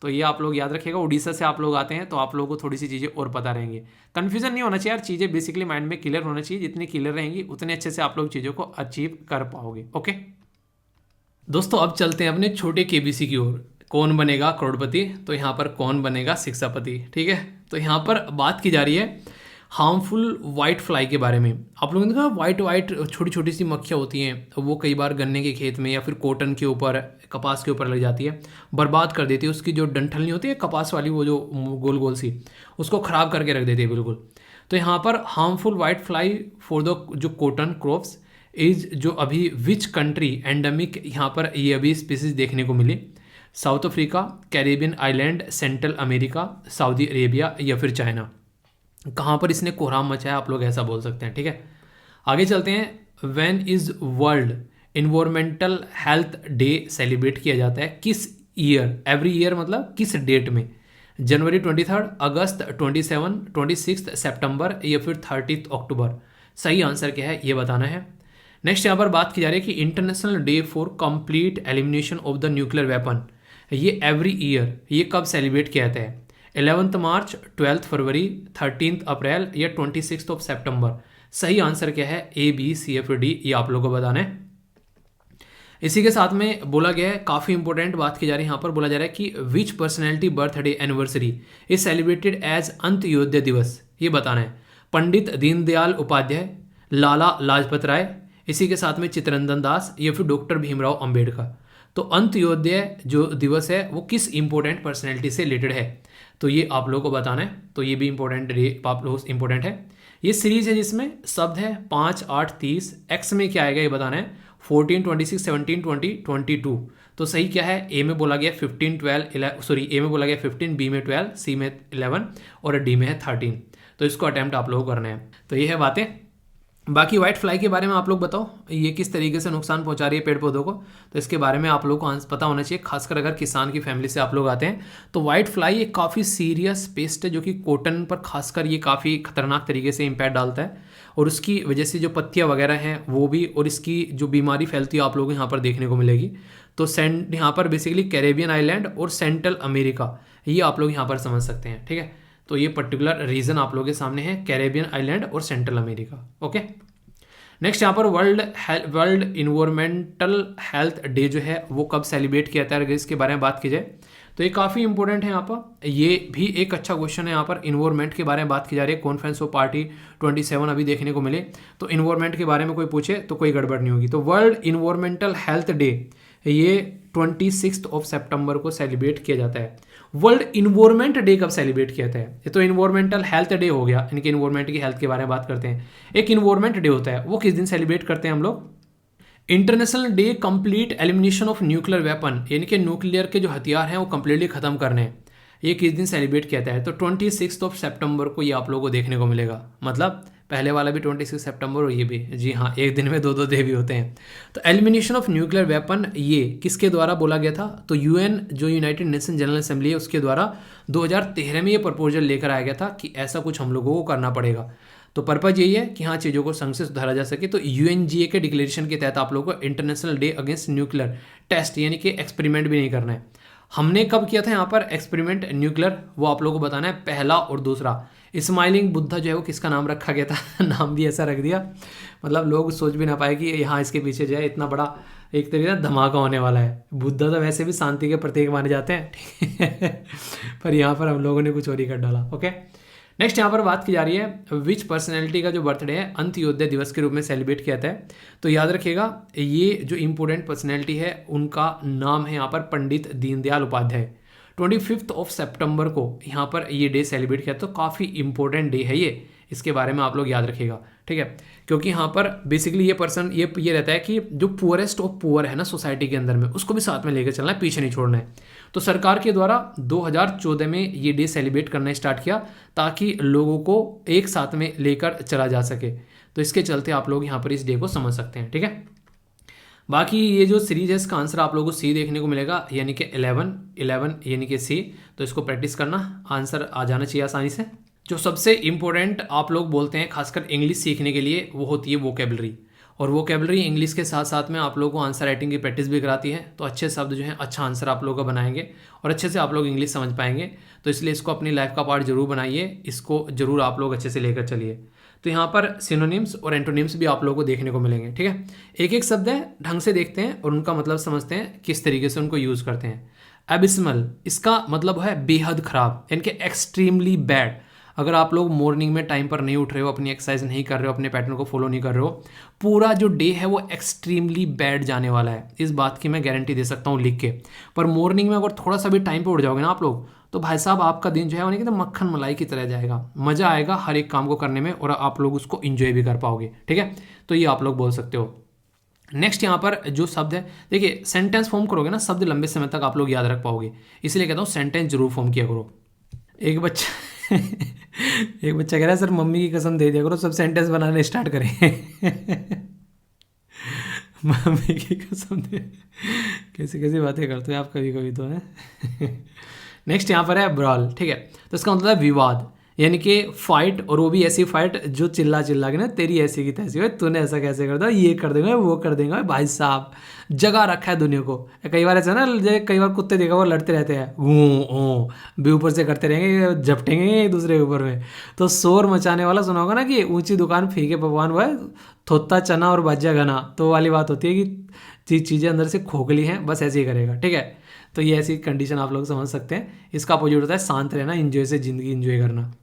तो ये आप लोग याद रखिएगा, उड़ीसा से आप लोग आते हैं तो आप लोगों को थोड़ी सी चीज़ें और पता रहेंगी, कन्फ्यूजन नहीं होना चाहिए यार, चीज़ें बेसिकली माइंड में क्लियर होना चाहिए, जितनी क्लियर रहेंगी उतने अच्छे से आप लोग चीज़ों को अचीव कर पाओगे, ओके। दोस्तों अब चलते हैं अपने छोटे केबीसी की ओर। कौन बनेगा करोड़पति, तो यहाँ पर कौन बनेगा शिक्षापति। ठीक है, तो यहाँ पर बात की जा रही है हार्मफुल वाइट फ्लाई के बारे में। आप लोगों ने देखा वाइट छोटी छोटी सी मक्खियाँ होती हैं, वो कई बार गन्ने के खेत में या फिर कॉटन के ऊपर, कपास के ऊपर लग जाती है, बर्बाद कर देती है। उसकी जो डंठल नहीं होती है कपास वाली, वो जो गोल गोल सी, उसको ख़राब करके रख देती है बिल्कुल। तो यहाँ पर harmful white fly for the जो कॉटन क्रॉप्स इज, जो अभी विच कंट्री एंडेमिक, यहाँ पर ये अभी स्पीसीज देखने को मिली। South Africa, Caribbean island, central America, Saudi Arabia या फिर चाइना। कहाँ पर इसने कोहराम मचाया, आप लोग ऐसा बोल सकते हैं। ठीक है, आगे चलते हैं। When is world environmental health day celebrate किया जाता है, किस ईयर, एवरी ईयर मतलब किस डेट में? जनवरी 23, अगस्त 27, 26 सितंबर या फिर 30 अक्टूबर। सही आंसर क्या है ये बताना है। नेक्स्ट यहाँ पर बात की जा रही है कि international day for complete elimination of the nuclear weapon, ये एवरी ईयर ये कब सेलिब्रेट किया जाता है? 11 मार्च, 12 फरवरी, 13 अप्रैल या 26 सितंबर। सही आंसर क्या है? ए, बी, सी, एफ, डी, ये आप लोगों को बताना है। इसी के साथ में बोला गया है, काफ़ी इंपॉर्टेंट बात की जा रही है यहाँ पर, बोला जा रहा है कि which personality birthday anniversary is celebrated as Antyodaya Diwas, ये बताना है। पंडित दीनदयाल उपाध्याय, लाला लाजपत राय, इसी के साथ में चित्तरंजन दास या फिर डॉक्टर भीमराव अंबेडकर। तो अंत्योदय जो दिवस है वो किस इंपॉर्टेंट पर्सनैलिटी से रिलेटेड है, तो ये आप लोगों को बताना है। तो ये भी इंपॉर्टेंट, आप लोग इंपॉर्टेंट है। ये सीरीज है जिसमें शब्द है 5, 8, 30। एक्स में क्या आएगा ये बताना है। 14, 26, 17, 20, 22। तो सही क्या है? ए में बोला गया 15, 12, सॉरी ए में बोला गया 15, बी में 12, सी में 11 और डी में है 13। तो इसको अटेम्प्ट आप लोगों को करना है। तो ये है बातें। बाकी व्हाइट फ्लाई के बारे में आप लोग बताओ, ये किस तरीके से नुकसान पहुंचा रही है पेड़ पौधों को, तो इसके बारे में आप लोग को पता होना चाहिए, खासकर अगर किसान की फैमिली से आप लोग आते हैं। तो व्हाइट फ्लाई एक काफ़ी सीरियस पेस्ट है जो कि कॉटन पर खासकर ये काफ़ी खतरनाक तरीके से इम्पैक्ट डालता है, और उसकी वजह से जो पत्तियाँ वगैरह हैं वो भी, और इसकी जो बीमारी फैलती है आप लोगों को यहाँ पर देखने को मिलेगी। तो यहाँ पर बेसिकली कैरेबियन आइलैंड और सेंट्रल अमेरिका, ये आप लोग यहाँ पर समझ सकते हैं। ठीक है, तो ये पर्टिकुलर रीजन आप लोगों के सामने है, कैरेबियन आइलैंड और सेंट्रल अमेरिका। ओके, नेक्स्ट यहाँ पर वर्ल्ड इन्वायरमेंटल हेल्थ डे जो है वो कब सेलिब्रेट किया जाता है, अगर इसके बारे में बात की जाए तो ये काफ़ी इंपॉर्टेंट है। यहाँ पर ये भी एक अच्छा क्वेश्चन है। यहाँ पर इन्वायरमेंट के बारे में बात की जा रही है, कॉन्फ्रेंस ऑफ पार्टी 27 अभी देखने को मिले। तो इन्वायरमेंट के बारे में कोई पूछे तो कोई गड़बड़ नहीं होगी। तो वर्ल्ड इन्वायरमेंटल हेल्थ डे ये 26 सितंबर को सेलिब्रेट किया जाता है। वर्ल्ड इन्वायरमेंट डे कब सेलिब्रेट किया जाता है? ये तो इन्वायरमेंटल हेल्थ डे हो गया, इनके इन्वायरमेंट की हेल्थ के बारे में बात करते हैं। एक इन्वायरमेंट डे होता है, वो किस दिन सेलिब्रेट करते हैं हम लोग? International day complete elimination of nuclear weapon, यानी कि न्यूक्लियर के जो हथियार हैं वो कंप्लीटली खत्म करने हैं, ये किस दिन सेलिब्रेट किया जाता है? तो 26 सितंबर को ये आप लोगों को देखने को मिलेगा। मतलब पहले वाला भी 26 सितंबर और ये भी, जी हाँ, एक दिन में दो डे भी होते हैं। तो एलिमिनेशन ऑफ न्यूक्लियर वेपन ये किसके द्वारा बोला गया था? तो यूएन जो यूनाइटेड नेशन जनरल असेंबली है उसके द्वारा 2013 में ये प्रपोजल लेकर आया गया था कि ऐसा कुछ हम लोगों को करना पड़ेगा। तो पर्पज यही है कि हाँ चीज़ों को संग से सुधारा जा सके। तो यूएनजीए के डिक्लेरेशन के तहत आप लोगों को international day against nuclear test यानी कि एक्सपेरिमेंट भी नहीं करना है। हमने कब किया था यहाँ पर एक्सपेरिमेंट न्यूक्लियर, वो आप लोगों को बताना है। पहला और दूसरा, स्माइलिंग बुद्धा जो है वो किसका नाम रखा गया था? नाम भी ऐसा रख दिया, मतलब लोग सोच भी ना पाए कि यहाँ इसके पीछे जो है इतना बड़ा एक तरीके से धमाका होने वाला है। बुद्धा तो वैसे भी शांति के प्रतीक माने जाते हैं, ठीक है, पर यहाँ पर हम लोगों ने कुछ और ही कर डाला। ओके, नेक्स्ट यहाँ पर बात की जा रही है विच पर्सनैलिटी का जो बर्थडे है अंत्योदय दिवस के रूप में सेलिब्रेट किया जाता है। तो याद रखिएगा ये जो इंपॉर्टेंट पर्सनैलिटी है उनका नाम है यहाँ पर पंडित दीनदयाल उपाध्याय। 25 सितंबर को यहाँ पर ये डे सेलिब्रेट किया, तो काफ़ी इंपॉर्टेंट डे है ये, इसके बारे में आप लोग याद रखिएगा। ठीक है, क्योंकि यहाँ पर बेसिकली ये पर्सन ये रहता है कि जो पुअरेस्ट ऑफ पुअर है ना सोसाइटी के अंदर में, उसको भी साथ में लेकर चलना है, पीछे नहीं छोड़ना है। तो सरकार के द्वारा 2014 में ये डे सेलिब्रेट करना स्टार्ट किया ताकि लोगों को एक साथ में लेकर चला जा सके। तो इसके चलते आप लोग यहाँ पर इस डे को समझ सकते हैं। ठीक है, बाकी ये जो सीरीज है इसका आंसर आप लोगों को सी देखने को मिलेगा, यानी कि 11 यानी कि सी। तो इसको प्रैक्टिस करना, आंसर आ जाना चाहिए आसानी से। जो सबसे इम्पोर्टेंट आप लोग बोलते हैं खासकर इंग्लिश सीखने के लिए, वो होती है वोकेबलरी। और वोकेबलरी इंग्लिश के साथ साथ में आप लोगों को आंसर राइटिंग की प्रैक्टिस भी कराती है। तो अच्छे शब्द जो हैं अच्छा आंसर आप लोगों का बनाएंगे और अच्छे से आप लोग इंग्लिश समझ पाएंगे। तो इसलिए इसको अपनी लाइफ का पार्ट जरूर बनाइए, इसको जरूर आप लोग अच्छे से लेकर चलिए। तो यहाँ पर सिनोनिम्स और एंटोनिम्स भी आप लोगों को देखने को मिलेंगे। ठीक है, एक एक शब्द है, ढंग से देखते हैं और उनका मतलब समझते हैं, किस तरीके से उनको यूज़ करते हैं। एबिस्मल इसका मतलब है बेहद खराब, यानी कि एक्सट्रीमली बैड। अगर आप लोग मॉर्निंग में टाइम पर नहीं उठ रहे हो, अपनी एक्सरसाइज नहीं कर रहे हो, अपने पैटर्न को फॉलो नहीं कर रहे हो, पूरा जो डे है वो एक्सट्रीमली बैड जाने वाला है, इस बात की मैं गारंटी दे सकता हूँ लिख के। पर मॉर्निंग में अगर थोड़ा सा भी टाइम पर उठ जाओगे ना आप लोग, तो भाई साहब आपका दिन जो है उन्हें कहते मक्खन मलाई की तरह जाएगा, मज़ा आएगा हर एक काम को करने में और आप लोग उसको इंजॉय भी कर पाओगे। ठीक है, तो ये आप लोग बोल सकते हो। नेक्स्ट यहाँ पर जो शब्द है, देखिए सेंटेंस फॉर्म करोगे ना, शब्द लंबे समय तक आप लोग याद रख पाओगे, इसलिए कहता हूँ सेंटेंस जरूर फॉर्म किया करो। एक बच्चा एक बच्चा कह रहा है सर मम्मी की कसम दे दिया करो सब सेंटेंस बनाने स्टार्ट करें। मम्मी की कसम दे, कैसी कैसी बातें करते हो आप कभी कभी तो है। नेक्स्ट यहाँ पर है ब्रॉल, ठीक है, तो इसका मतलब है विवाद, यानी कि फाइट, और वो भी ऐसी फाइट जो चिल्ला चिल्ला के ना तेरी ऐसी की तैसी हो, तूने ऐसा कैसे कर दो, ये कर देंगे वो कर देंगे, भाई साहब जगह रखा है दुनिया को। कई बार ऐसा ना, कई बार कुत्ते देखा वो लड़ते रहते हैं, भी ऊपर से करते रहेंगे, झपटेंगे एक दूसरे के ऊपर में। तो शोर मचाने वाला सुना होगा ना कि ऊंची दुकान फीके पकवान वो है, थोत्ता चना और बाजा घना, तो वाली बात होती है कि चीज़ें अंदर से खोखली हैं, बस ऐसे ही करेगा। ठीक है, तो ये ऐसी कंडीशन आप लोग समझ सकते हैं। इसका अपोजिट होता है शांत रहना, इंजॉय से ज़िंदगी इंजॉय करना।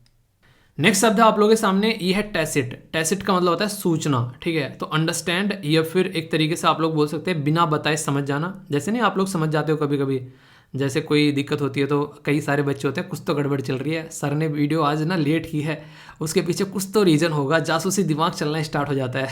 नेक्स्ट शब्द है आप लोगों के सामने, ये है टैसिट। टैसिट का मतलब होता है सूचना। ठीक है, तो अंडरस्टैंड, या फिर एक तरीके से आप लोग बोल सकते हैं बिना बताए समझ जाना। जैसे नहीं आप लोग समझ जाते हो कभी कभी, जैसे कोई दिक्कत होती है तो कई सारे बच्चे होते हैं, कुछ तो गड़बड़ चल रही है, सर ने वीडियो आज ना लेट की है, उसके पीछे कुछ तो रीज़न होगा, जासूसी दिमाग चलना स्टार्ट हो जाता है।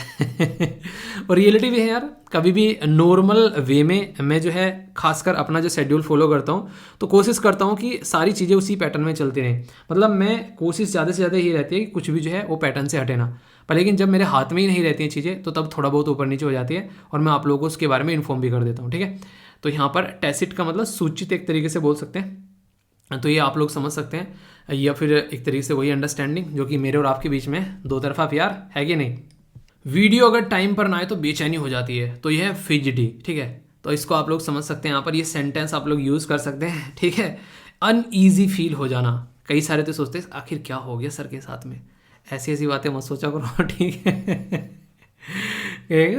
और रियलिटी भी है यार, कभी भी नॉर्मल वे में मैं जो है खासकर अपना जो शेड्यूल फॉलो करता हूँ, तो कोशिश करता हूँ कि सारी चीज़ें उसी पैटर्न में चलती रहें। मतलब मैं कोशिश ज़्यादा से ज़्यादा यही रहती है कि कुछ भी जो है वो पैटर्न से हटे ना। पर लेकिन जब मेरे हाथ में ही नहीं रहती हैं चीज़ें, तो तब थोड़ा बहुत ऊपर नीचे हो जाती है, और मैं आप लोगों को उसके बारे में इन्फॉर्म भी कर देता हूँ। ठीक है, तो यहाँ पर टैसिट का मतलब सूचित एक तरीके से बोल सकते हैं, तो ये आप लोग समझ सकते हैं। या फिर एक तरीके से वही अंडरस्टैंडिंग जो कि मेरे और आपके बीच में दो तरफा प्यार है कि नहीं। वीडियो अगर टाइम पर ना आए तो बेचैनी हो जाती है, तो यह है फिजिटी। ठीक है, तो इसको आप लोग समझ सकते हैं, यहाँ पर ये सेंटेंस आप लोग यूज़ कर सकते हैं। ठीक है, अनईजी फील हो जाना, कई सारे तो सोचते हैं आखिर क्या हो गया सर के साथ में, ऐसी ऐसी बातें मत सोचा करो। ठीक है,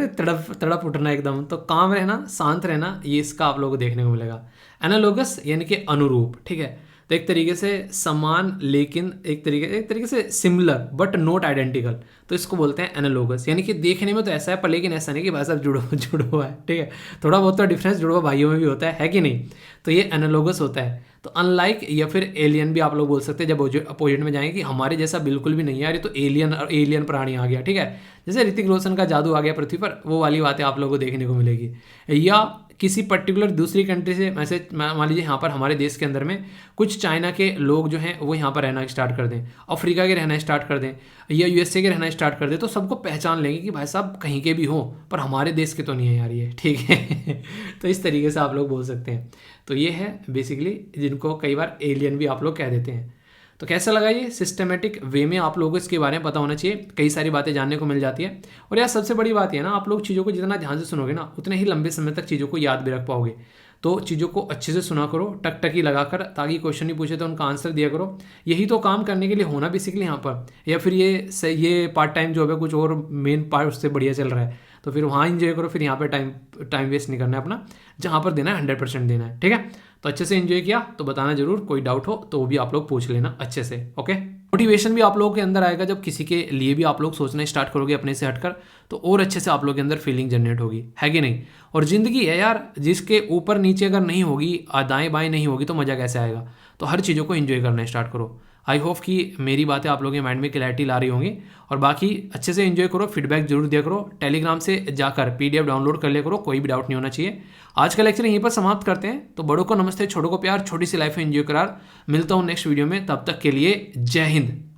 तड़प तड़प उठना एकदम, तो काम रहना, शांत रहना, ये इसका आप लोगों को देखने को मिलेगा। एनालोगस यानी कि अनुरूप। ठीक है, तो एक तरीके से समान लेकिन एक तरीके से सिमिलर बट नॉट आइडेंटिकल, तो इसको बोलते हैं एनालोगस। यानी कि देखने में तो ऐसा है पर लेकिन ऐसा नहीं कि भाई साहब जुड़वा है। ठीक है, थोड़ा बहुत तो डिफरेंस जुड़वा भाइयों में भी होता है कि नहीं, तो ये एनालोगस होता है। तो अनलाइक या फिर एलियन भी आप लोग बोल सकते हैं, जब अपोजिट में जाएंगे कि हमारे जैसा बिल्कुल भी नहीं है, अरे तो एलियन प्राणी आ गया। ठीक है, जैसे ऋतिक रोशन का जादू आ गया पृथ्वी पर, वो वाली बातें आप लोगों को देखने को मिलेगी। या किसी पर्टिकुलर दूसरी कंट्री से, वैसे मान लीजिए यहाँ पर हमारे देश के अंदर में कुछ चाइना के लोग जो हैं वो यहाँ पर रहना स्टार्ट कर दें, अफ्रीका के रहना स्टार्ट कर दें, या यूएसए के रहना स्टार्ट कर दें, तो सबको पहचान लेंगे कि भाई साहब कहीं के भी हों पर हमारे देश के तो नहीं है यार ये। ठीक है, तो इस तरीके से आप लोग बोल सकते हैं। तो ये है बेसिकली जिनको कई बार एलियन भी आप लोग कह देते हैं। तो कैसा लगा ये सिस्टमेटिक वे में आप लोगों को इसके बारे में पता होना चाहिए, कई सारी बातें जानने को मिल जाती है। और यार सबसे बड़ी बात है ना, आप लोग चीज़ों को जितना ध्यान से सुनोगे ना, उतने ही लंबे समय तक चीज़ों को याद भी रख पाओगे। तो चीज़ों को अच्छे से सुना करो, टकटकी लगाकर, ताकि क्वेश्चन नहीं पूछे तो उनका आंसर दिया करो। यही तो काम करने के लिए होना बेसिकली यहाँ पर। या फिर ये पार्ट टाइम जॉब है, कुछ और मेन पार्ट उससे बढ़िया चल रहा है, तो फिर वहाँ इंजॉय करो, फिर यहाँ पर टाइम वेस्ट नहीं करना है अपना, जहाँ पर देना है 100% देना है। ठीक है, तो अच्छे से एंजॉय किया तो बताना जरूर, कोई डाउट हो तो वो भी आप लोग पूछ लेना अच्छे से। ओके, मोटिवेशन भी आप लोगों के अंदर आएगा जब किसी के लिए भी आप लोग सोचना स्टार्ट करोगे अपने से हटकर, तो और अच्छे से आप लोग के अंदर फीलिंग जनरेट होगी, है कि नहीं। और ज़िंदगी है यार, जिसके ऊपर नीचे अगर नहीं होगी, दाएं बाएं नहीं होगी, तो मज़ा कैसे आएगा। तो हर चीज़ों को एंजॉय करना स्टार्ट करो। आई होप कि मेरी बातें आप लोगों के माइंड में क्लैरिटी ला रही होंगी। और बाकी अच्छे से एंजॉय करो, फीडबैक जरूर दिया करो, टेलीग्राम से जाकर PDF डाउनलोड कर लिया करो, कोई भी डाउट नहीं होना चाहिए। आज का लेक्चर यहीं पर समाप्त करते हैं। तो बड़ों को नमस्ते, छोटों को प्यार, छोटी सी लाइफ में एंजॉय करार। मिलता हूँ नेक्स्ट वीडियो में, तब तक के लिए जय हिंद।